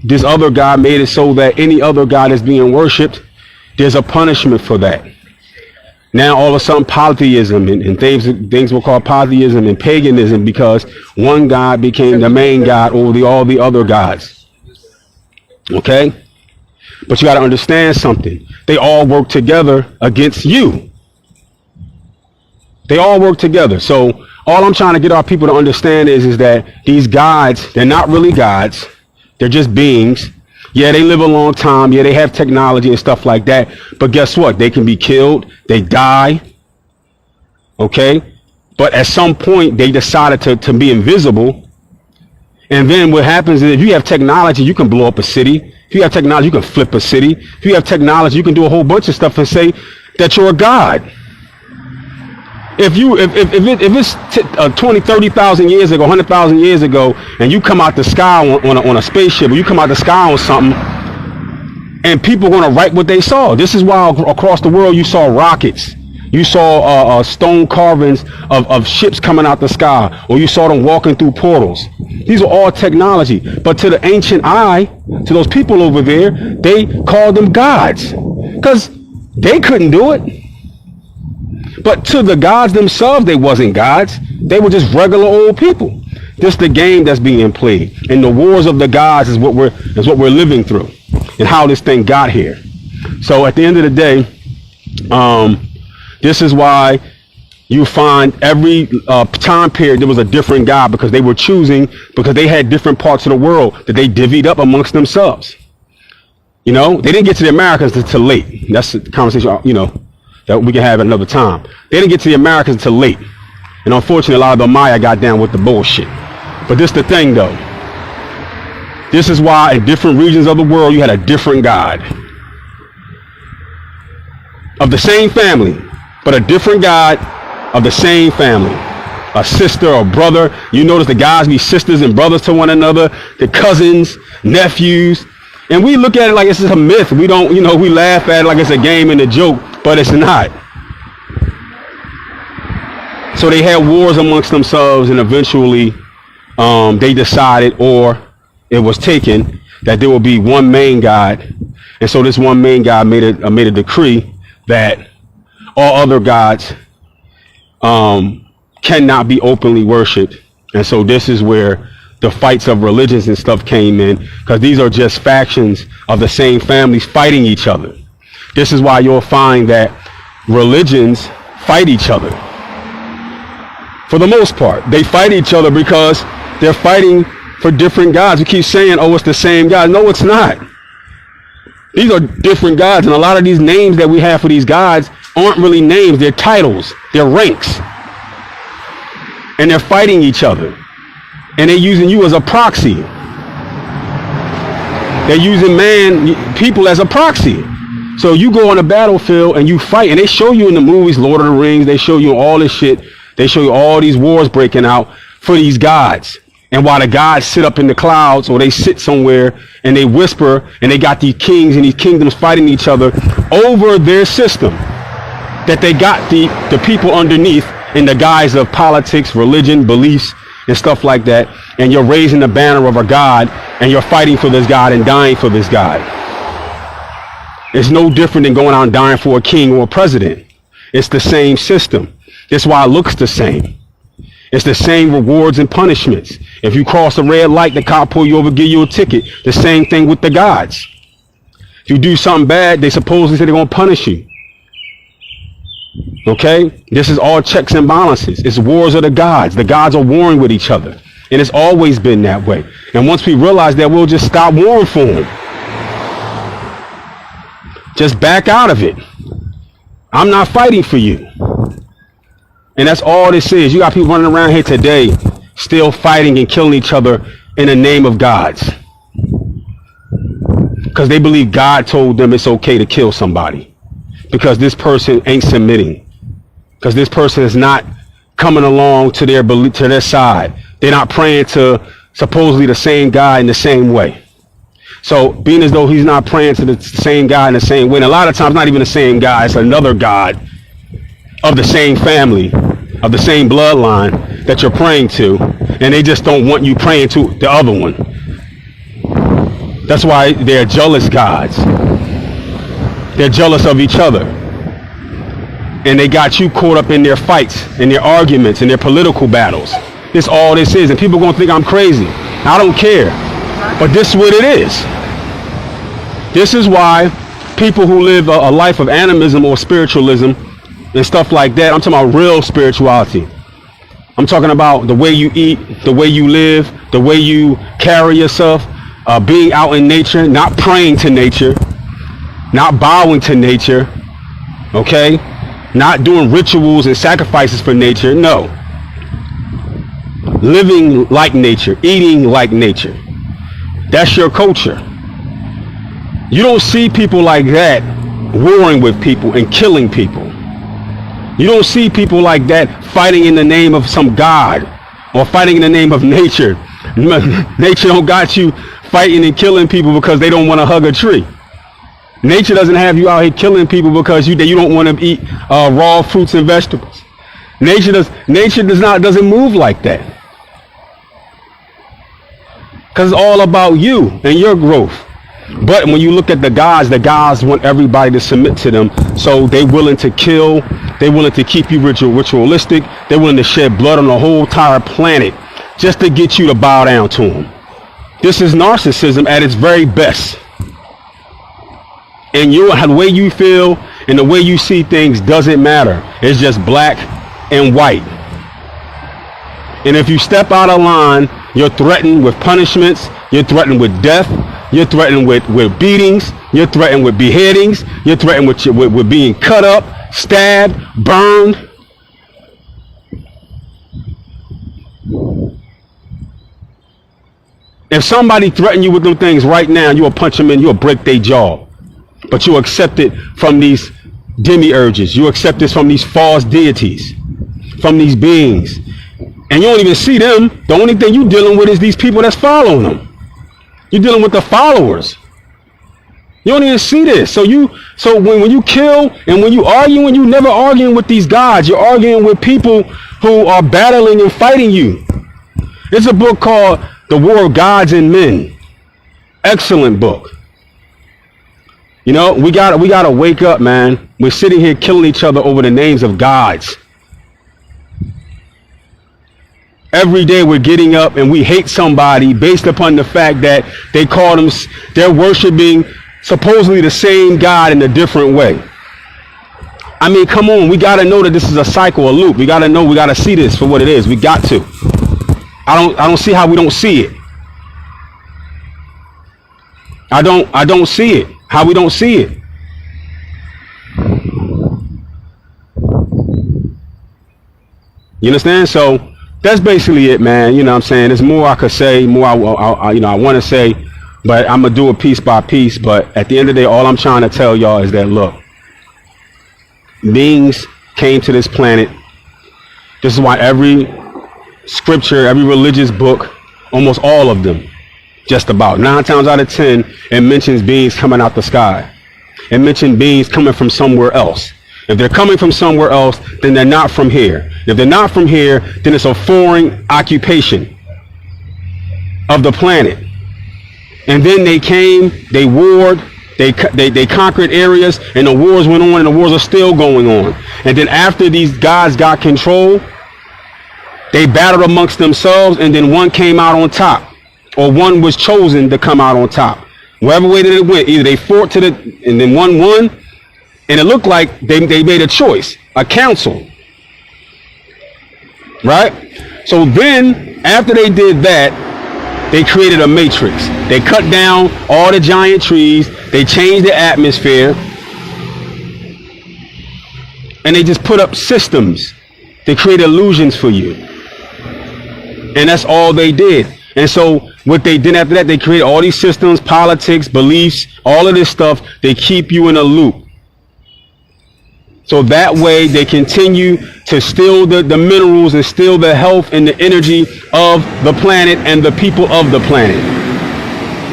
this other God made it so that any other God is being worshipped, there's a punishment for that. Now all of a sudden polytheism and things we'll call polytheism and paganism, because one God became the main God over all the other gods. Okay? But you got to understand something. They all work together against you. They all work together. So all I'm trying to get our people to understand is that these gods, they're not really gods. They're just beings. Yeah, they live a long time. Yeah, they have technology and stuff like that. But guess what? They can be killed. They die. Okay? But at some point, they decided to be invisible. And then what happens is, if you have technology, you can blow up a city. If you have technology, you can flip a city. If you have technology, you can do a whole bunch of stuff and say that you're a god. If it's 20, 30,000 years ago, 100,000 years ago, and you come out the sky on a spaceship, or you come out the sky on something, and people are going to write what they saw. This is why across the world you saw rockets. You saw stone carvings of ships coming out the sky, or you saw them walking through portals. These are all technology. But to the ancient eye, to those people over there, they called them gods, because they couldn't do it. But to the gods themselves, they wasn't gods. They were just regular old people. This the game that's being played. And the wars of the gods is what we're living through, and how this thing got here. So at the end of the day, this is why you find every time period there was a different god, because they were choosing, because they had different parts of the world that they divvied up amongst themselves. You know, they didn't get to the Americans until late. That's the conversation, you know, that we can have another time. They didn't get to the Americans until late. And unfortunately, a lot of the Maya got down with the bullshit. But this the thing, though. This is why in different regions of the world, you had a different god. Of the same family, but a different god of the same family. A sister or brother. You notice the guys be sisters and brothers to one another. The cousins, nephews. And we look at it like it's just a myth. We don't, you know, we laugh at it like it's a game and a joke, but it's not. So they had wars amongst themselves, and eventually they decided, or it was taken, that there will be one main god. And so this one main god made a decree that all other gods cannot be openly worshipped. And so this is where the fights of religions and stuff came in, because these are just factions of the same families fighting each other. This is why you'll find that religions fight each other. For the most part, they fight each other because they're fighting for different gods. We keep saying, oh, it's the same God. No, it's not. These are different gods, and a lot of these names that we have for these gods aren't really names. They're titles. They're ranks. And they're fighting each other. And they're using you as a proxy. They're using people as a proxy. So you go on a battlefield and you fight, and they show you in the movies, Lord of the Rings, they show you all this shit. They show you all these wars breaking out for these gods. And while the gods sit up in the clouds, or they sit somewhere and they whisper, and they got these kings and these kingdoms fighting each other over their system that they got the people underneath in the guise of politics, religion, beliefs, and stuff like that. And you're raising the banner of a God, and you're fighting for this God and dying for this God. It's no different than going out and dying for a king or a president. It's the same system. That's why it looks the same. It's the same rewards and punishments. If you cross a red light, the cop pull you over, give you a ticket. The same thing with the gods. If you do something bad, they supposedly say they're going to punish you. Okay? This is all checks and balances. It's wars of the gods. The gods are warring with each other. And it's always been that way. And once we realize that, we'll just stop warring for them. Just back out of it. I'm not fighting for you. And that's all this is. You got people running around here today still fighting and killing each other in the name of gods. Because they believe God told them it's okay to kill somebody. Because this person ain't submitting. Because this person is not coming along to their side. They're not praying to supposedly the same God in the same way. So being as though he's not praying to the same God in the same way, and a lot of times not even the same God, it's another God of the same family, of the same bloodline that you're praying to, and they just don't want you praying to the other one. That's why they're jealous gods. They're jealous of each other. And they got you caught up in their fights, in their arguments, in their political battles. This all this is. And people are going to think I'm crazy. I don't care. But this is what it is. This is why people who live a life of animism or spiritualism and stuff like that, I'm talking about real spirituality. I'm talking about the way you eat, the way you live, the way you carry yourself, being out in nature, not praying to nature, not bowing to nature, okay? Not doing rituals and sacrifices for nature, no. Living like nature, eating like nature. That's your culture. You don't see people like that warring with people and killing people. You don't see people like that fighting in the name of some god or fighting in the name of nature. Nature don't got you fighting and killing people because they don't want to hug a tree. Nature doesn't have you out here killing people because you don't want to eat raw fruits and vegetables. Nature doesn't move like that. Because it's all about you and your growth. But when you look at the gods want everybody to submit to them. So they're willing to kill. They're willing to keep you ritualistic. They're willing to shed blood on the whole entire planet just to get you to bow down to them. This is narcissism at its very best. And the way you feel and the way you see things doesn't matter. It's just black and white. And if you step out of line, you're threatened with punishments. You're threatened with death. You're threatened with beatings. You're threatened with beheadings. You're threatened with being cut up, stabbed, burned. If somebody threatened you with them things right now, you'll punch them in, you'll break their jaw. But you accept it from these demiurges. You accept this from these false deities, from these beings. And you don't even see them. The only thing you're dealing with is these people that's following them. You're dealing with the followers. You don't even see this. So when you kill and when you argue, you're never arguing with these gods. You're arguing with people who are battling and fighting you. It's a book called The War of Gods and Men. Excellent book. You know, we gotta wake up, man. We're sitting here killing each other over the names of gods. Every day we're getting up and we hate somebody based upon the fact that they're worshiping supposedly the same God in a different way. I mean, come on, we gotta know that this is a cycle, a loop. We gotta see this for what it is. We got to. I don't see how we don't see it. I don't see it. How we don't see it. You understand? So that's basically it, man. You know what I'm saying? There's more I could say, more I want to say, but I'm going to do it piece by piece. But at the end of the day, all I'm trying to tell y'all is that, look, beings came to this planet. This is why every scripture, every religious book Almost all of them. Just about 9 times out of 10, it mentions beings coming out the sky. It mentions beings coming from somewhere else. If they're coming from somewhere else, then they're not from here. If they're not from here, then it's a foreign occupation of the planet. And then they came, they warred, they conquered areas, and the wars went on, and the wars are still going on. And then after these guys got control, they battled amongst themselves, and then one came out on top, or one was chosen to come out on top. Whatever way that it went, either they fought to the, and then one won, and it looked like they made a choice, a council, right? So then, after they did that, they created a matrix. They cut down all the giant trees. They changed the atmosphere. And they just put up systems to create illusions for you. And that's all they did. And so what they did after that, they created all these systems, politics, beliefs, all of this stuff. They keep you in a loop. So that way they continue to steal the minerals and steal the health and the energy of the planet and the people of the planet.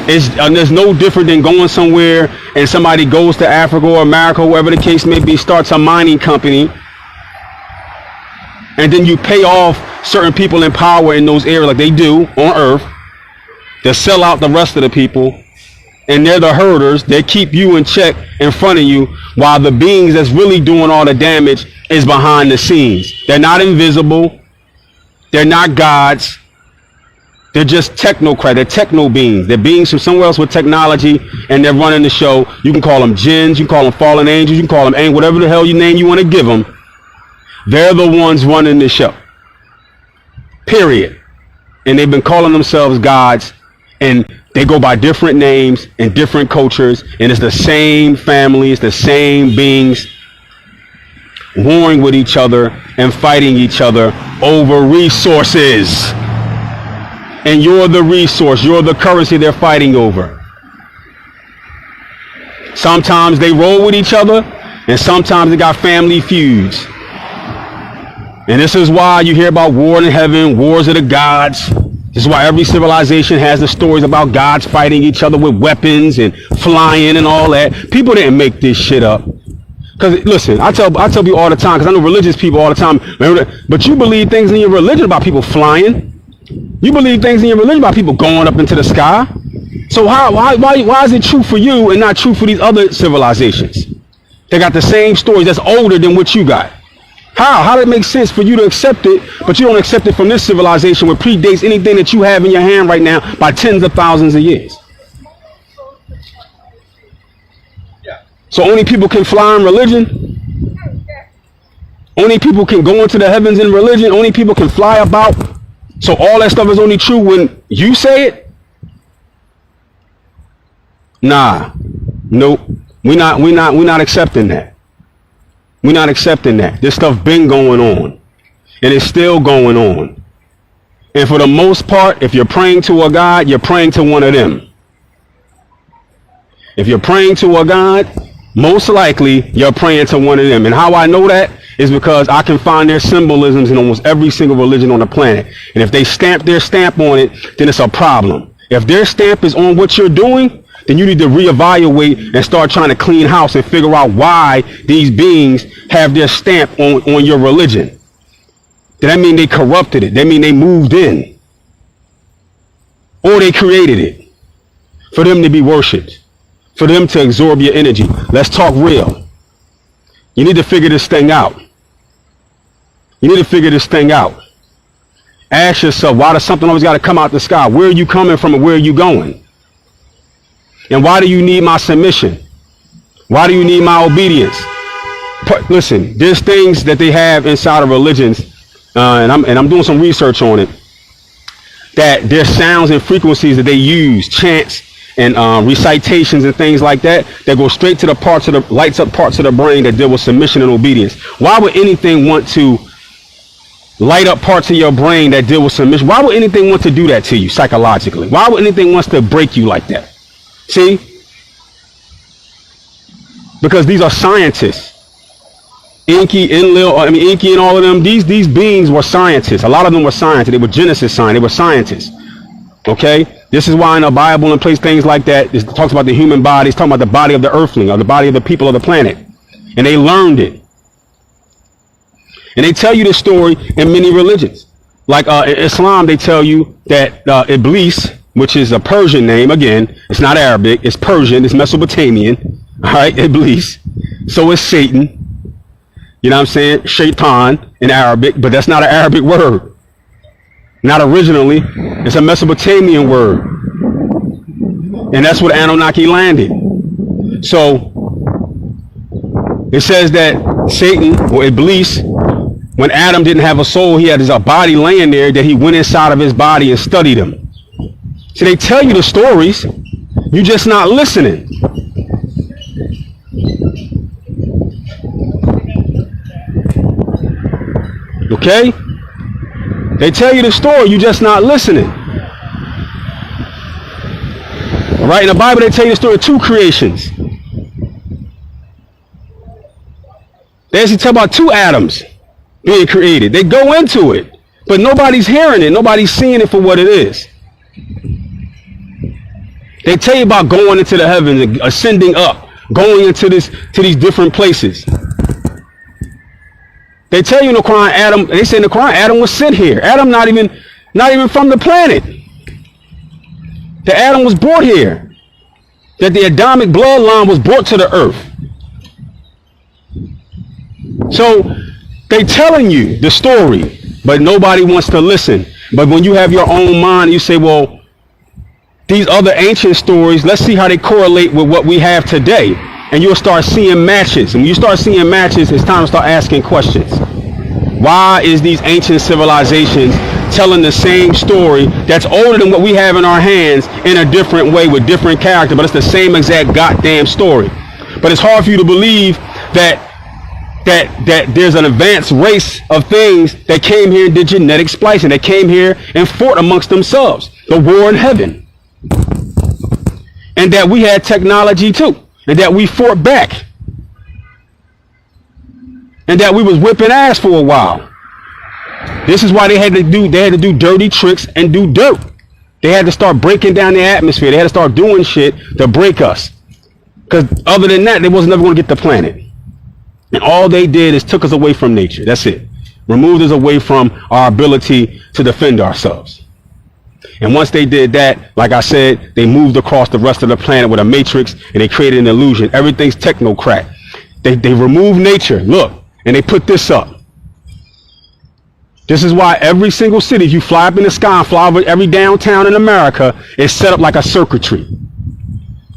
There's no different than going somewhere and somebody goes to Africa or America, wherever the case may be, starts a mining company, and then you pay off certain people in power in those areas like they do on Earth to sell out the rest of the people. And they're the herders. They keep you in check in front of you while the beings that's really doing all the damage is behind the scenes. They're not invisible. They're not gods. They're just technocrats. They're techno beings. They're beings from somewhere else with technology, and they're running the show. You can call them jinns. You can call them fallen angels. You can call them whatever the hell you name you want to give them. They're the ones running the show. Period. And they've been calling themselves gods, and they go by different names and different cultures, and it's the same family, it's the same beings warring with each other and fighting each other over resources. And you're the resource, you're the currency they're fighting over. Sometimes they roll with each other, and sometimes they got family feuds. And this is why you hear about war in heaven, wars of the gods. This is why every civilization has the stories about gods fighting each other with weapons and flying and all that. People didn't make this shit up. Because listen, I tell people all the time, because I know religious people all the time, but you believe things in your religion about people flying. You believe things in your religion about people going up into the sky. So why is it true for you and not true for these other civilizations? They got the same stories that's older than what you got. How does it make sense for you to accept it, but you don't accept it from this civilization which predates anything that you have in your hand right now by tens of thousands of years? So only people can fly in religion? Only people can go into the heavens in religion? Only people can fly about? So all that stuff is only true when you say it? Nah. Nope. We're not accepting that. We're not accepting that. This stuff been going on. And it's still going on. And for the most part, if you're praying to a God, you're praying to one of them. If you're praying to a God, most likely you're praying to one of them. And how I know that is because I can find their symbolisms in almost every single religion on the planet. And if they stamp their stamp on it, then it's a problem. If their stamp is on what you're doing, then you need to reevaluate and start trying to clean house and figure out why these beings have their stamp on your religion. Does that mean they corrupted it? That mean they moved in? Or they created it for them to be worshipped, for them to absorb your energy? Let's talk real. You need to figure this thing out. You need to figure this thing out. Ask yourself, why does something always got to come out the sky? Where are you coming from and where are you going? And why do you need my submission? Why do you need my obedience? Listen, there's things that they have inside of religions, and I'm doing some research on it, that there's sounds and frequencies that they use, chants and recitations and things like that, that go straight to the parts of the, lights up parts of the brain that deal with submission and obedience. Why would anything want to light up parts of your brain that deal with submission? Why would anything want to do that to you psychologically? Why would anything want to break you like that? See? Because these are scientists. Inky, Inky and all of them, these beings were scientists. A lot of them were scientists. They were Genesis scientists. They were scientists. Okay? This is why in the Bible and place things like that, it talks about the human body. It's talking about the body of the earthling, or the body of the people of the planet. And they learned it. And they tell you this story in many religions. Like in Islam, they tell you that Iblis, which is a Persian name, again, it's not Arabic, it's Persian, it's Mesopotamian. All right, Iblis. So is Satan. You know what I'm saying? Shaitan in Arabic, but that's not an Arabic word. Not originally. It's a Mesopotamian word. And that's what Anunnaki landed. So it says that Satan, or Iblis, when Adam didn't have a soul, he had his body laying there, that he went inside of his body and studied him. So they tell you the stories, you're just not listening. Okay? They tell you the story, you're just not listening. All right, in the Bible, they tell you the story of two creations. They actually tell about two Adams being created. They go into it, but nobody's hearing it. Nobody's seeing it for what it is. They tell you about going into the heavens and ascending up, going into these different places. They tell you in the Quran, they say in the Quran, Adam was sent here. Adam not even from the planet. That Adam was brought here. That the Adamic bloodline was brought to the earth. So they telling you the story, but nobody wants to listen. But when you have your own mind, you say, well, these other ancient stories, let's see how they correlate with what we have today. And you'll start seeing matches. And when you start seeing matches, it's time to start asking questions. Why is these ancient civilizations telling the same story that's older than what we have in our hands in a different way with different character, but it's the same exact goddamn story? But it's hard for you to believe that there's an advanced race of things that came here and did genetic splicing, that came here and fought amongst themselves, the war in heaven. And that we had technology too, and that we fought back, and that we was whipping ass for a while. This is why they had to do dirty tricks and do dirt. They had to start breaking down the atmosphere. They had to start doing shit to break us. Because other than that, they wasn't never going to get the planet. And all they did is took us away from nature. That's it. Removed us away from our ability to defend ourselves. And once they did that, like I said, they moved across the rest of the planet with a matrix, and they created an illusion. Everything's technocrat. They removed nature. Look, and they put this up. This is why every single city, if you fly up in the sky and fly over every downtown in America, is set up like a circuitry.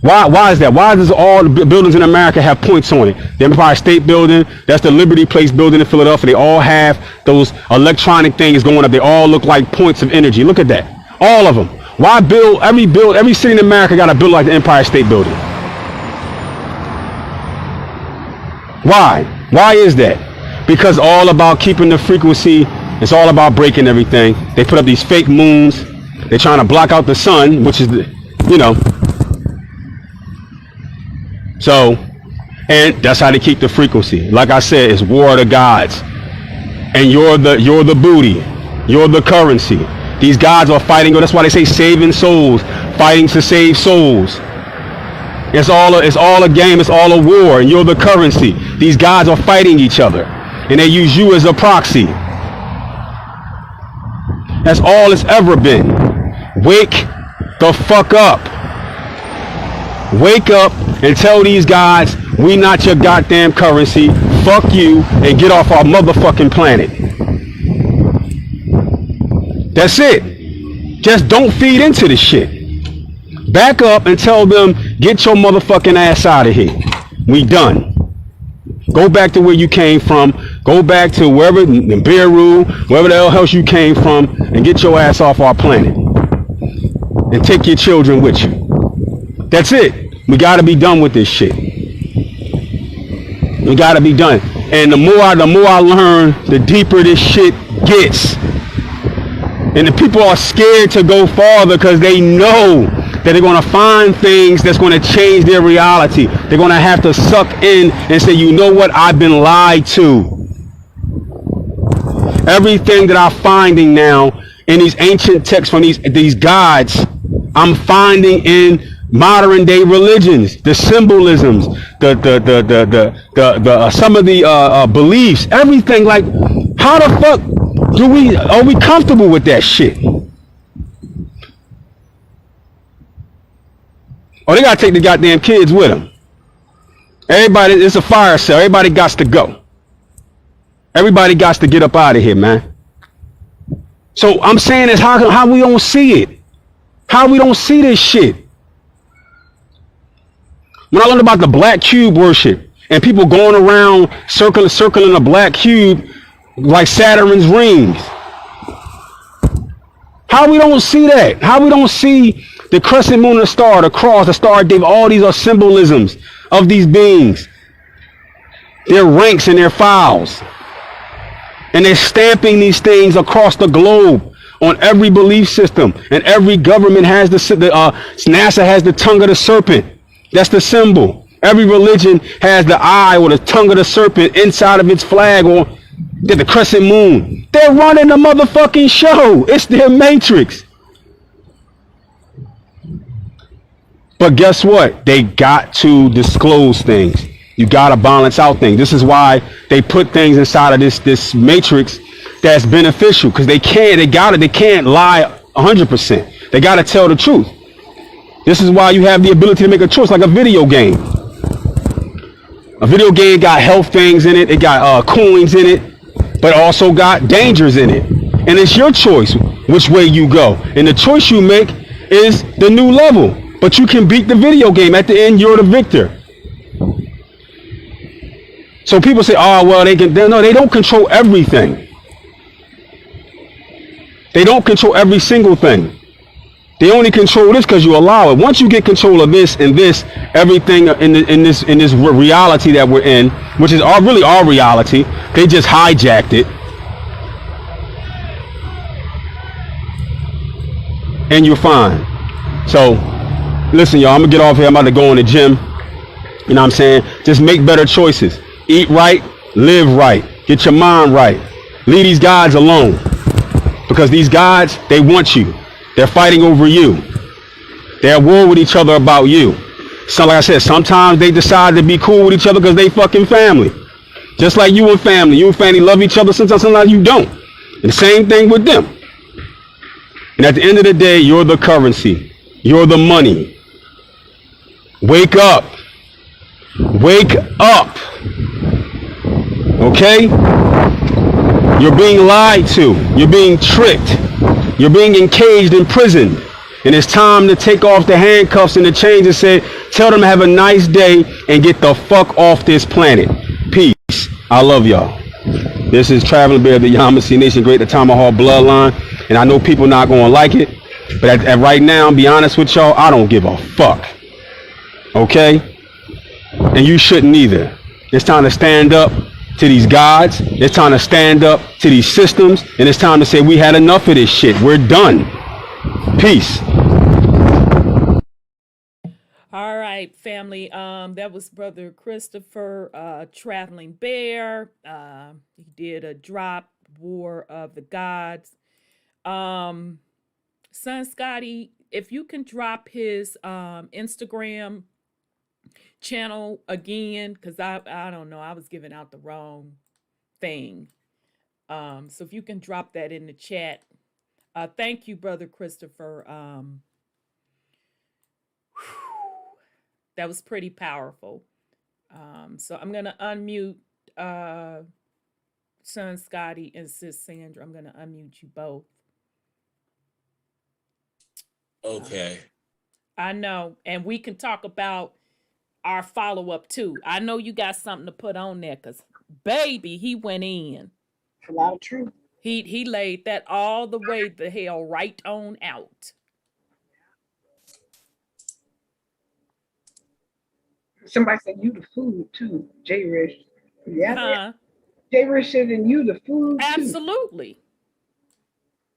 Why is that? Why does all the buildings in America have points on it? The Empire State Building, that's the Liberty Place building in Philadelphia. They all have those electronic things going up. They all look like points of energy. Look at that. All of them. Why build every city in America got to build like the Empire State Building? Why? Why is that? Because all about keeping the frequency. It's all about breaking everything. They put up these fake moons. They're trying to block out the sun, which is So, and that's how they keep the frequency. Like I said, it's war of the gods. And you're the booty. You're the currency. These gods are fighting. That's why they say saving souls, fighting to save souls. It's all a game. It's all a war, and you're the currency. These gods are fighting each other, and they use you as a proxy. That's all it's ever been. Wake the fuck up. Wake up and tell these gods, we not your goddamn currency. Fuck you, and get off our motherfucking planet. That's it. Just don't feed into this shit. Back up and tell them, get your motherfucking ass out of here. We done. Go back to where you came from. Go back to wherever, in Beirut, wherever the hell else you came from, and get your ass off our planet. And take your children with you. That's it. We gotta be done with this shit. We gotta be done. And the more I learn, the deeper this shit gets. And the people are scared to go farther because they know that they're going to find things that's going to change their reality. They're going to have to suck in and say, you know what? I've been lied to. Everything that I'm finding now in these ancient texts from these gods, I'm finding in modern day religions, the symbolisms, the some of the beliefs, everything. Like, how the fuck are we comfortable with that shit? Oh, they gotta take the goddamn kids with them. Everybody, it's a fire sale. Everybody got to go. Everybody got to get up out of here, man. So I'm saying is how we don't see it. How we don't see this shit. When I learned about the black cube worship and people going around circling a black cube like Saturn's rings. How we don't see that? How we don't see the crescent moon, the star, the cross, the star of David? All these are symbolisms of these beings. Their ranks and their files. And they're stamping these things across the globe on every belief system. And every government has NASA has the tongue of the serpent. That's the symbol. Every religion has the eye or the tongue of the serpent inside of its flag, or the crescent moon. They're running the motherfucking show. It's their matrix. But guess what? They got to disclose things. You got to balance out things. This is why they put things inside of this matrix that's beneficial, because they can't lie 100%. They got to tell the truth. This is why you have the ability to make a choice, like a video game. A video game got health things in it. It got coins in it, but also got dangers in it. And it's your choice which way you go. And the choice you make is the new level. But you can beat the video game. At the end, you're the victor. So people say, oh, well, no, they don't control everything. They don't control every single thing. They only control this because you allow it. Once you get control of this and this, everything in this reality that we're in, which is really our reality, they just hijacked it. And you're fine. So, listen, y'all, I'm going to get off here. I'm about to go in the gym. You know what I'm saying? Just make better choices. Eat right, live right, get your mind right. Leave these gods alone. Because these gods, they want you. They're fighting over you. They're at war with each other about you. So like I said, sometimes they decide to be cool with each other because they fucking family. Just like you and family. You and family love each other. Sometimes you don't. And the same thing with them. And at the end of the day, you're the currency. You're the money. Wake up. Wake up. Okay? You're being lied to. You're being tricked. You're being encaged, imprisoned. And it's time to take off the handcuffs and the chains and say, tell them to have a nice day and get the fuck off this planet. Peace. I love y'all. This is Traveling Bear of the Yamasee Nation, Great the Tomahawk Bloodline. And I know people not going to like it. But at right now, be honest with y'all, I don't give a fuck. Okay? And you shouldn't either. It's time to stand up to these gods. It's time to stand up to these systems. And it's time to say we had enough of this shit. We're done. Peace. All right, family. That was Brother Christopher, Traveling Bear. He did a drop, War of the Gods. Son Scotty, if you can drop his Instagram channel again, because I don't know, I was giving out the wrong thing. So if you can drop that in the chat. Thank you, Brother Christopher. That was pretty powerful. So I'm gonna unmute Son Scotty and Sis Sandra. I'm gonna unmute you both. Okay. I know, and we can talk about our follow-up too. I know you got something to put on there, because baby, he went in. A lot of truth. He laid that all the way the hell right on out. Somebody said you the food too, Jay Rich. Yeah. Huh? Jay Rich said and you the food too. Absolutely.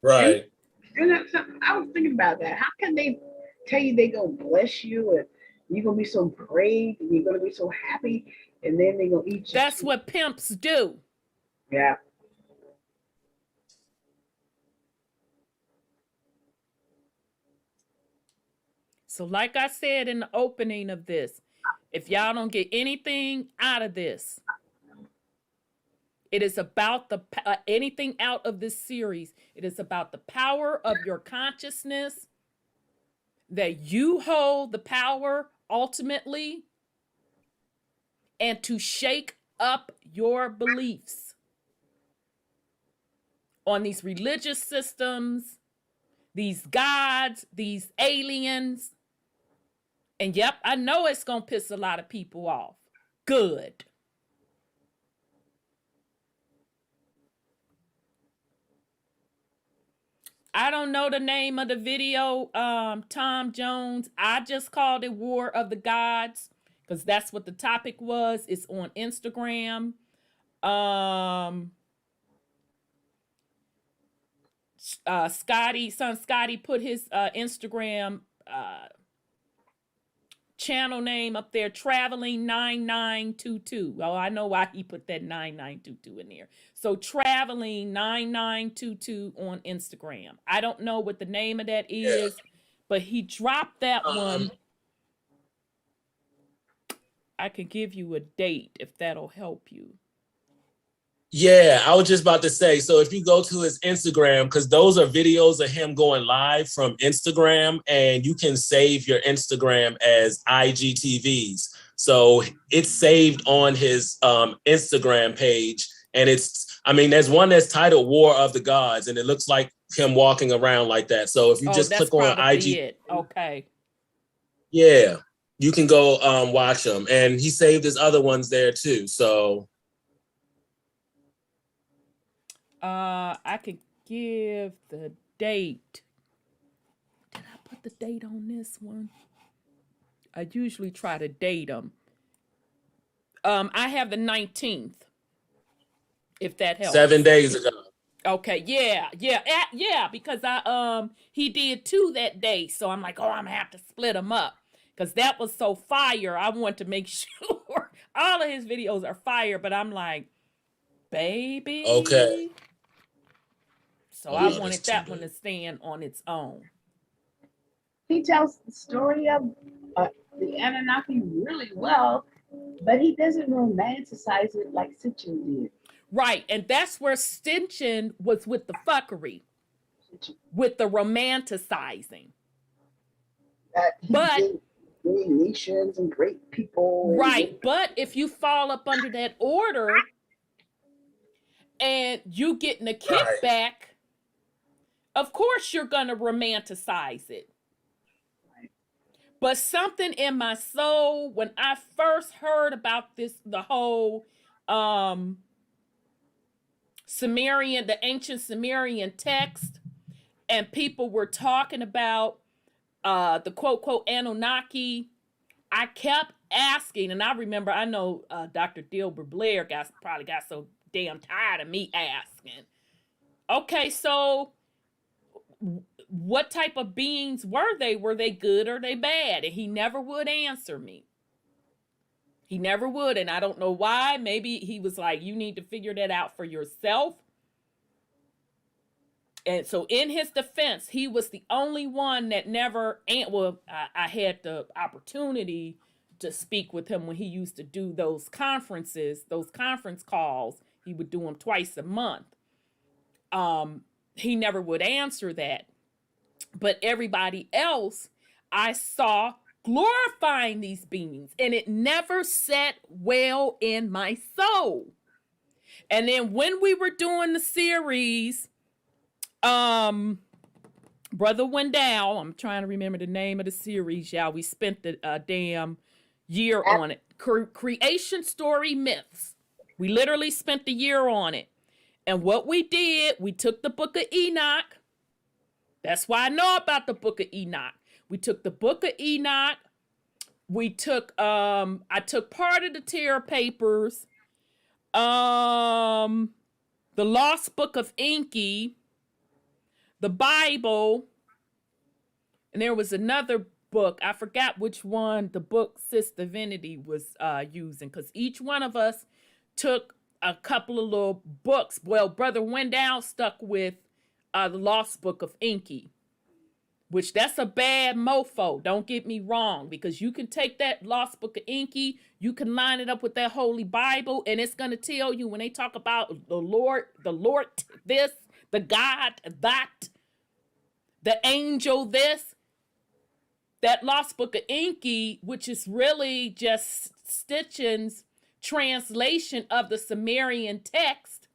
Right. And I was thinking about that. How can they tell you they gonna bless you and you're gonna be so brave and you're gonna be so happy, and then they're gonna eat you? That's what pimps do. Yeah. So like I said in the opening of this, if y'all don't get anything out of this, it is about anything out of this series. It is about the power of your consciousness, that you hold the power ultimately, and to shake up your beliefs on these religious systems, these gods, these aliens. And yep, I know it's going to piss a lot of people off. Good. I don't know the name of the video, Tom Jones. I just called it War of the Gods because that's what the topic was. It's on Instagram. Scotty put his Instagram channel name up there, Traveling 9922. Oh, I know why he put that 9922 in there. So Traveling 9922 on Instagram. I don't know what the name of that is, but he dropped that one. I can give you a date if that'll help you. Yeah, I was just about to say, so if you go to his Instagram, because those are videos of him going live from Instagram, and you can save your Instagram as IGTVs. So it's saved on his Instagram page. And there's one that's titled War of the Gods, and it looks like him walking around like that. So if you just click on IG. Okay. Yeah, you can go watch them. And he saved his other ones there too. So I could give the date. Did I put the date on this one? I usually try to date them. I have the 19th, if that helps. 7 days ago. Okay, yeah, because he did 2 that day, so I'm like, I'm gonna have to split them up because that was so fire. I want to make sure all of his videos are fire, but I'm like, baby. Okay. So I wanted that one to stand on its own. He tells the story of the Anunnaki really well, but he doesn't romanticize it like Sitchin did. Right, and that's where Sitchin was with the fuckery, with the romanticizing. But great nations and great people. Right, but if you fall up under that order and you getting a kickback, of course you're gonna romanticize it. Right. But something in my soul, when I first heard about this, the whole Sumerian, the ancient Sumerian text, and people were talking about the quote, quote, Anunnaki, I kept asking, and I remember, I know Dr. Dilbert Blair probably got so damn tired of me asking. Okay, so what type of beings were they? Were they good or they bad? And he never would answer me. He never would, and I don't know why. Maybe he was like, you need to figure that out for yourself. And so in his defense, he was the only one that never, I had the opportunity to speak with him when he used to do those conferences, those conference calls. He would do them twice a month. He never would answer that. But everybody else, I saw glorifying these beings, and it never sat well in my soul. And then when we were doing the series, Brother Wendell, I'm trying to remember the name of the series, y'all. We spent the damn year on it. Creation Story Myths. We literally spent the year on it. And what we did, we took the Book of Enoch. That's why I know about the Book of Enoch. We took the Book of Enoch. We took, I took part of the Terra Papers. The Lost Book of Enki. The Bible. And there was another book. I forgot which one the book Sis Divinity was using. Because each one of us took a couple of little books. Well, Brother Wendell stuck with the Lost Book of Enki. which that's a bad mofo. Don't get me wrong, because you can take that Lost Book of Inky, you can line it up with that Holy Bible, and it's going to tell you when they talk about the Lord this, the God that, the angel this, that Lost Book of Inky, which is really just Stitchen's translation of the Sumerian text,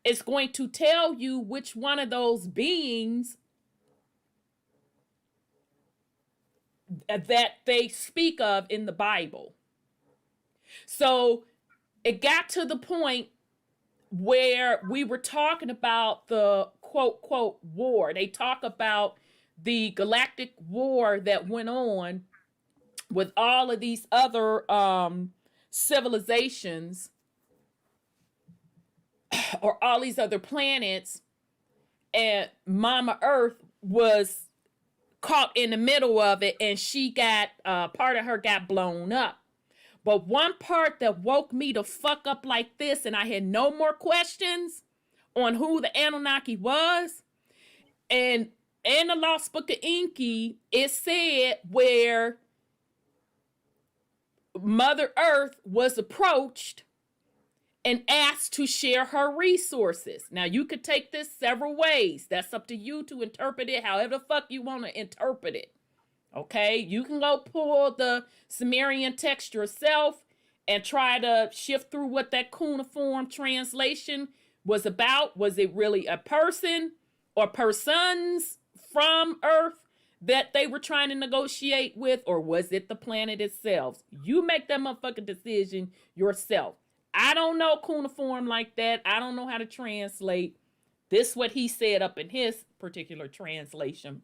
is going to tell you which one of those beings that they speak of in the Bible. So it got to the point where we were talking about the quote war. They talk about the galactic war that went on with all of these other civilizations or all these other planets, and Mama Earth was caught in the middle of it, and she got part of her got blown up. But one part that woke me to fuck up like this, and I had no more questions on who the Anunnaki was, and in the Lost Book of Inky, it said where Mother Earth was approached and asked to share her resources. Now, you could take this several ways. That's up to you to interpret it however the fuck you want to interpret it. Okay? You can go pull the Sumerian text yourself and try to shift through what that cuneiform translation was about. Was it really a person or persons from Earth that they were trying to negotiate with, or was it the planet itself? You make that motherfucking decision yourself. I don't know cuneiform like that. I don't know how to translate. This is what he said up in his particular translation,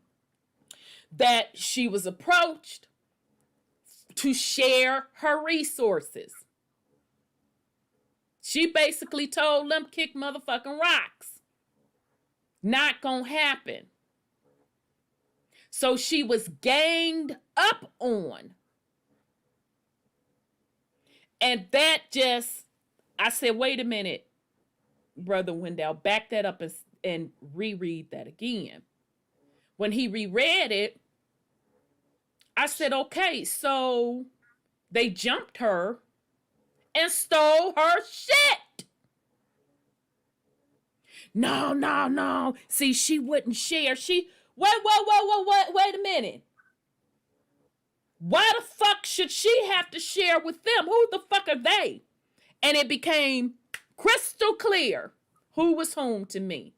that she was approached to share her resources. She basically told them, kick motherfucking rocks. Not gonna happen. So she was ganged up on. And that just, I said, wait a minute, Brother Wendell, back that up and reread that again. When he reread it, I said, okay, so they jumped her and stole her shit. No. See, she wouldn't share. Wait a minute. Why the fuck should she have to share with them? Who the fuck are they? And it became crystal clear who was whom to me.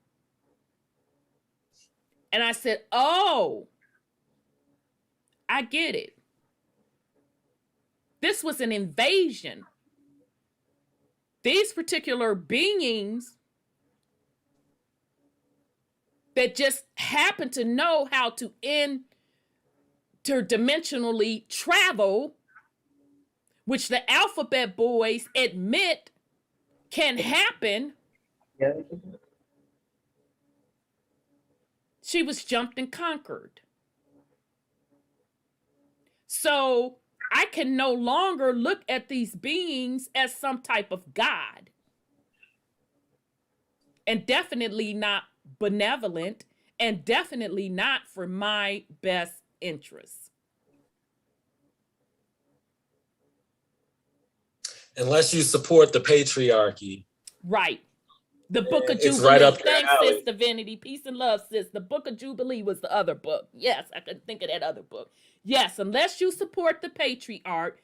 And I said, oh, I get it. This was an invasion. These particular beings that just happen to know how to interdimensionally travel, which the alphabet boys admit can happen. She was jumped and conquered. So I can no longer look at these beings as some type of God. And definitely not benevolent, and definitely not for my best interests. Unless you support the patriarchy. Right. The Book of It's Jubilee. right up your Thanks, alley. Sis Divinity. Peace and love, sis. The Book of Jubilee was the other book. Yes, I couldn't think of that other book. Yes, unless you support the patriarch,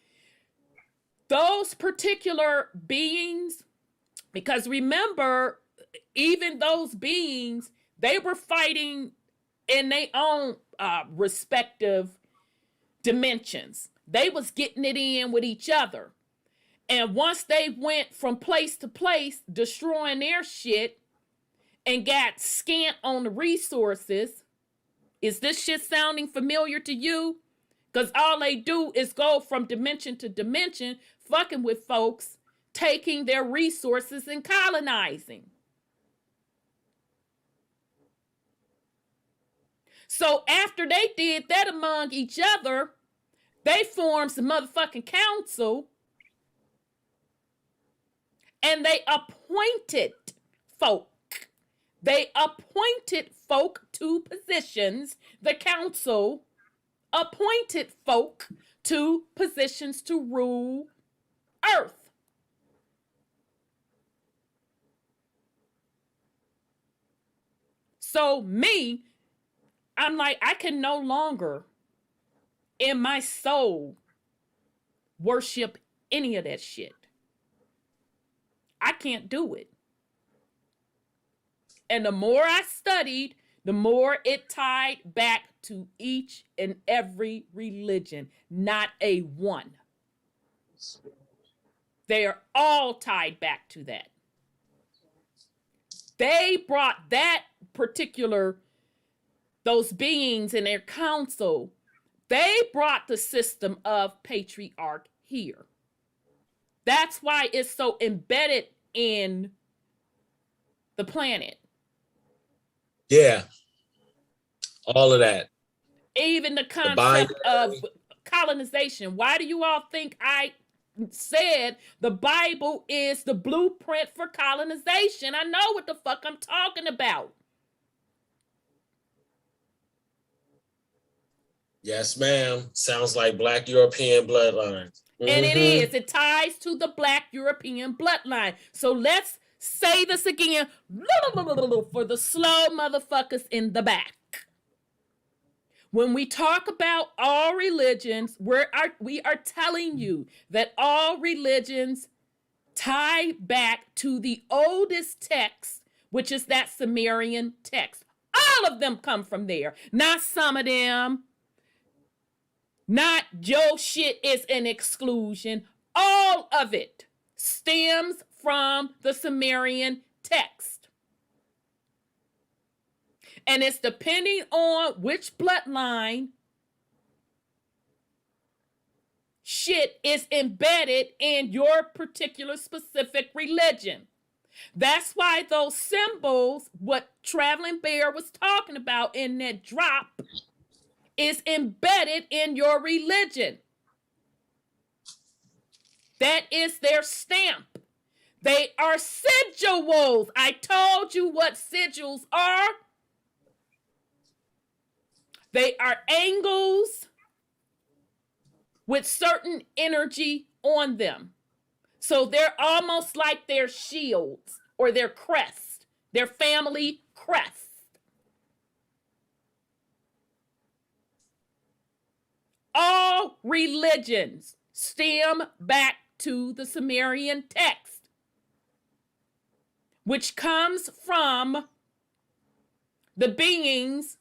those particular beings, because remember, even those beings, they were fighting in their own respective dimensions. They was getting it in with each other. And once they went from place to place, destroying their shit and got scant on the resources, is this shit sounding familiar to you? Because all they do is go from dimension to dimension, fucking with folks, taking their resources and colonizing. So after they did that among each other, they formed some motherfucking council and they appointed folk They appointed folk to positions. The council appointed folk to positions to rule earth. So me, I'm like, I can no longer in my soul worship any of that shit. I can't do it. And the more I studied, the more it tied back to each and every religion, not a one. They are all tied back to that. They brought that particular, those beings in their council, they brought the system of patriarch here. That's why it's so embedded in the planet. Yeah. All of that. Even the concept of colonization. Why do you all think I said the Bible is the blueprint for colonization? I know what the fuck I'm talking about. Yes, ma'am. Sounds like Black European bloodline. And it is. It ties to the Black European bloodline. So let's say this again for the slow motherfuckers in the back. When we talk about all religions, we are telling you that all religions tie back to the oldest text, which is that Sumerian text. All of them come from there. Not some of them. Not your shit is an exclusion. All of it stems from the Sumerian text. And it's depending on which bloodline shit is embedded in your particular specific religion. That's why those symbols, what Traveling Bear was talking about in that drop, is embedded in your religion. That is their stamp. They are sigils. I told you what sigils are. They are angles with certain energy on them. So they're almost like their shields or their crest, their family crest. All religions stem back to the Sumerian text, which comes from the beings,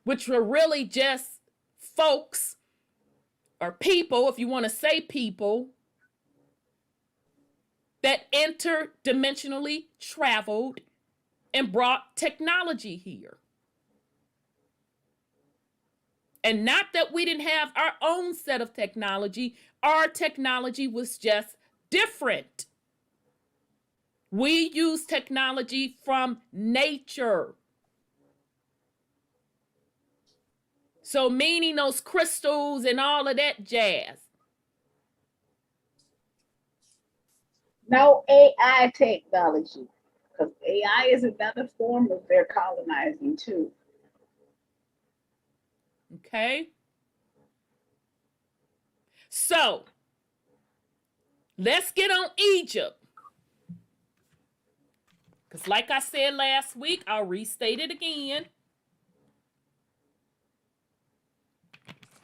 which were really just folks or people, if you want to say people, that interdimensionally traveled and brought technology here. And not that we didn't have our own set of technology. Our technology was just different. We use technology from nature. So meaning those crystals and all of that jazz. No AI technology, because AI is another form of their colonizing too. Okay. So let's get on Egypt. Because like I said last week, I'll restate it again.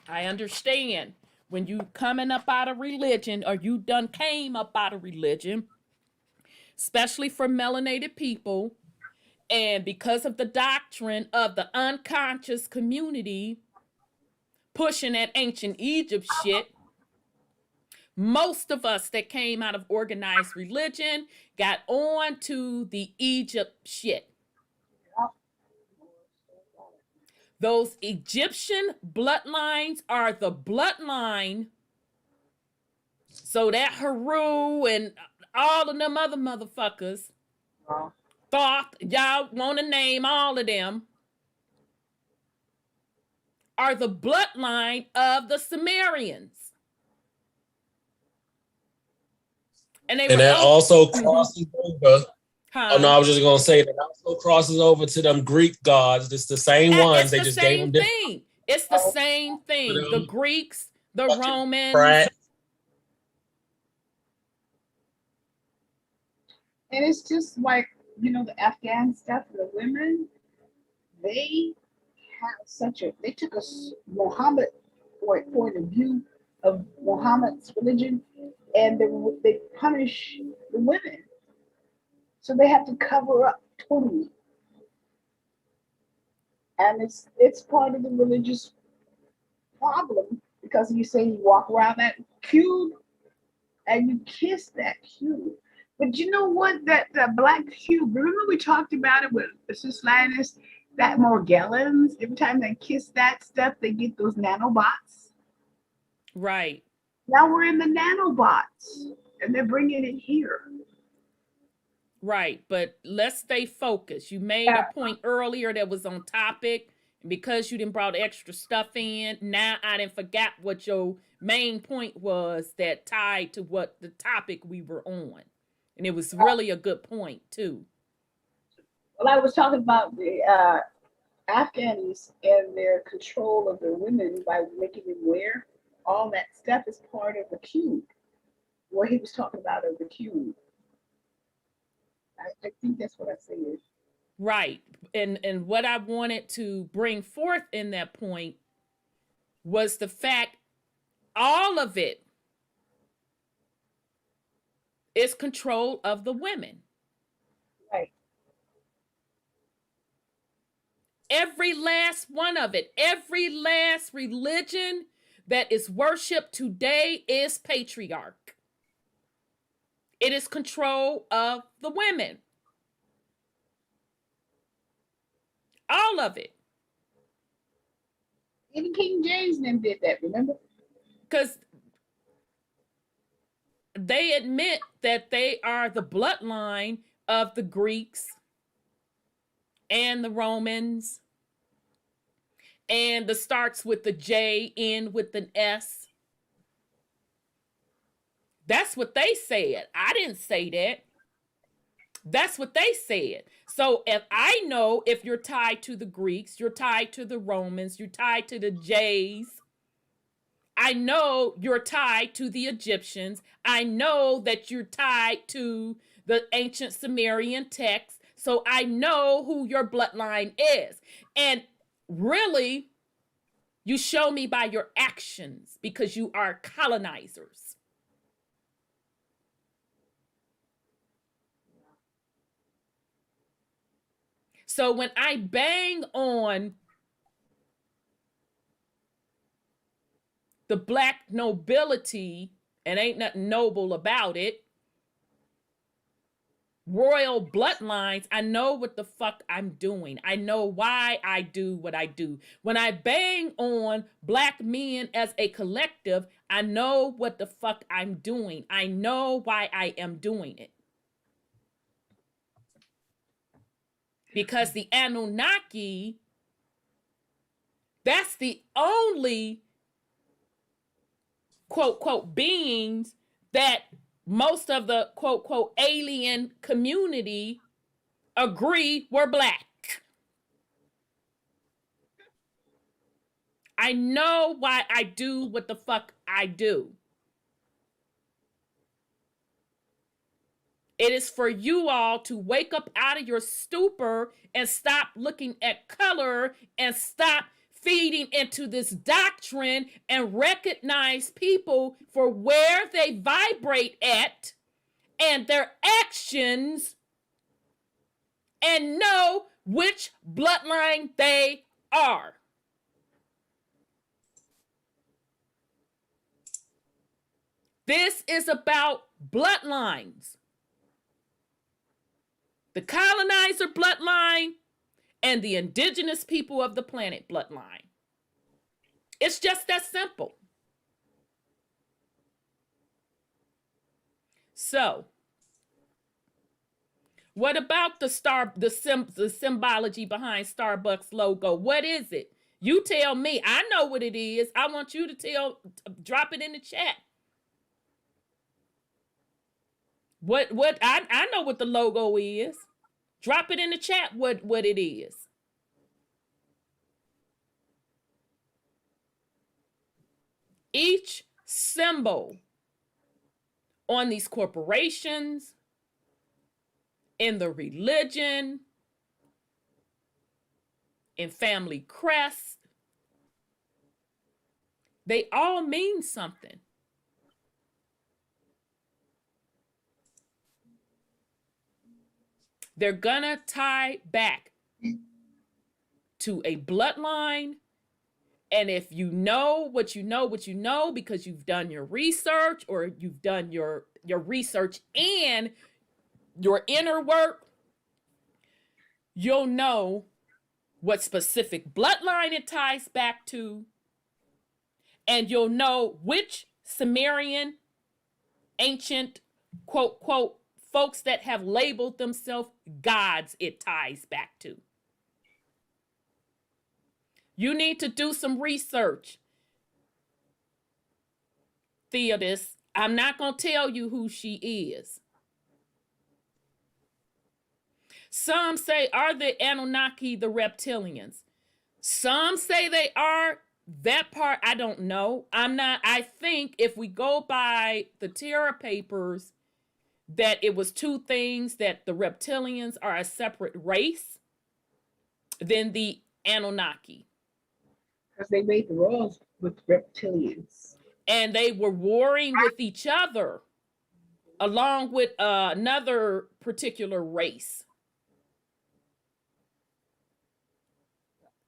I understand when you coming up out of religion, or you done came up out of religion, especially for melanated people, and because of the doctrine of the unconscious community pushing that ancient Egypt shit, most of us that came out of organized religion got on to the Egypt shit. Those Egyptian bloodlines are the bloodline. So that Haru and all of them other motherfuckers, Thoth, y'all want to name all of them, are the bloodline of the Sumerians. And that also crosses over. Oh no, Huh? I was just gonna say that also crosses over to them Greek gods. It's the same ones. It's They the just gave same them different thing. It's the same for thing. The them Greeks, the fucking Romans. brats. And it's just like, the Afghan stuff, the women, they they took Muhammad point of view of Muhammad's religion, and they punish the women. So they have to cover up totally. And it's part of the religious problem, because you say you walk around that cube and you kiss that cube. But you know what? That black cube, remember we talked about it with Sis Linus, that Morgellons, every time they kiss that stuff, they get those nanobots. Right. Now we're in the nanobots, and they're bringing it here. Right. But let's stay focused. You made a point earlier that was on topic. And because you didn't brought extra stuff in, now I didn't forget what your main point was that tied to what the topic we were on. And it was really a good point too. Well, I was talking about the Afghans and their control of their women by making them wear all that stuff is part of the cube. What he was talking about of the cube. I think that's what I said. Right. And what I wanted to bring forth in that point was the fact all of it is control of the women. Right. Every last one of it, every last religion that is worshipped today is patriarch. It is control of the women. All of it. Even King James and them did that, remember? Because they admit that they are the bloodline of the Greeks and the Romans. And the starts with the J, end with an S. That's what they said. I didn't say that. That's what they said. So if I know if you're tied to the Greeks, you're tied to the Romans, you're tied to the J's, I know you're tied to the Egyptians. I know that you're tied to the ancient Sumerian text. So I know who your bloodline is. And really, you show me by your actions because you are colonizers. So when I bang on the black nobility, and ain't nothing noble about it, royal bloodlines, I know what the fuck I'm doing. I know why I do what I do. When I bang on black men as a collective, I know what the fuck I'm doing. I know why I am doing it. Because the Anunnaki, that's the only quote, quote, beings that most of the quote, quote, alien community agree were black. I know why I do what the fuck I do. It is for you all to wake up out of your stupor and stop looking at color and stop feeding into this doctrine and recognize people for where they vibrate at and their actions and know which bloodline they are. This is about bloodlines. The colonizer bloodline and the indigenous people of the planet bloodline. It's just that simple. So, what about the symbology behind Starbucks logo? What is it? You tell me. I know what it is. I want you to drop it in the chat. What I know what the logo is. Drop it in the chat what it is. Each symbol on these corporations, in the religion, in family crest, they all mean something. They're gonna tie back to a bloodline. And if you know what you know because you've done your research, or you've done your research and your inner work, you'll know what specific bloodline it ties back to, and you'll know which Sumerian ancient quote folks that have labeled themselves gods it ties back to. You need to do some research. Theodis, I'm not going to tell you who she is. Some say, are the Anunnaki the reptilians? Some say they are. That part, I don't know. I think if we go by the Terra Papers, that it was two things, that the reptilians are a separate race than the Anunnaki. Because they made the rules with reptilians. And they were warring with each other along with another particular race.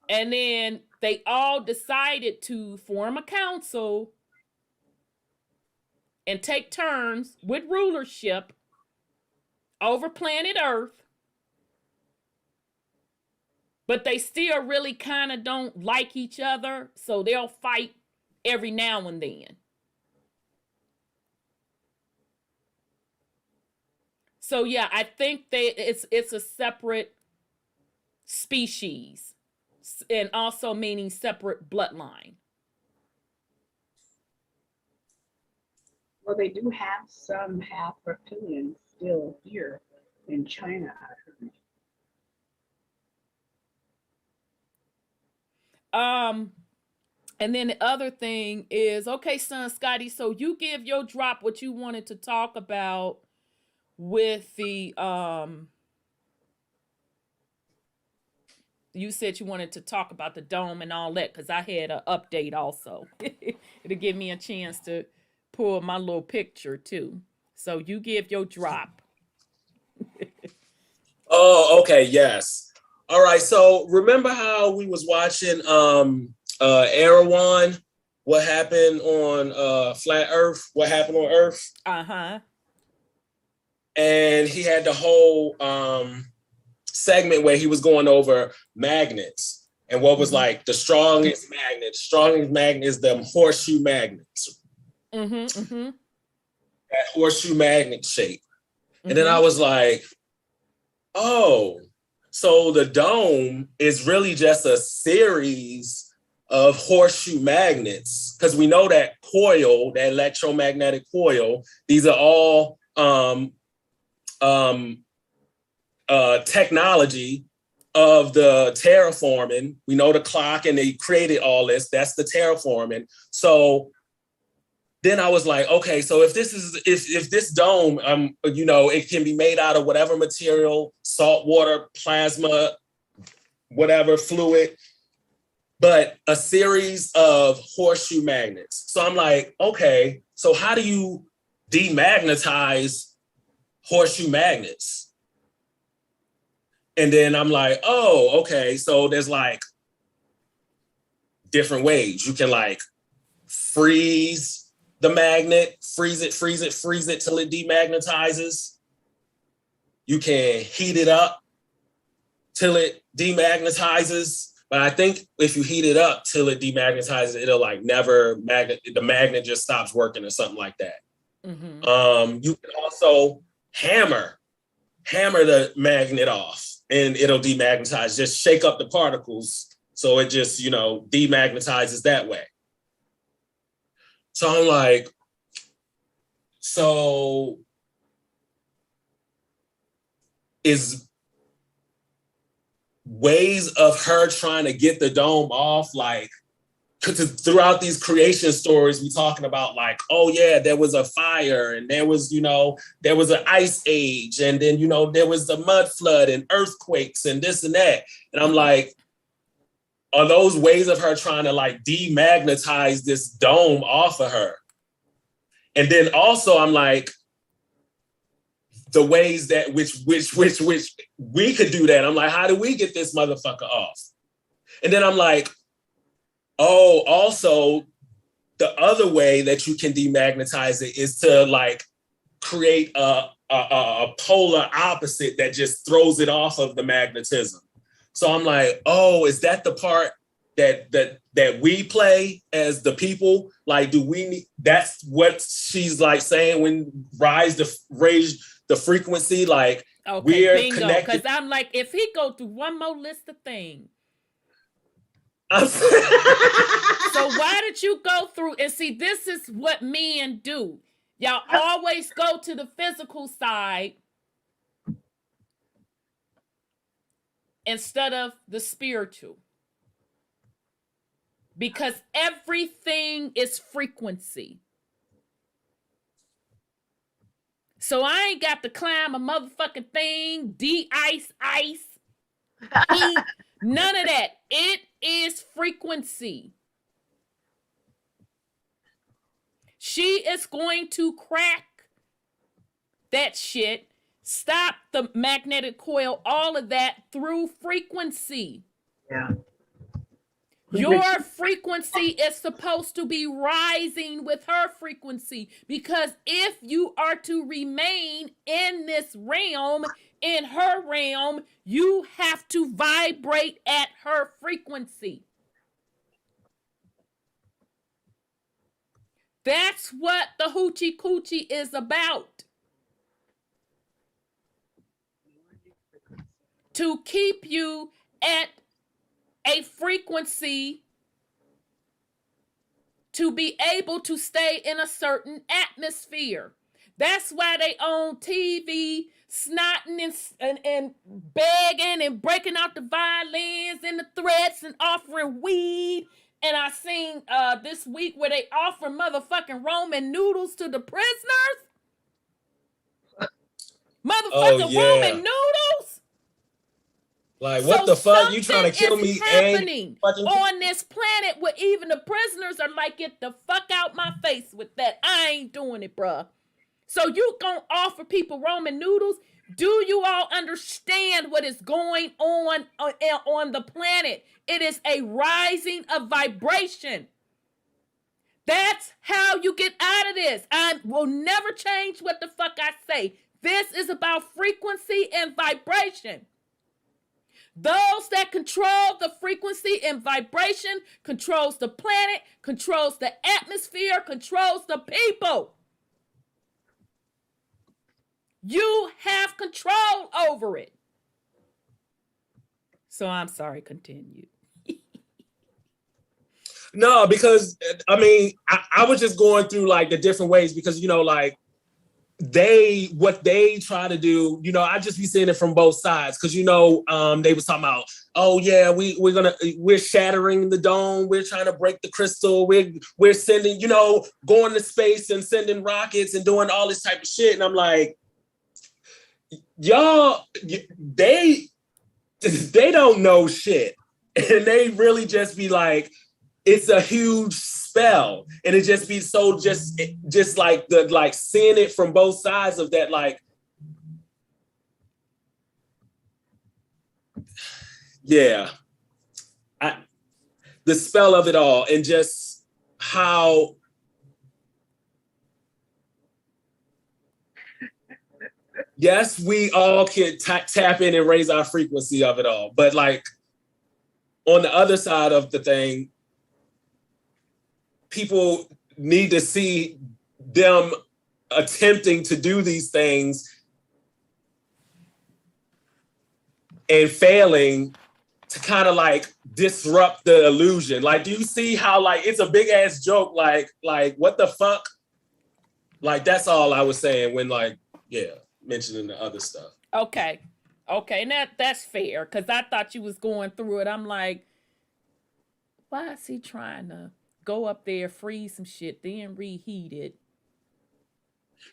And then they all decided to form a council and take turns with rulership over planet Earth. But they still really kind of don't like each other, so they'll fight every now and then. So yeah, I think it's a separate species, and also meaning separate bloodline. Well, they do have some half reptilians still here in China, I heard. And then the other thing is, okay, son Scotty, so you give your drop what you wanted to talk about with the you said you wanted to talk about the dome and all that, because I had an update also. It'll give me a chance to pull my little picture too. So you give your drop. Oh, okay, yes. All right, so remember how we was watching Erewhon, what happened on Flat Earth, what happened on Earth? Uh-huh. And he had the whole segment where he was going over magnets and what was like the strongest magnet. The strongest magnet is the horseshoe magnets. That horseshoe magnet shape. And then I was like, oh, so the dome is really just a series of horseshoe magnets, because we know that coil, that electromagnetic coil, these are all technology of the terraforming. We know the clock, and they created all this. That's the terraforming. So then I was like, okay, so if this dome, it can be made out of whatever material, salt water, plasma, whatever fluid, but a series of horseshoe magnets. So I'm like, okay, so how do you demagnetize horseshoe magnets? And then I'm like, oh, okay, so there's like different ways. You can like freeze the magnet, freeze it till it demagnetizes. You can heat it up till it demagnetizes. But I think if you heat it up till it demagnetizes, it'll like never the magnet just stops working or something like that. You can also hammer the magnet off and it'll demagnetize, just shake up the particles so it just, demagnetizes that way. So I'm like, so is ways of her trying to get the dome off, like, throughout these creation stories, we talking about like, oh yeah, there was a fire and there was, there was an ice age. And then, there was the mud flood and earthquakes and this and that. And I'm like, are those ways of her trying to like demagnetize this dome off of her? And then also I'm like, the ways that which we could do that. I'm like, how do we get this motherfucker off? And then I'm like, oh, also the other way that you can demagnetize it is to like create a polar opposite that just throws it off of the magnetism. So I'm like, oh, is that the part that we play as the people? Like, do we need, that's what she's like saying when raise the frequency, like, okay, we're bingo, connected. Because I'm like, if he go through one more list of things, so why did you go through and see, this is what men do. Y'all always go to the physical side instead of the spiritual. Because everything is frequency. So I ain't got to climb a motherfucking thing, de-ice, heat, none of that. It is frequency. She is going to crack that shit, stop the magnetic coil, all of that through frequency. Yeah. Your frequency is supposed to be rising with her frequency, because if you are to remain in this realm, in her realm, you have to vibrate at her frequency. That's what the hoochie coochie is about. To keep you at a frequency to be able to stay in a certain atmosphere. That's why they on TV snotting and begging and breaking out the violins and the threats and offering weed. And I seen this week where they offer motherfucking Roman noodles to the prisoners. Motherfucking Roman noodles. Like, what the fuck? You trying to kill me? Happening on this planet where even the prisoners are like, get the fuck out my face with that. I ain't doing it, bruh. So you gonna offer people Roman noodles? Do you all understand what is going on the planet? It is a rising of vibration. That's how you get out of this. I will never change what the fuck I say. This is about frequency and vibration. Those that control the frequency and vibration controls the planet, controls the atmosphere, controls the people. You have control over it. So I'm sorry, continue. No, because I mean, I was just going through like the different ways, because, like, what they try to do, I just be seeing it from both sides, because they was talking about, oh yeah, we're shattering the dome, we're trying to break the crystal, we're sending, going to space and sending rockets and doing all this type of shit. And I'm like, y'all, they don't know shit, and they really just be like, it's a huge spell, and it just be so just like seeing it from both sides of that, like, yeah, the spell of it all, and just how yes, we all can tap in and raise our frequency of it all, but like on the other side of the thing, people need to see them attempting to do these things and failing to kind of like disrupt the illusion. Like, do you see how like it's a big ass joke? Like what the fuck? Like, that's all I was saying when, like, yeah, mentioning the other stuff. Okay. Okay, and that's fair, because I thought you was going through it. I'm like, why is he trying to go up there, freeze some shit, then reheat it?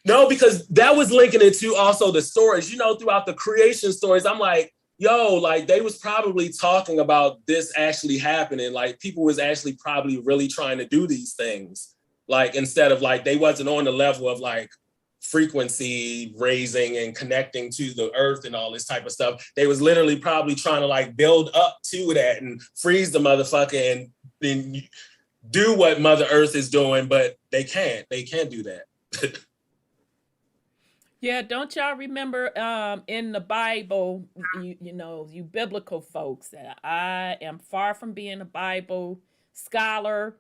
No, because that was linking it to also the stories, throughout the creation stories. I'm like, yo, like they was probably talking about this actually happening. Like people was actually probably really trying to do these things. Like instead of like, they wasn't on the level of like frequency raising and connecting to the earth and all this type of stuff. They was literally probably trying to like build up to that and freeze the motherfucker and then do what Mother Earth is doing, but they can't do that. Yeah, don't y'all remember in the Bible, you biblical folks, that I am far from being a Bible scholar.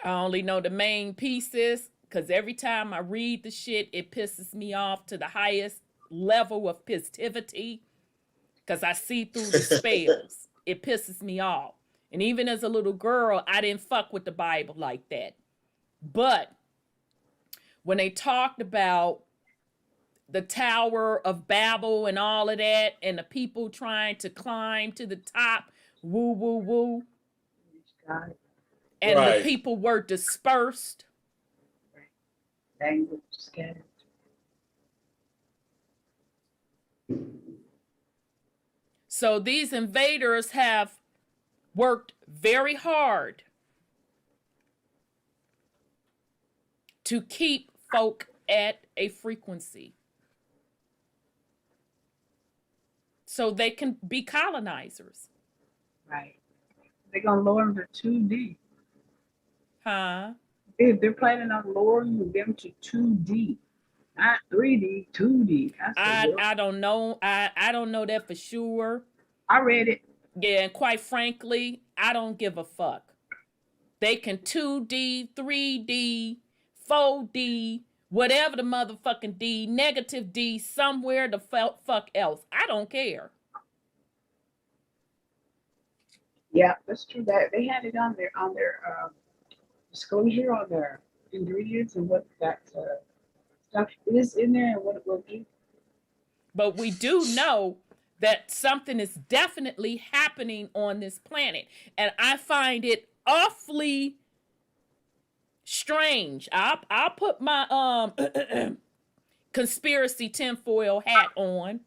I only know the main pieces, because every time I read the shit, it pisses me off to the highest level of positivity, because I see through the spells. It pisses me off. And even as a little girl, I didn't fuck with the Bible like that. But when they talked about the Tower of Babel and all of that, and the people trying to climb to the top, woo, woo, woo, and Right. the people were dispersed. Language scattered. So these invaders have worked very hard to keep folk at a frequency so they can be colonizers. Right. They're going to lower them to 2D. Huh? They're planning on lowering them to 2D. Not 3D, 2D. I don't know. I don't know that for sure. I read it. Yeah, and quite frankly, I don't give a fuck. They can 2D, 3D, 4D, whatever the motherfucking D, negative D, somewhere the fuck else. I don't care. Yeah, that's true. That they had it on their disclosure, on their ingredients, and what that stuff is in there and what it will do. But we do know that something is definitely happening on this planet. And I find it awfully strange. I'll put my conspiracy tinfoil hat on.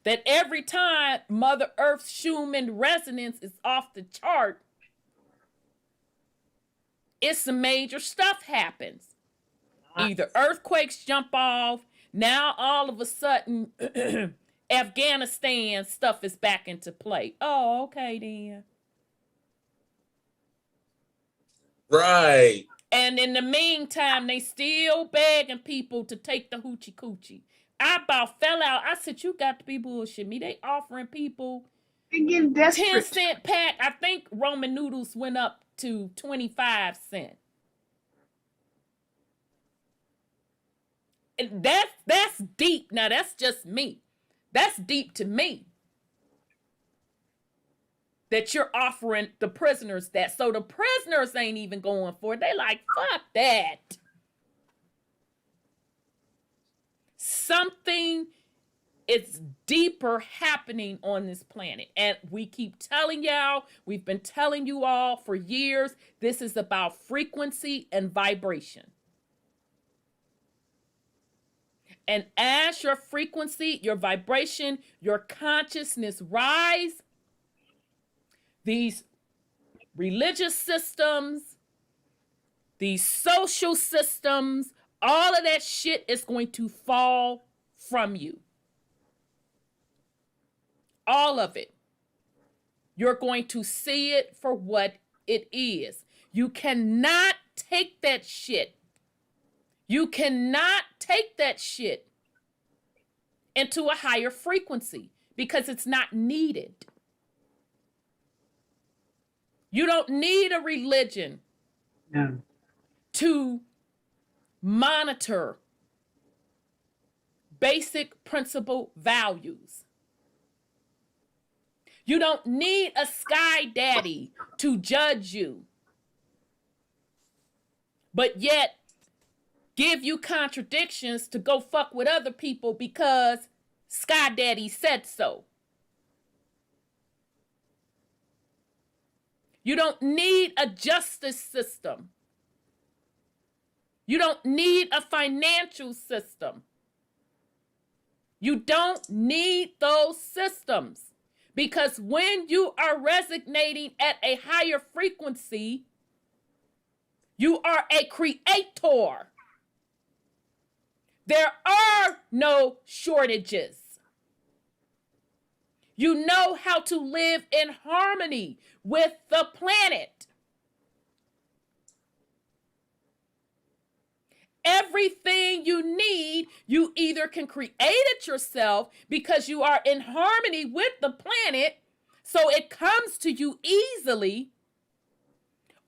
That every time Mother Earth's Schumann resonance is off the chart, it's some major stuff happens. Either earthquakes jump off. Now all of a sudden Afghanistan stuff is back into play. Oh, okay then. Right. And in the meantime, they still begging people to take the hoochie coochie. I about fell out. I said, you got to be bullshit me. They offering people They getting desperate. 10-cent pack. I think Roman noodles went up to 25 cents. And that's deep. Now, that's just me. That's deep to me. That you're offering the prisoners that. So the prisoners ain't even going for it. They like, fuck that. Something is deeper happening on this planet. And we keep telling y'all, we've been telling you all for years, this is about frequency and vibration. And as your frequency, your vibration, your consciousness rise, these religious systems, these social systems, all of that shit is going to fall from you. All of it. You're going to see it for what it is. You cannot take that shit. You cannot take that shit into a higher frequency because it's not needed. You don't need a religion to monitor basic principle values. You don't need a sky daddy to judge you, but yet give you contradictions to go fuck with other people because Sky Daddy said so. You don't need a justice system. You don't need a financial system. You don't need those systems, because when you are resonating at a higher frequency, you are a creator. There are no shortages. You know how to live in harmony with the planet. Everything you need, you either can create it yourself because you are in harmony with the planet, so it comes to you easily,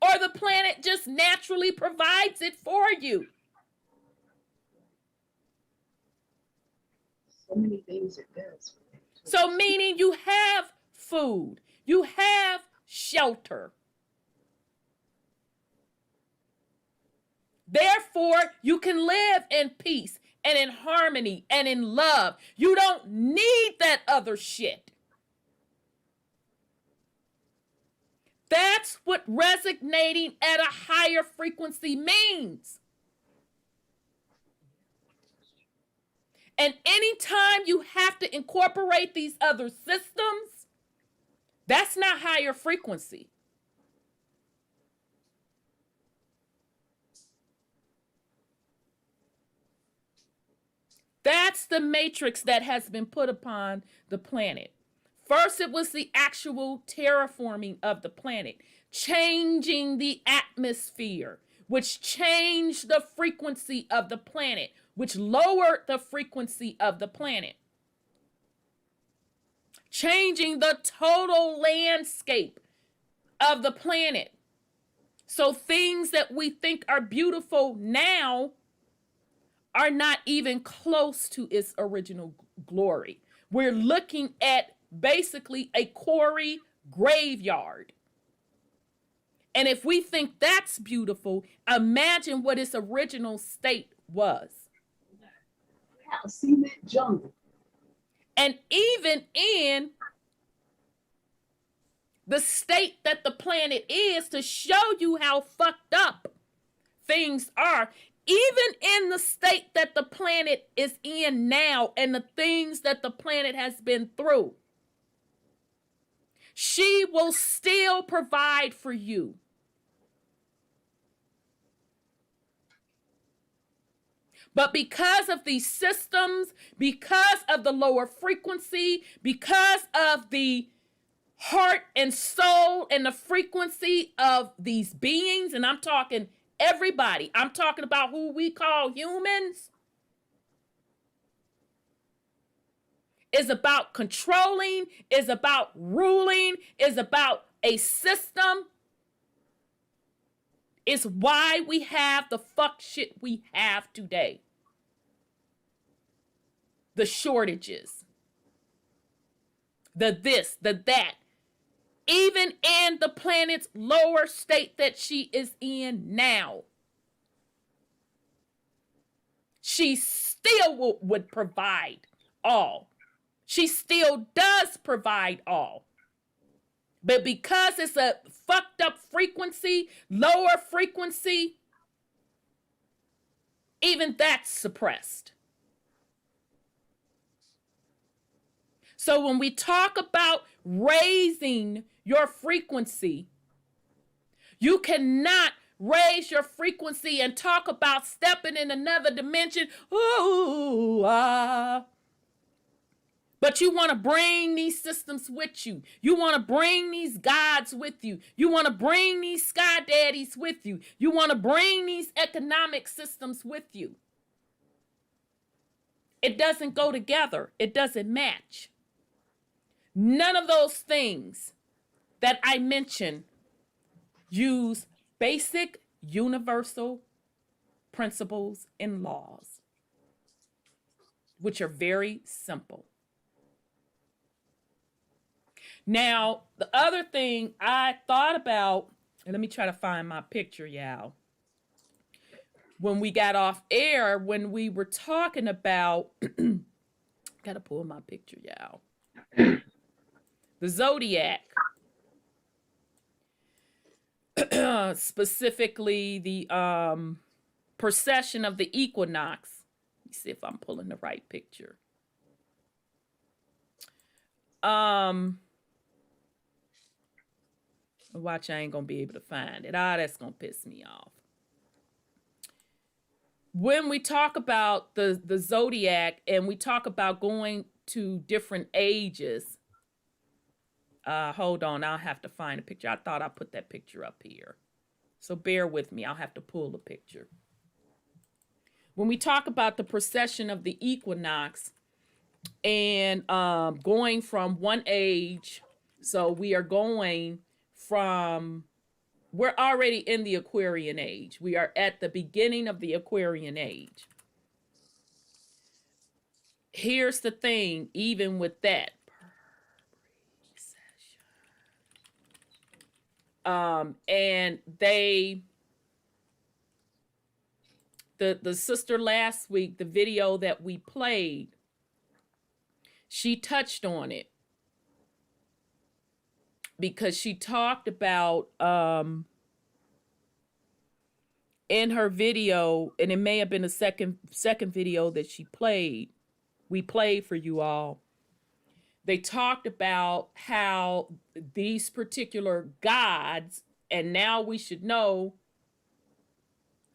or the planet just naturally provides it for you. So many things it does. So meaning you have food, you have shelter. Therefore, you can live in peace and in harmony and in love. You don't need that other shit. That's what resonating at a higher frequency means. And anytime you have to incorporate these other systems, that's not higher frequency. That's the matrix that has been put upon the planet. First, it was the actual terraforming of the planet, changing the atmosphere, which changed the frequency of the planet, which lowered the frequency of the planet. Changing the total landscape of the planet. So things that we think are beautiful now are not even close to its original glory. We're looking at basically a quarry graveyard. And if we think that's beautiful, imagine what its original state was. I've seen that jungle. And even in the state that the planet is, to show you how fucked up things are, even in the state that the planet is in now and the things that the planet has been through, she will still provide for you. But because of these systems, because of the lower frequency, because of the heart and soul and the frequency of these beings, and I'm talking everybody, I'm talking about who we call humans, is about controlling, is about ruling, is about a system. It's why we have the fuck shit we have today. The shortages, the this, the that. Even in the planet's lower state that she is in now, she still would provide all. She still does provide all. But because it's a fucked up frequency, lower frequency, even that's suppressed. So when we talk about raising your frequency, you cannot raise your frequency and talk about stepping in another dimension. Ooh, ah. But you want to bring these systems with you. You want to bring these gods with you. You want to bring these sky daddies with you. You want to bring these economic systems with you. It doesn't go together. It doesn't match. None of those things that I mentioned use basic universal principles and laws, which are very simple. Now, the other thing I thought about, and let me try to find my picture, y'all. When we got off air, when we were talking about Gotta pull my picture, y'all. The zodiac. Specifically the precession of the equinox. Let me see if I'm pulling the right picture. Watch, I ain't gonna be able to find it. That's gonna piss me off. When we talk about the zodiac and we talk about going to different ages, hold on, I'll have to find a picture. I thought I put that picture up here. So bear with me, I'll have to pull the picture. When we talk about the precession of the equinox and going from one age, so we are going from, we're already in the Aquarian age. We are at the beginning of the Aquarian age. Here's the thing, even with that. And they, the sister last week, the video that we played, she touched on it. Because she talked about in her video, and it may have been the second video that we played for you all. They talked about how these particular gods, and now we should know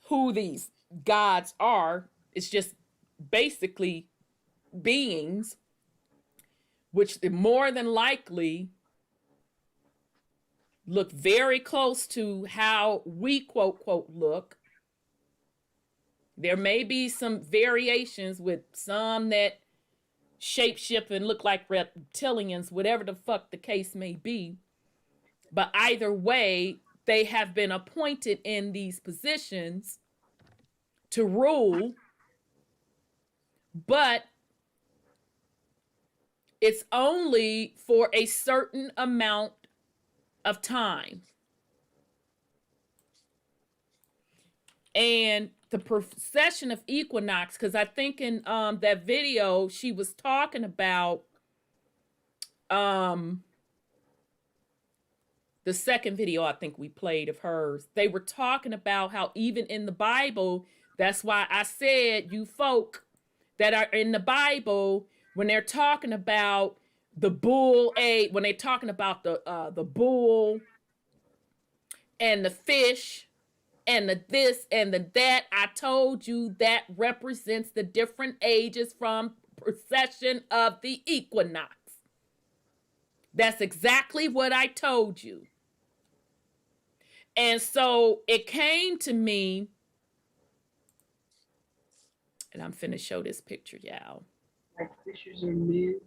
who these gods are. It's just basically beings, which more than likely look very close to how we quote look. There may be some variations with some that shapeshift and look like reptilians, whatever the fuck the case may be. But either way, they have been appointed in these positions to rule, but it's only for a certain amount of time. And the precession of equinox, because I think in that video she was talking about the second video I think we played of hers. They were talking about how even in the Bible, that's why I said you folk that are in the Bible, when they're talking about the bull when they're talking about the bull and the fish and the this and the that, I told you that represents the different ages from precession of the equinox. That's exactly what I told you. And so it came to me, and I'm finna show this picture, y'all. Like fishers and men.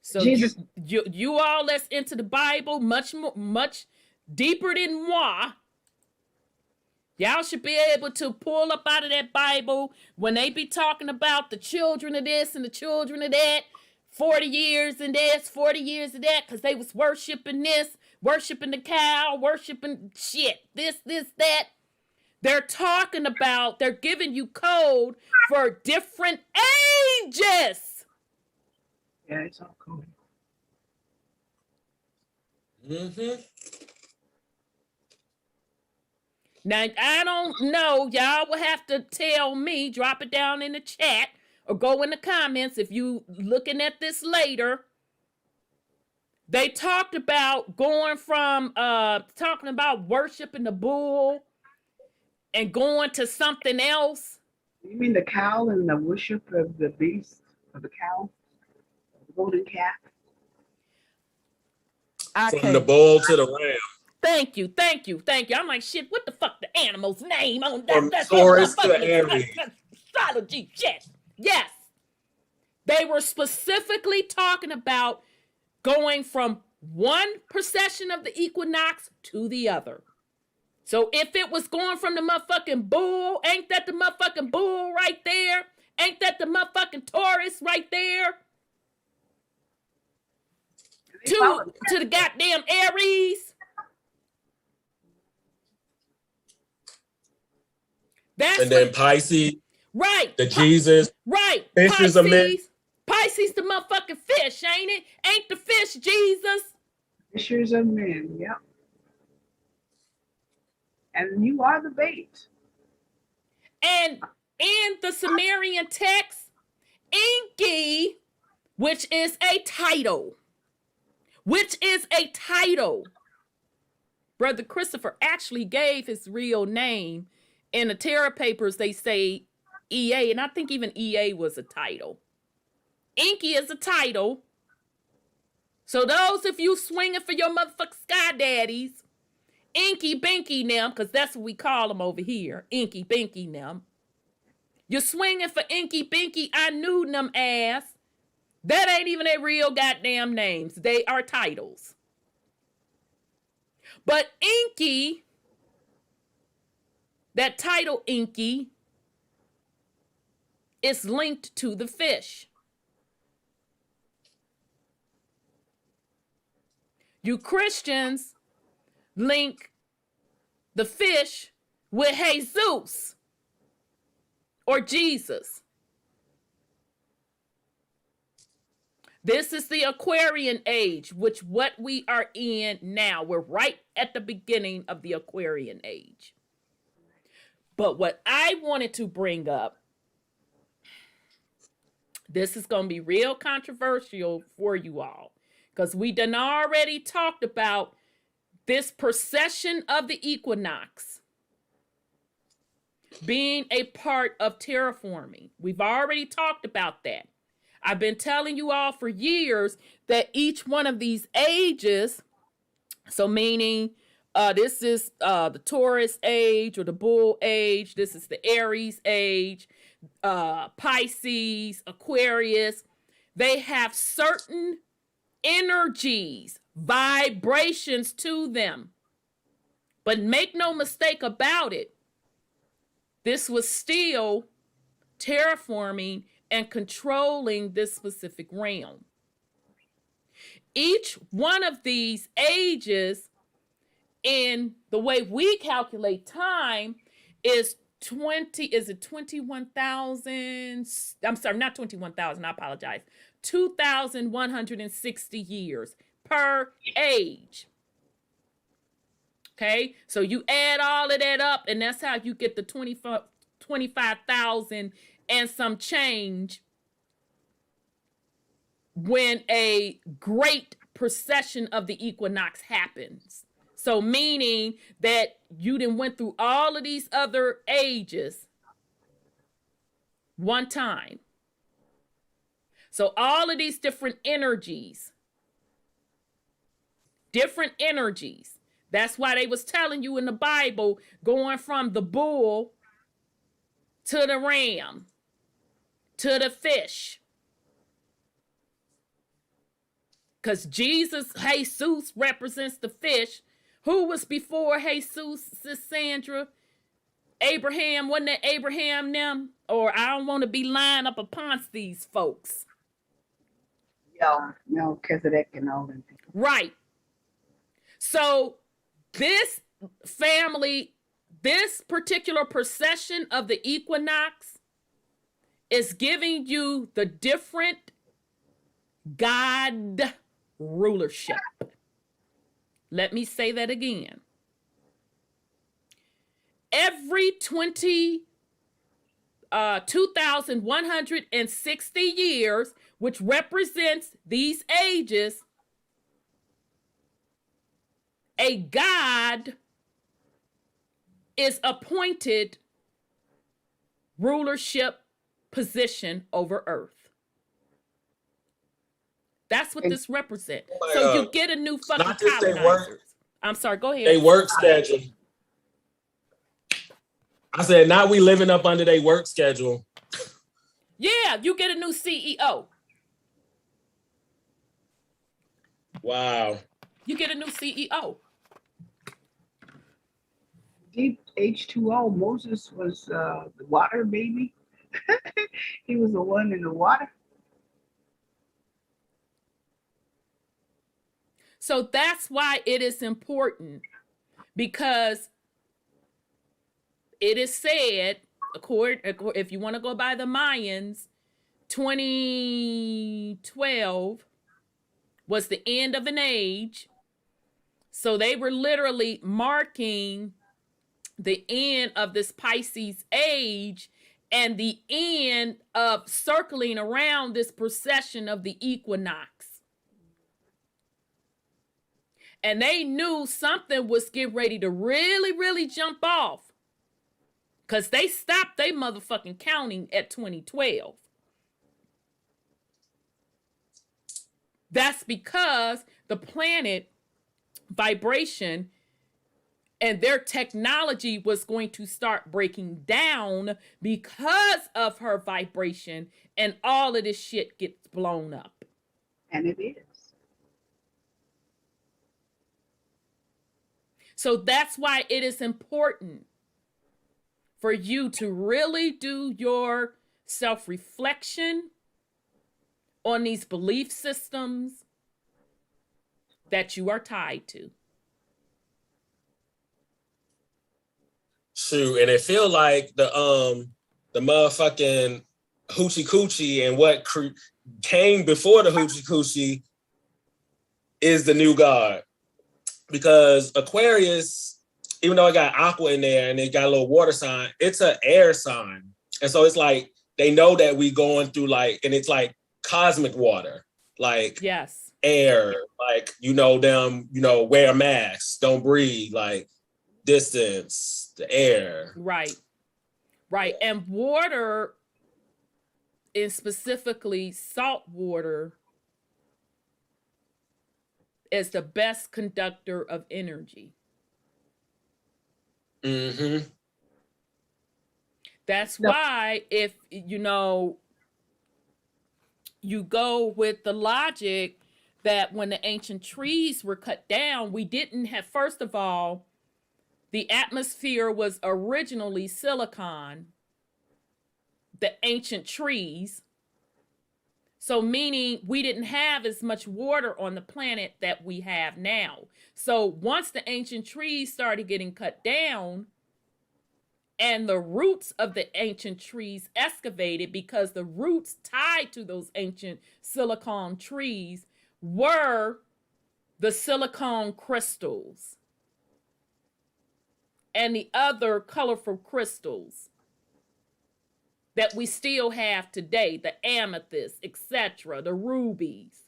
So Jesus. you all that's into the Bible much deeper than moi, y'all should be able to pull up out of that Bible when they be talking about the children of this and the children of that, 40 years and this, 40 years of that, because they was worshiping this, worshiping the cow, worshiping shit, this, that. They're talking about, they're giving you code for different ages. Yeah, it's all cool. Mm-hmm. Now, I don't know. Y'all will have to tell me, drop it down in the chat or go in the comments if you looking at this later. They talked about going from, talking about worshiping the bull and going to something else. You mean the cow and the worship of the beast, of the cow, the golden calf? From the bull to the ram. Thank you. I'm like, shit, what the fuck the animal's name on that? From That's Taurus to Aries. Astrology shit. Yes. They were specifically talking about going from one precession of the equinox to the other. So if it was going from the motherfucking bull, ain't that the motherfucking bull right there? Ain't that the motherfucking Taurus right there? To the goddamn Aries. And then Pisces. Right. The Jesus. Right. Fish is a myth. Pisces the motherfucking fish, ain't it? Ain't the fish Jesus? Fishers of men, yep. And you are the bait. And in the Sumerian text, Enki, which is a title. Brother Christopher actually gave his real name. In the Terra Papers, they say EA, and I think even EA was a title. Enki is a title. So those of you swinging for your motherfucking sky daddies, Inky Binky them, because that's what we call them over here, Inky Binky them. You're swinging for Inky Binky, I knew them ass. That ain't even their real goddamn names. They are titles. But Inky, that title Inky, is linked to the fish. You Christians link the fish with Jesus or Jesus. This is the Aquarian age, which what we are in now. We're right at the beginning of the Aquarian age. But what I wanted to bring up, this is going to be real controversial for you all, because we done already talked about this precession of the equinox being a part of terraforming. We've already talked about that. I've been telling you all for years that each one of these ages, so meaning this is the Taurus age or the Bull age, this is the Aries age, Pisces, Aquarius, they have certain energies, vibrations to them. But make no mistake about it, this was still terraforming and controlling this specific realm. Each one of these ages, in the way we calculate time, is 21,000? I'm sorry, not 21,000, I apologize. 2,160 years per age. Okay, so you add all of that up, and that's how you get the 25,000 and some change when a great precession of the equinox happens. So meaning that you done went through all of these other ages one time. So all of these different energies. That's why they was telling you in the Bible, going from the bull to the ram, to the fish. Because Jesus represents the fish. Who was before Jesus, Sis Sandra? Abraham, wasn't it Abraham them? Or I don't want to be lying up upon these folks. No, Melchizedek and all them people. Right. So this family, this particular procession of the equinox is giving you the different God rulership. Let me say that again. Every 2,160 years, which represents these ages, a God is appointed rulership position over earth. That's what this represents. So you get a new fucking colonizers. I'm sorry, go ahead. They work schedule. I said, not we living up under their work schedule. Yeah, you get a new CEO. Wow. You get a new CEO. Deep H2O, Moses was the water baby. He was the one in the water. So that's why it is important, because it is said, if you want to go by the Mayans, 2012 was the end of an age. So they were literally marking the end of this Pisces age and the end of circling around this procession of the equinox. And they knew something was getting ready to really, really jump off, because they stopped their motherfucking counting at 2012. That's because the planet vibration and their technology was going to start breaking down because of her vibration, and all of this shit gets blown up. And it is. So that's why it is important for you to really do your self-reflection on these belief systems that you are tied to. Shoot, and it feel like the motherfucking hoochie coochie and what came before the hoochie coochie is the new god, because Aquarius, even though it got aqua in there and it got a little water sign, it's an air sign, and so it's like they know that we going through like, and it's like cosmic water, like yes, air, like them, wear masks, don't breathe, like distance, the air. Right. And water, and specifically salt water, is the best conductor of energy. Mm-hmm. That's why if, you go with the logic that when the ancient trees were cut down, we didn't have, first of all, the atmosphere was originally silicon, the ancient trees. So meaning we didn't have as much water on the planet that we have now. So once the ancient trees started getting cut down and the roots of the ancient trees excavated, because the roots tied to those ancient silicon trees were the silicon crystals and the other colorful crystals that we still have today, the amethyst, etc., the rubies,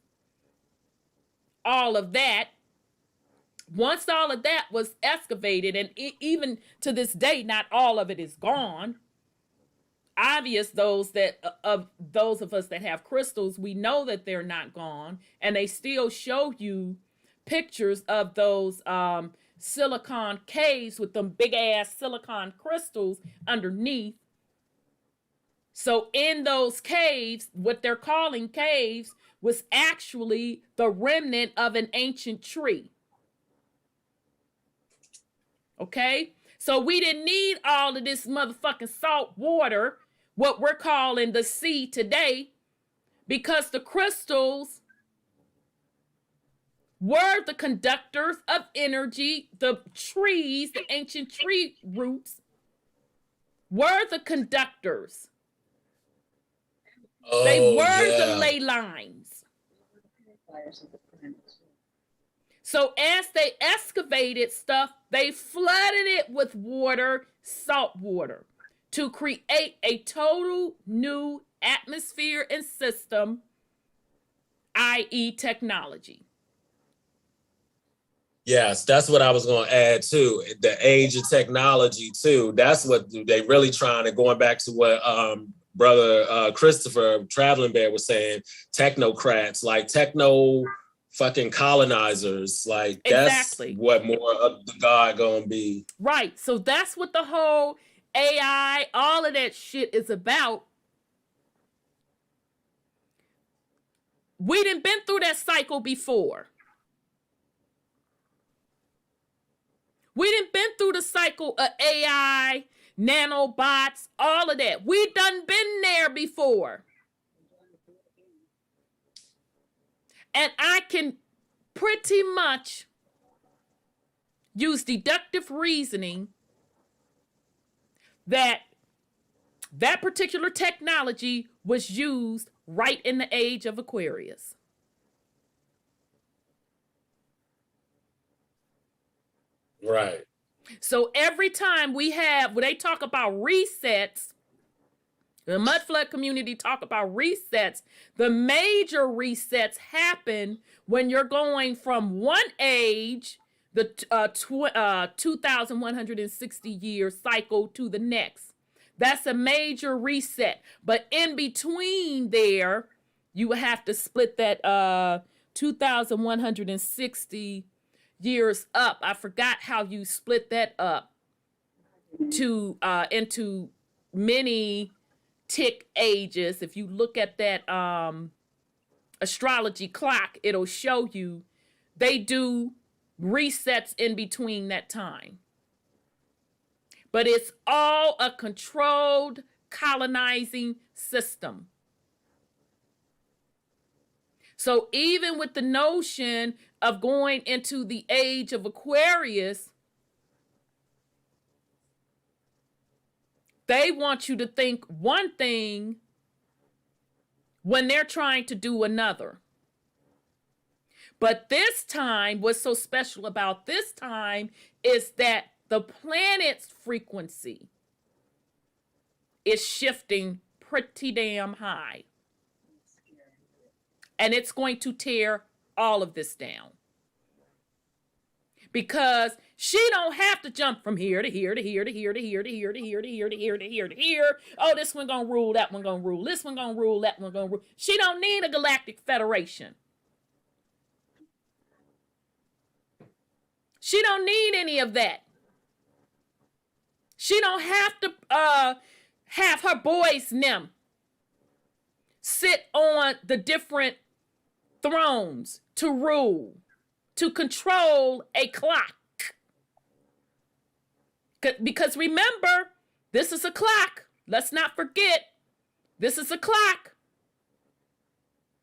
all of that. Once all of that was excavated, and even to this day, not all of it is gone. Obvious, those of us that have crystals, we know that they're not gone, and they still show you pictures of those silicon caves with them big ass silicon crystals underneath. So in those caves, what they're calling caves was actually the remnant of an ancient tree. Okay? So we didn't need all of this motherfucking salt water, what we're calling the sea today, because the crystals were the conductors of energy. The trees, the ancient tree roots, were the conductors. They were the ley lines. So as they excavated stuff, they flooded it with water, salt water, to create a total new atmosphere and system, i.e. technology. Yes, that's what I was going to add too. The age of technology too. That's what they really trying to, going back to what brother Christopher Traveling Bear was saying, technocrats, like techno fucking colonizers, like exactly. That's what more of the God gonna be. Right. So that's what the whole AI, all of that shit is about. We done been through that cycle before. We done been through the cycle of AI, nanobots, all of that. We done been there before. And I can pretty much use deductive reasoning that That particular technology was used right in the age of Aquarius. Right. So every time when they talk about resets, the mud flood community talk about resets, the major resets happen when you're going from one age, the 2,160 year cycle, to the next. That's a major reset. But in between there, you would have to split that 2,160 years up. I forgot how you split that up to into many tick ages. If you look at that astrology clock, it'll show you they do resets in between that time. But it's all a controlled colonizing system. So even with the notion of going into the age of Aquarius, they want you to think one thing when they're trying to do another. But this time, what's so special about this time is that the planet's frequency is shifting pretty damn high. And it's going to tear all of this down. Because she don't have to jump from here to here to here to here to here to here to here to here to here to here to here. Oh, this one gonna rule, that one gonna rule, this one gonna rule, that one gonna rule. She don't need a galactic federation. She don't need any of that. She don't have to have her boys nymph sit on the different thrones to rule, to control a clock. Because remember, this is a clock. Let's not forget, this is a clock.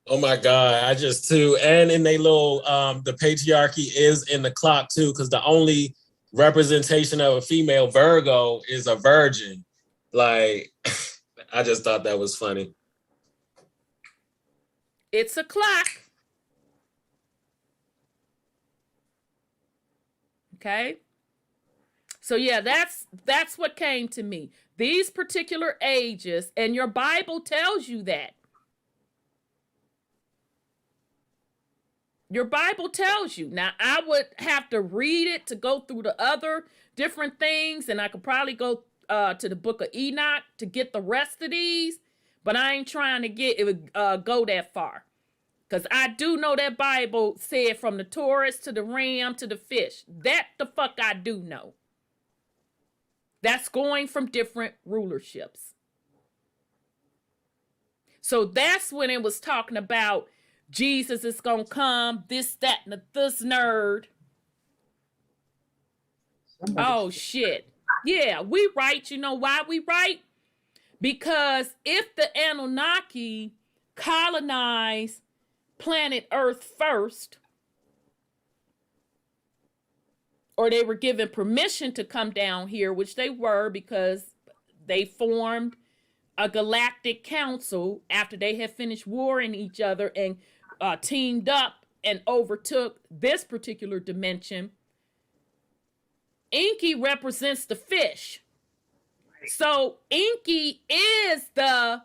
Oh my God, I just too, and in they little, the patriarchy is in the clock too, because the only representation of a female Virgo is a virgin. Like, I just thought that was funny. It's a clock. Okay. So yeah, that's what came to me. These particular ages, and your Bible tells you that. Your Bible tells you. Now, I would have to read it to go through the other different things, and I could probably go to the book of Enoch to get the rest of these, but I ain't trying to go that far. Because I do know that Bible said from the Taurus to the ram to the fish. That the fuck I do know. That's going from different rulerships. So that's when it was talking about Jesus is going to come, this, that, and this nerd. Oh, shit. Yeah, we right. You know why we right? Because if the Anunnaki colonized planet Earth first, or they were given permission to come down here, which they were because they formed a galactic council after they had finished warring each other and teamed up and overtook this particular dimension. Inky represents the fish. So Inky is the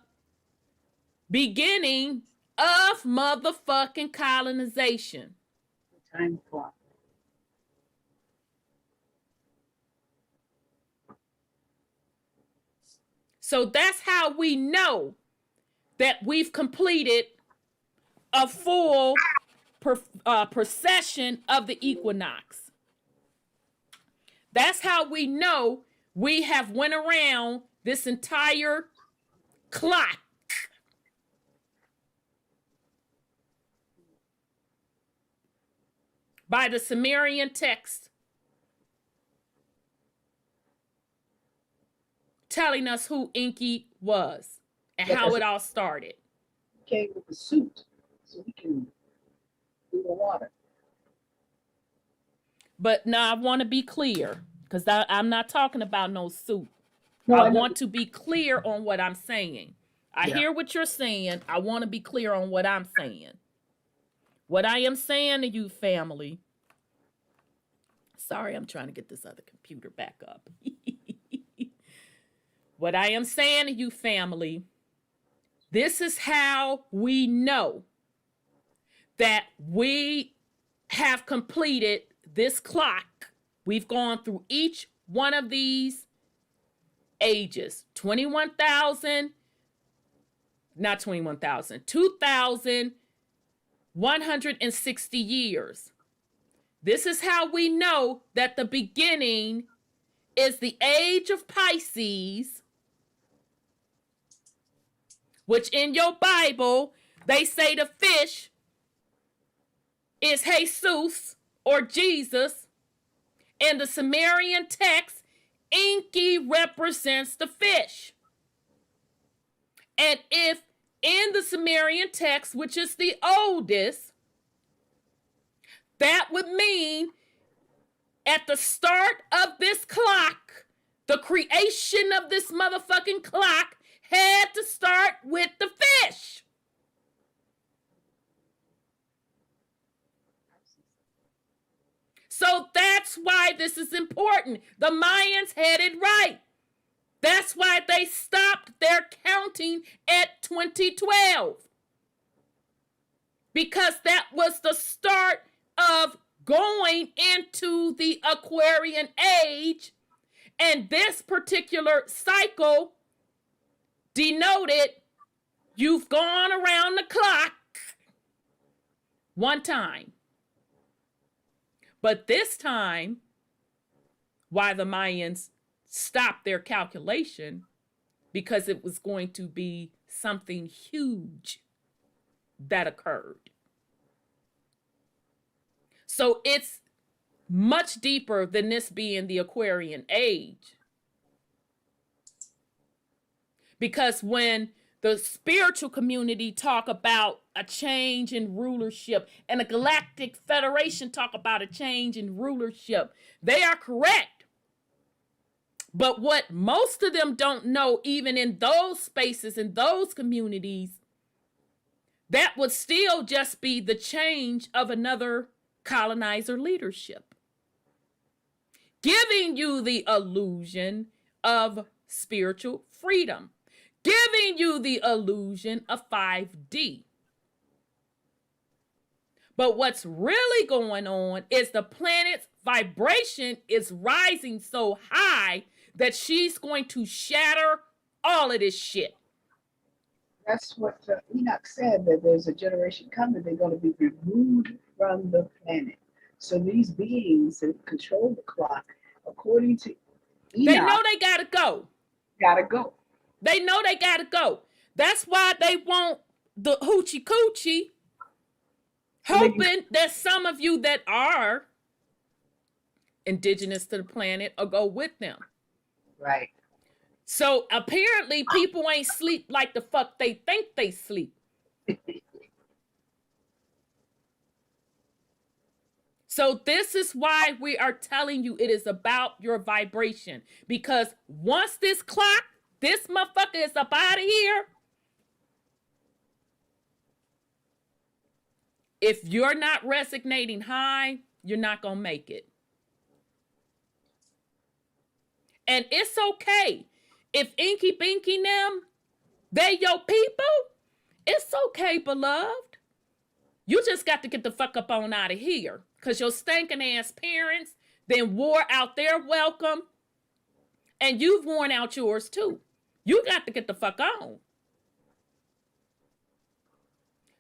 beginning of motherfucking colonization. Time clock. So that's how we know that we've completed a full procession of the equinox. That's how we know we have went around this entire clock. By the Sumerian text telling us who Inky was and how it all started. Came with a suit so he can do the water. But now I want to be clear, because I'm not talking about no suit. No, I I know. want to be clear on what I'm saying. I Yeah. hear what you're saying. I want to be clear on what I'm saying. What I am saying to you, family. Sorry, I'm trying to get this other computer back up. What I am saying to you, family, this is how we know that we have completed this clock. We've gone through each one of these ages. 21,000, not 21,000, 2,160 years. This is how we know that the beginning is the age of Pisces, which in your Bible, they say the fish is Jesus or Jesus. In the Sumerian text, Enki represents the fish. And if in the Sumerian text, which is the oldest, that would mean at the start of this clock, the creation of this motherfucking clock had to start with the fish. So that's why this is important. The Mayans had it right. That's why they stopped their counting at 2012. Because that was the start of going into the Aquarian age. And this particular cycle denoted you've gone around the clock one time. But this time, why the Mayans stopped their calculation, because it was going to be something huge that occurred. So it's much deeper than this being the Aquarian age. Because when the spiritual community talk about a change in rulership and the Galactic Federation talk about a change in rulership, they are correct. But what most of them don't know, even in those spaces, in those communities, that would still just be the change of another colonizer leadership, giving you the illusion of spiritual freedom, giving you the illusion of 5D. But what's really going on is the planet's vibration is rising so high that she's going to shatter all of this shit. That's what Enoch said, that there's a generation coming, they're going to be removed from the planet. So these beings that control the clock, according to Enoch, they know they gotta go. Gotta go. They know they gotta go. That's why they want the hoochie coochie, hoping that some of you that are indigenous to the planet will go with them. Right. So apparently people ain't sleep like the fuck they think they sleep. So this is why we are telling you it is about your vibration. Because once this clock, this motherfucker is up out of here, if you're not resonating high, you're not going to make it. And it's okay. If Inky Binky them, they your people, it's okay, beloved. You just got to get the fuck up on out of here. Because your stinking ass parents then wore out their welcome. And you've worn out yours too. You got to get the fuck on.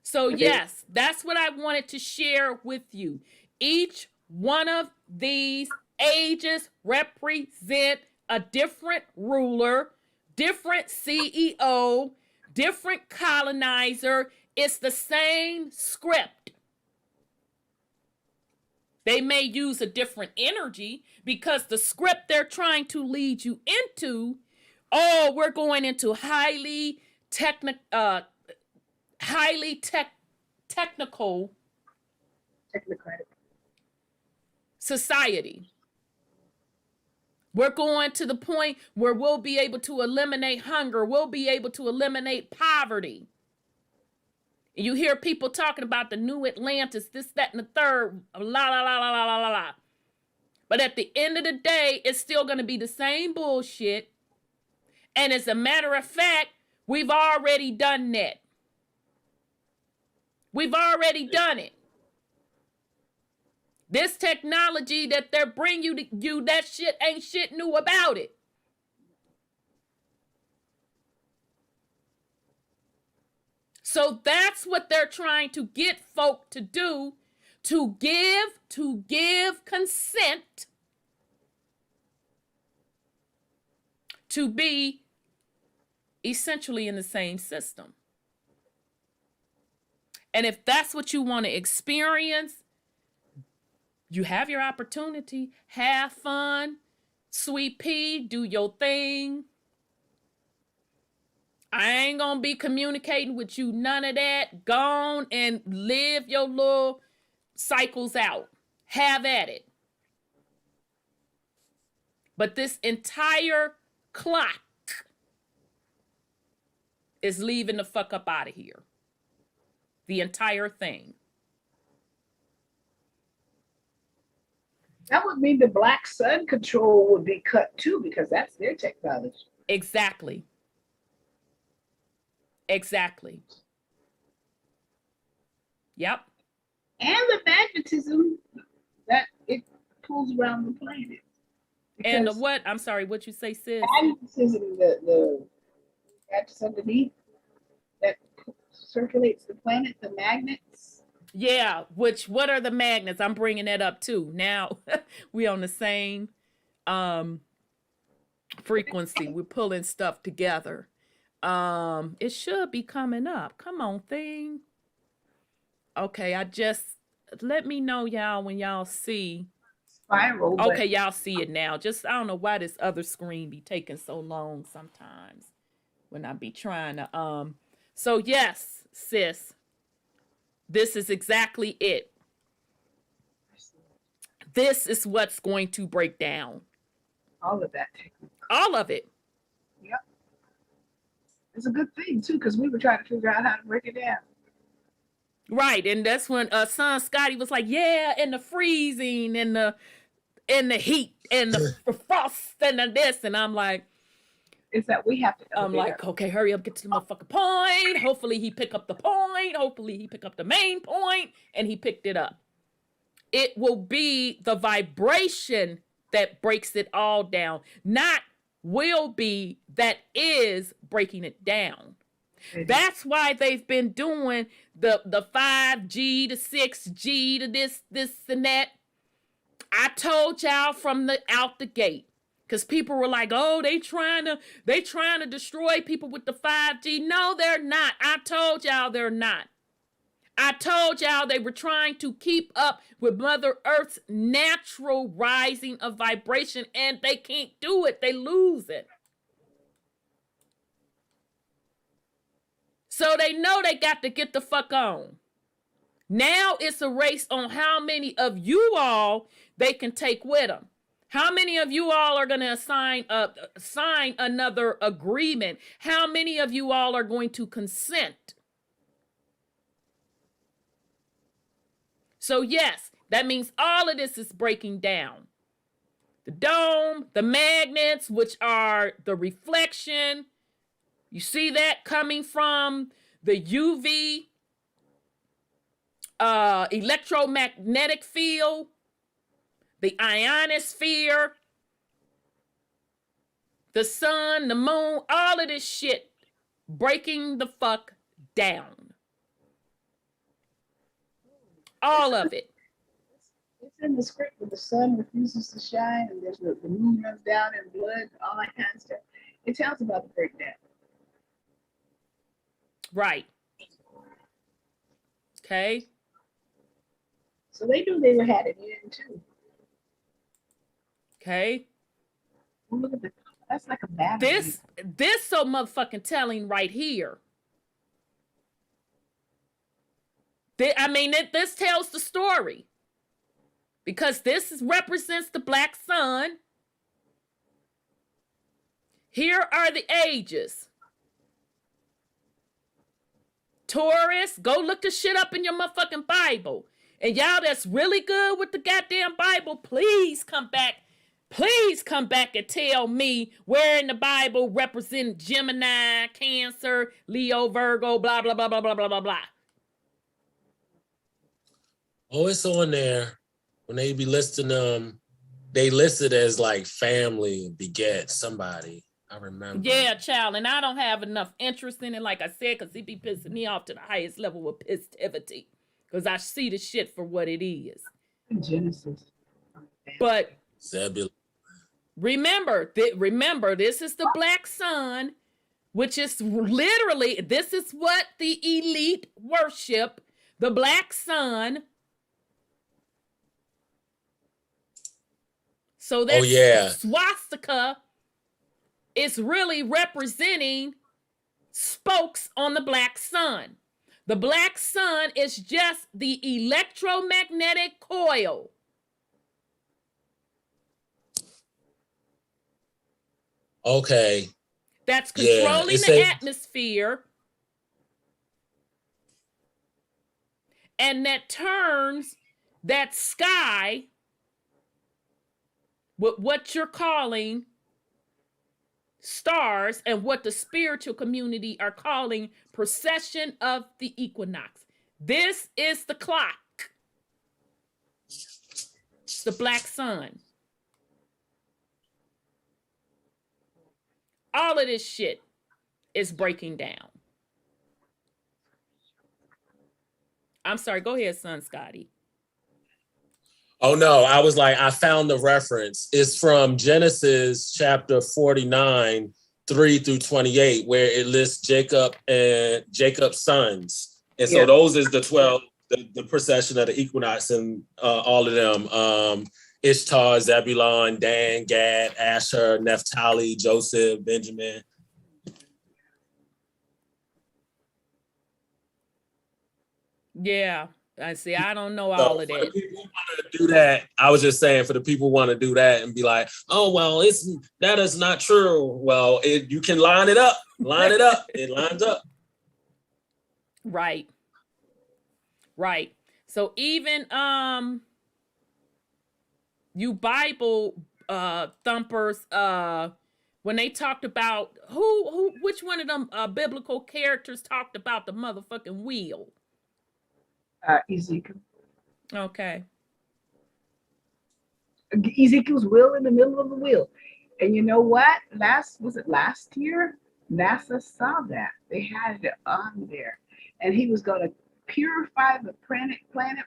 So yes, that's what I wanted to share with you. Each one of these ages represent a different ruler, different CEO, different colonizer. It's the same script. They may use a different energy because the script they're trying to lead you into, oh, we're going into highly technical society. We're going to the point where we'll be able to eliminate hunger. We'll be able to eliminate poverty. You hear people talking about the new Atlantis, this, that, and the third, la, la, la, la, la, la, la, la. But at the end of the day, it's still going to be the same bullshit. And as a matter of fact, we've already done that. We've already done it. This technology that they're bringing you, that shit ain't shit new about it. So that's what they're trying to get folk to do, to give consent to be essentially in the same system. And if that's what you want to experience, you have your opportunity. Have fun. Sweet pea, do your thing. I ain't gonna be communicating with you, none of that. Go on and live your little cycles out. Have at it. But this entire clock is leaving the fuck up out of here. The entire thing. That would mean the black sun control would be cut too, because that's their technology. Exactly. Exactly. Yep. And the magnetism that it pulls around the planet. And the what? I'm sorry, what you say, sis? Magnetism, the that's underneath that circulates the planet, the magnets. Yeah, what are the magnets? I'm bringing that up too. Now we on the same frequency. We're pulling stuff together. It should be coming up. Come on, thing. Okay, let me know, y'all, when y'all see. Spiral. Okay, y'all see it now. Just, I don't know why this other screen be taking so long sometimes when I be trying to, so yes, sis. This is exactly it. This is what's going to break down. All of that. All of it. Yep. It's a good thing, too, because we were trying to figure out how to break it down. Right, and that's when son Scotty was like, yeah, and the freezing, and the heat, and the frost, and the this, and I'm like, is that we have to know. I'm like, okay, hurry up, get to the motherfucking point. Hopefully he pick up the point. Hopefully he pick up the main point. And he picked it up. It will be the vibration that breaks it all down. Not will be, that is breaking it down. That's why they've been doing the 5G, the 6G, to this and that. I told y'all from out the gate. Because people were like, oh, they trying to destroy people with the 5G. No, they're not. I told y'all they're not. I told y'all they were trying to keep up with Mother Earth's natural rising of vibration, and they can't do it. They lose it. So they know they got to get the fuck on. Now it's a race on how many of you all they can take with them. How many of you all are going to sign another agreement? How many of you all are going to consent? So yes, that means all of this is breaking down. The dome, the magnets, which are the reflection. You see that coming from the UV electromagnetic field. The ionosphere, the sun, the moon, all of this shit breaking the fuck down. All of it. It's in the script where the sun refuses to shine and there's the moon runs down in blood, all that kind of stuff. It tells about the breakdown. Right. Okay. So they knew they had it in too. Okay. Well, look at that's like a battery. This so motherfucking telling right here. This tells the story. Because this represents the black sun. Here are the ages. Taurus, go look the shit up in your motherfucking Bible. And y'all that's really good with the goddamn Bible, please come back. Please come back and tell me where in the Bible represent Gemini, Cancer, Leo, Virgo, blah, blah, blah, blah, blah, blah, blah, blah. Oh, it's on there. When they be listing them, they listed as like family, beget somebody. I remember. Yeah, child, and I don't have enough interest in it, like I said, because it be pissing me off to the highest level of pistivity. Because I see the shit for what it is. Genesis. But Zebulon. remember, this is the black sun, which is literally, this is what the elite worship, the black sun. So that swastika is really representing spokes on the black sun. The black sun is just the electromagnetic coil. Okay. That's controlling the atmosphere. And that turns that sky with what you're calling stars and what the spiritual community are calling precession of the equinox. This is the clock. It's the black sun. All of this shit is breaking down. I'm sorry, go ahead, son Scotty. Oh no, I was like, I found the reference. It's from Genesis chapter 49, 3 through 28, where it lists Jacob and Jacob's sons. And so those is the 12, the procession of the equinox and all of them. Ishtar, Zebulon, Dan, Gad, Asher, Naphtali, Joseph, Benjamin. Yeah. I see. I don't know all of that. For the people who want to do that, I was just saying, for the people who want to do that and be like, "Oh well, that is not true." Well, you can line it up. Line it up. It lines up. Right. Right. So even you Bible thumpers, when they talked about which one of them biblical characters talked about the motherfucking wheel? Ezekiel. Okay. Ezekiel's wheel in the middle of the wheel. And you know what? Last year? NASA saw that. They had it on there. And he was going to purify the planet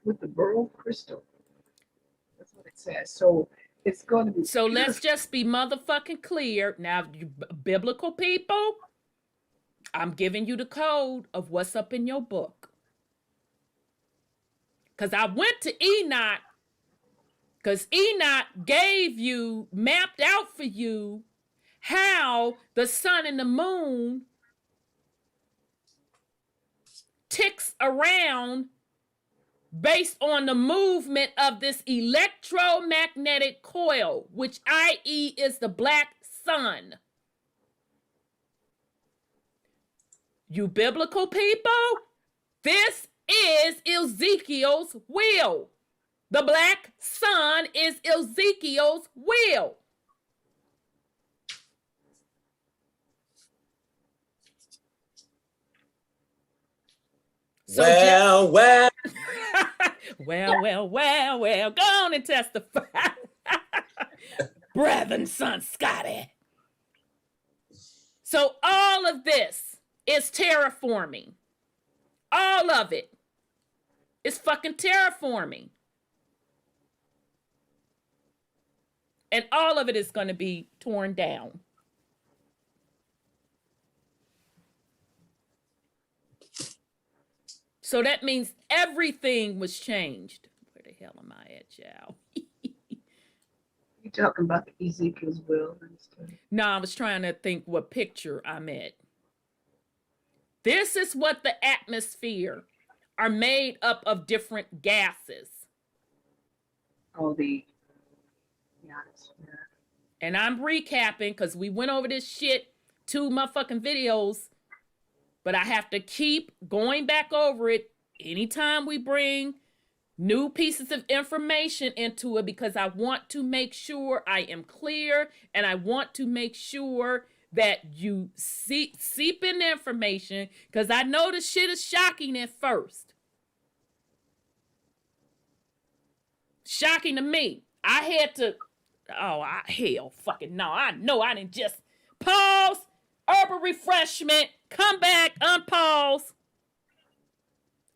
with the beryl crystal. That's what it says. So it's going to be. So let's just be motherfucking clear. Now, you biblical people, I'm giving you the code of what's up in your book. Because I went to Enoch, because Enoch mapped out for you how the sun and the moon ticks around based on the movement of this electromagnetic coil, which i.e. is the black sun. You biblical people, this is Ezekiel's will. The black sun is Ezekiel's will. So well. well. Go on and testify. Brethren, son Scotty. So all of this is terraforming. All of it is fucking terraforming. And all of it is going to be torn down. So that means everything was changed. Where the hell am I at, y'all? You talking about the Ezekiel's will and stuff? No, I was trying to think what picture I'm at. This is what the atmosphere are made up of different gases. Oh, the ionosphere. and I'm recapping because we went over this shit 2 motherfucking videos, but I have to keep going back over it anytime we bring new pieces of information into it, because I want to make sure I am clear, and I want to make sure that you seep in the information, because I know the shit is shocking at first. Shocking to me. I had to, hell fucking no. I know I didn't just pause, herbal refreshment, come back, unpause.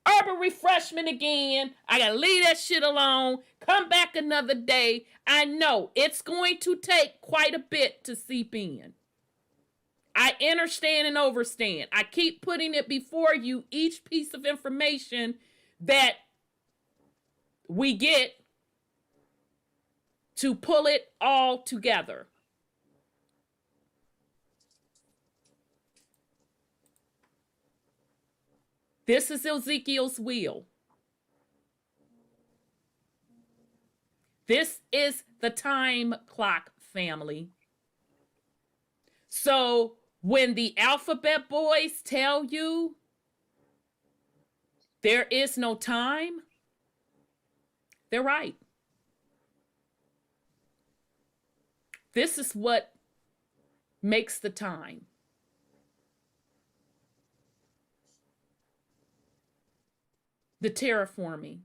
Herbal refreshment again. I gotta leave that shit alone. Come back another day. I know it's going to take quite a bit to seep in. I understand and overstand. I keep putting it before you, each piece of information that we get, to pull it all together. This is Ezekiel's wheel. This is the time clock, family. So when the alphabet boys tell you there is no time, they're right. This is what makes the time. The terraforming.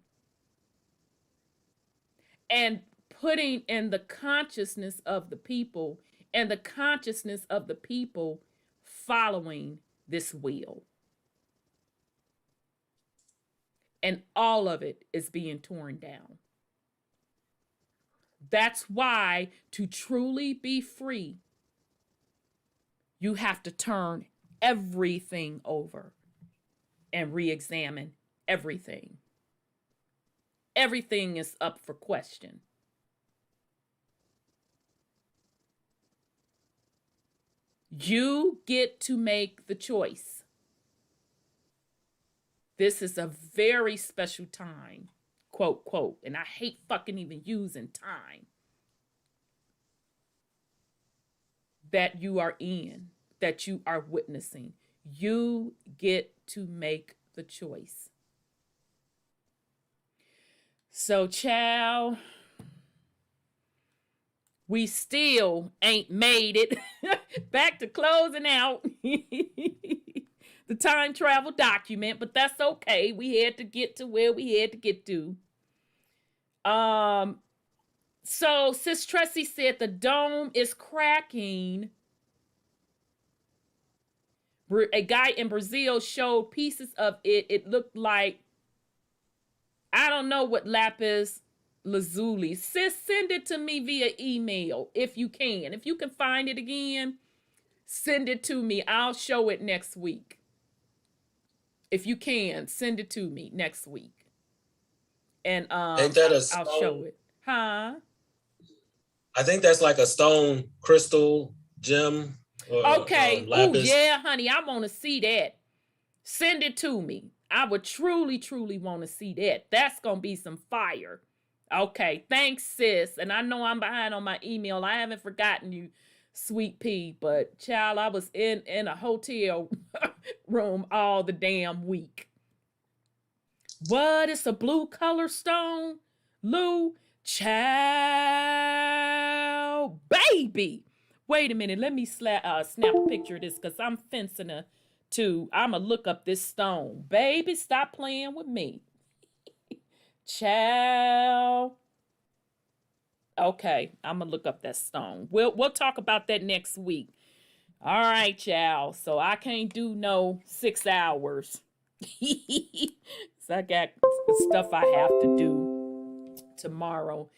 And putting in the consciousness of the people, and the consciousness of the people following this wheel. And all of it is being torn down. That's why, to truly be free, you have to turn everything over and re-examine everything. Everything is up for question. You get to make the choice. This is a very special time, quote, quote, and I hate fucking even using time, that you are in, that you are witnessing. You get to make the choice. So, child, we still ain't made it back to closing out the time travel document, but that's okay. We had to get to where we had to get to. So Sis Tressie said the dome is cracking. A guy in Brazil showed pieces of it. It looked like, I don't know what lapis lazuli. Sis, send it to me via email if you can. If you can find it again, send it to me. I'll show it next week. If you can, send it to me next week. And Ain't that a I'll show it. Huh? I think that's like a stone crystal gem. Okay. Oh, yeah, honey. I want to see that. Send it to me. I would truly, truly want to see that. That's going to be some fire. Okay. Thanks, sis. And I know I'm behind on my email. I haven't forgotten you, Sweet Pea. But, child, I was in a hotel room all the damn week. What? It's a blue color stone? Lou? Child, baby. Wait a minute. Let me snap a picture of this, because I'm fencing I'm going to look up this stone. Baby, stop playing with me. Child. Okay, I'm going to look up that stone. We'll talk about that next week. All right, child. So I can't do no 6 hours. So I got stuff I have to do tomorrow.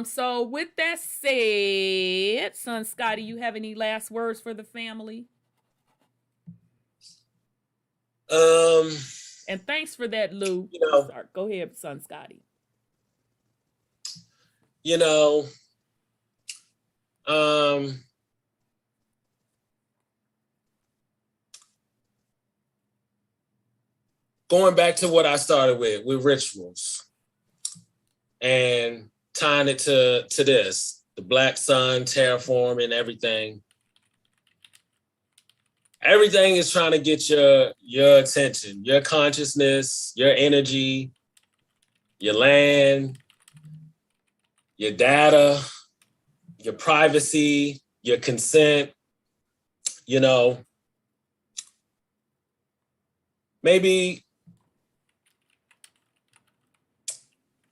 So with that said, son Scotty, you have any last words for the family? And thanks for that, Lou. Go ahead, son Scotty. Going back to what I started with rituals and tying it to this. the black sun, terraforming, everything. Everything is trying to get your attention, your consciousness, your energy, your land, your data, your privacy, your consent, you know. Maybe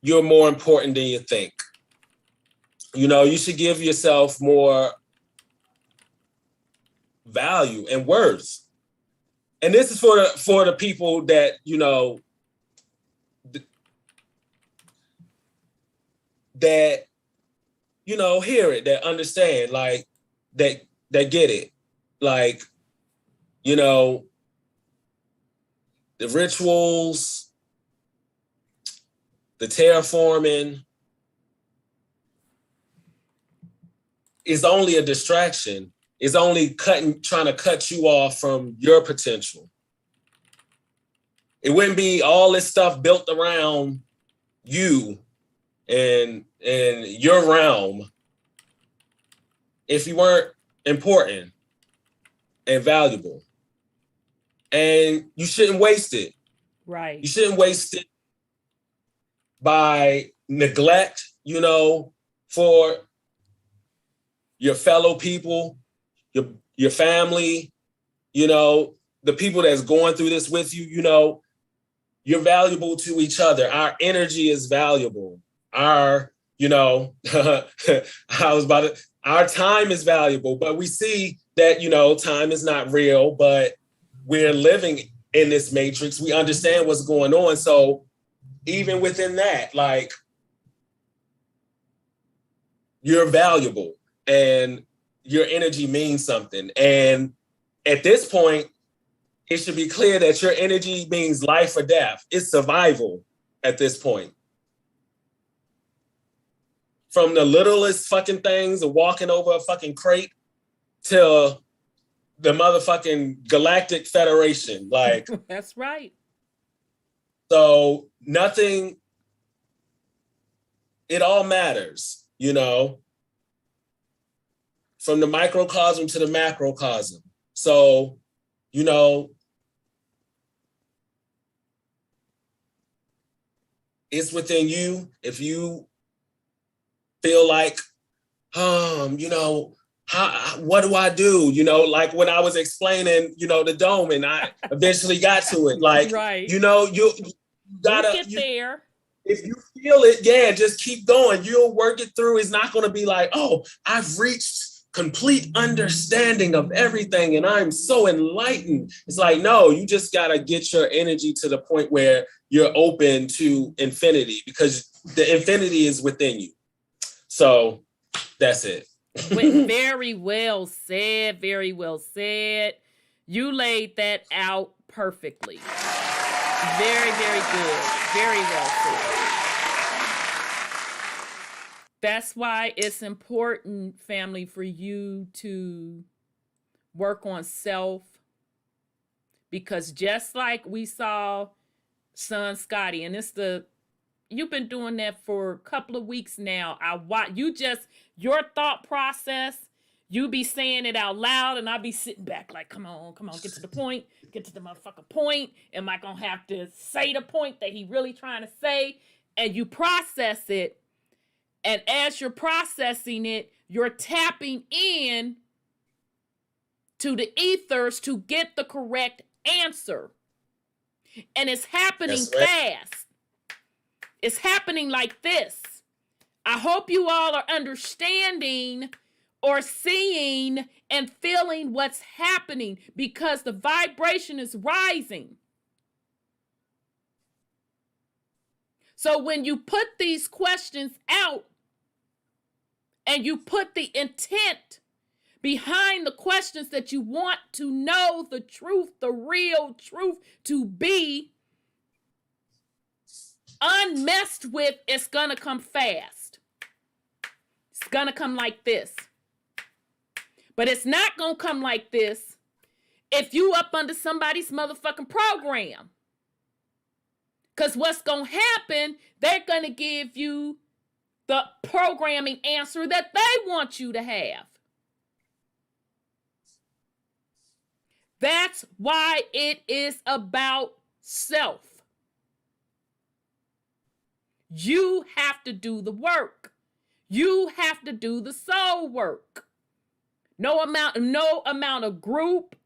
you're more important than you think. You know, you should give yourself more value and worth. And this is for the people that, you know, that, you know, hear it, that understand, like, that get it. Like, you know, the rituals, the terraforming is only a distraction. It's only trying to cut you off from your potential. It wouldn't be all this stuff built around you and your realm if you weren't important and valuable. And you shouldn't waste it. Right. You shouldn't waste it by neglect, you know, for your fellow people, your family, you know, the people that's going through this with you. You know, you're valuable to each other. Our energy is valuable. Our, you know, our time is valuable, but we see that, you know, time is not real, but we're living in this matrix. We understand what's going on. So even within that, like, you're valuable and your energy means something. And at this point, it should be clear that your energy means life or death. It's survival at this point. From the littlest fucking things of walking over a fucking crate to the motherfucking Galactic Federation. Like, that's right. So nothing, it all matters, you know, from the microcosm to the macrocosm. So, you know, it's within you. If you feel like, you know, what do I do? You know, like when I was explaining, you know, the dome, and I eventually got to it. Like, right. You know, you gotta get there. If you feel it, yeah, just keep going. You'll work it through. It's not going to be like, oh, I've reached complete understanding of everything and I'm so enlightened. It's like, no, you just got to get your energy to the point where you're open to infinity, because the infinity is within you. So that's it. Very well said. Very well said. You laid that out perfectly. Very, very good. Very well said. That's why it's important, family, for you to work on self. Because just like we saw son Scotty, and you've been doing that for a couple of weeks now. Your thought process, you be saying it out loud, and I be sitting back like, come on, get to the point, get to the motherfucking point. Am I gonna have to say the point that he really trying to say? And you process it, and as you're processing it, you're tapping in to the ethers to get the correct answer. And it's happening fast. It's happening like this. I hope you all are understanding or seeing and feeling what's happening, because the vibration is rising. So when you put these questions out and you put the intent behind the questions that you want to know the truth, the real truth to be unmessed with, it's gonna come fast. It's gonna come like this. But it's not gonna come like this if you up under somebody's motherfucking program. Because what's gonna happen, they're gonna give you the programming answer that they want you to have. That's why it is about self. You have to do the work. You have to do the soul work. No amount of group,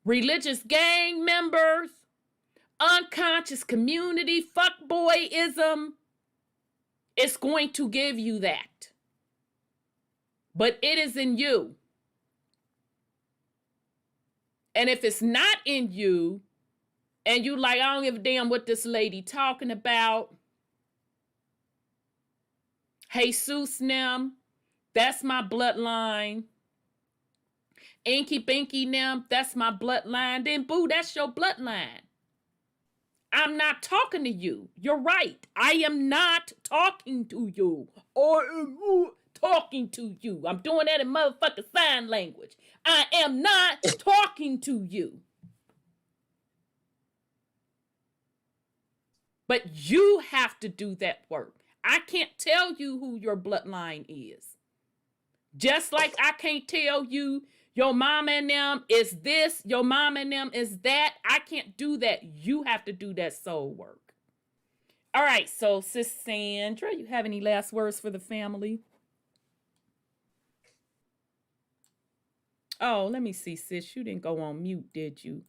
religious gang members, unconscious community, fuckboyism is going to give you that. But it is in you. And if it's not in you, and you like, I don't give a damn what this lady talking about. Jesus them, that's my bloodline. Inky Binky them, that's my bloodline. Then boo, that's your bloodline. I'm not talking to you. You're right. I am not talking to you. I am talking to you. I'm doing that in motherfucking sign language. I am not talking to you. But you have to do that work. I can't tell you who your bloodline is. Just like I can't tell you your mama and them is this, your mama and them is that. I can't do that. You have to do that soul work. All right, so Sis Sandra, you have any last words for the family? Oh, let me see, sis. You didn't go on mute, did you?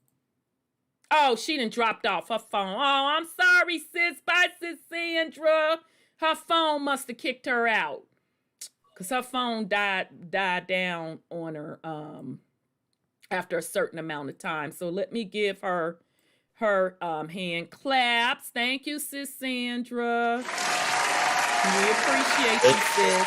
Oh, she done dropped off her phone. Oh, I'm sorry, sis. Bye, Sis Sandra. Her phone must have kicked her out. Because her phone died down on her after a certain amount of time. So let me give her hand claps. Thank you, Sis Sandra. We appreciate you, sis.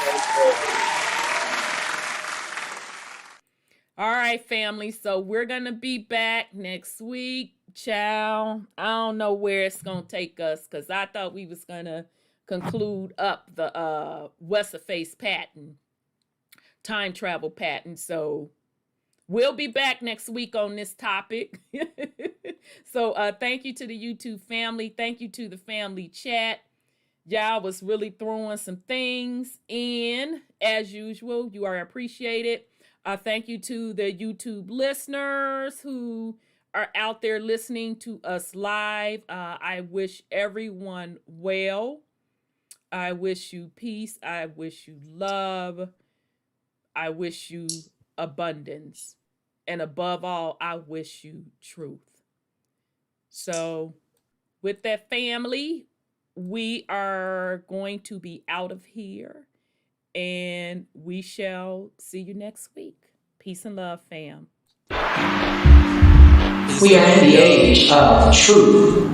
All right, family. So we're going to be back next week. Ciao. I don't know where it's going to take us because I thought we was going to conclude up the what's-a-face patent, time travel patent. So we'll be back next week on this topic. So thank you to the YouTube family. Thank you to the family chat. Y'all was really throwing some things in. As usual, you are appreciated. Thank you to the YouTube listeners who are out there listening to us live. I wish everyone well. I wish you peace. I wish you love. I wish you abundance. And above all, I wish you truth. So with that, family, we are going to be out of here. And we shall see you next week. Peace and love, fam. We are in the age of truth,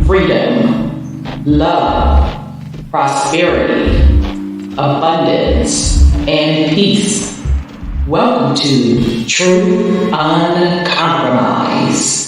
freedom, love, prosperity, abundance, and peace. Welcome to Truth UnCompromised.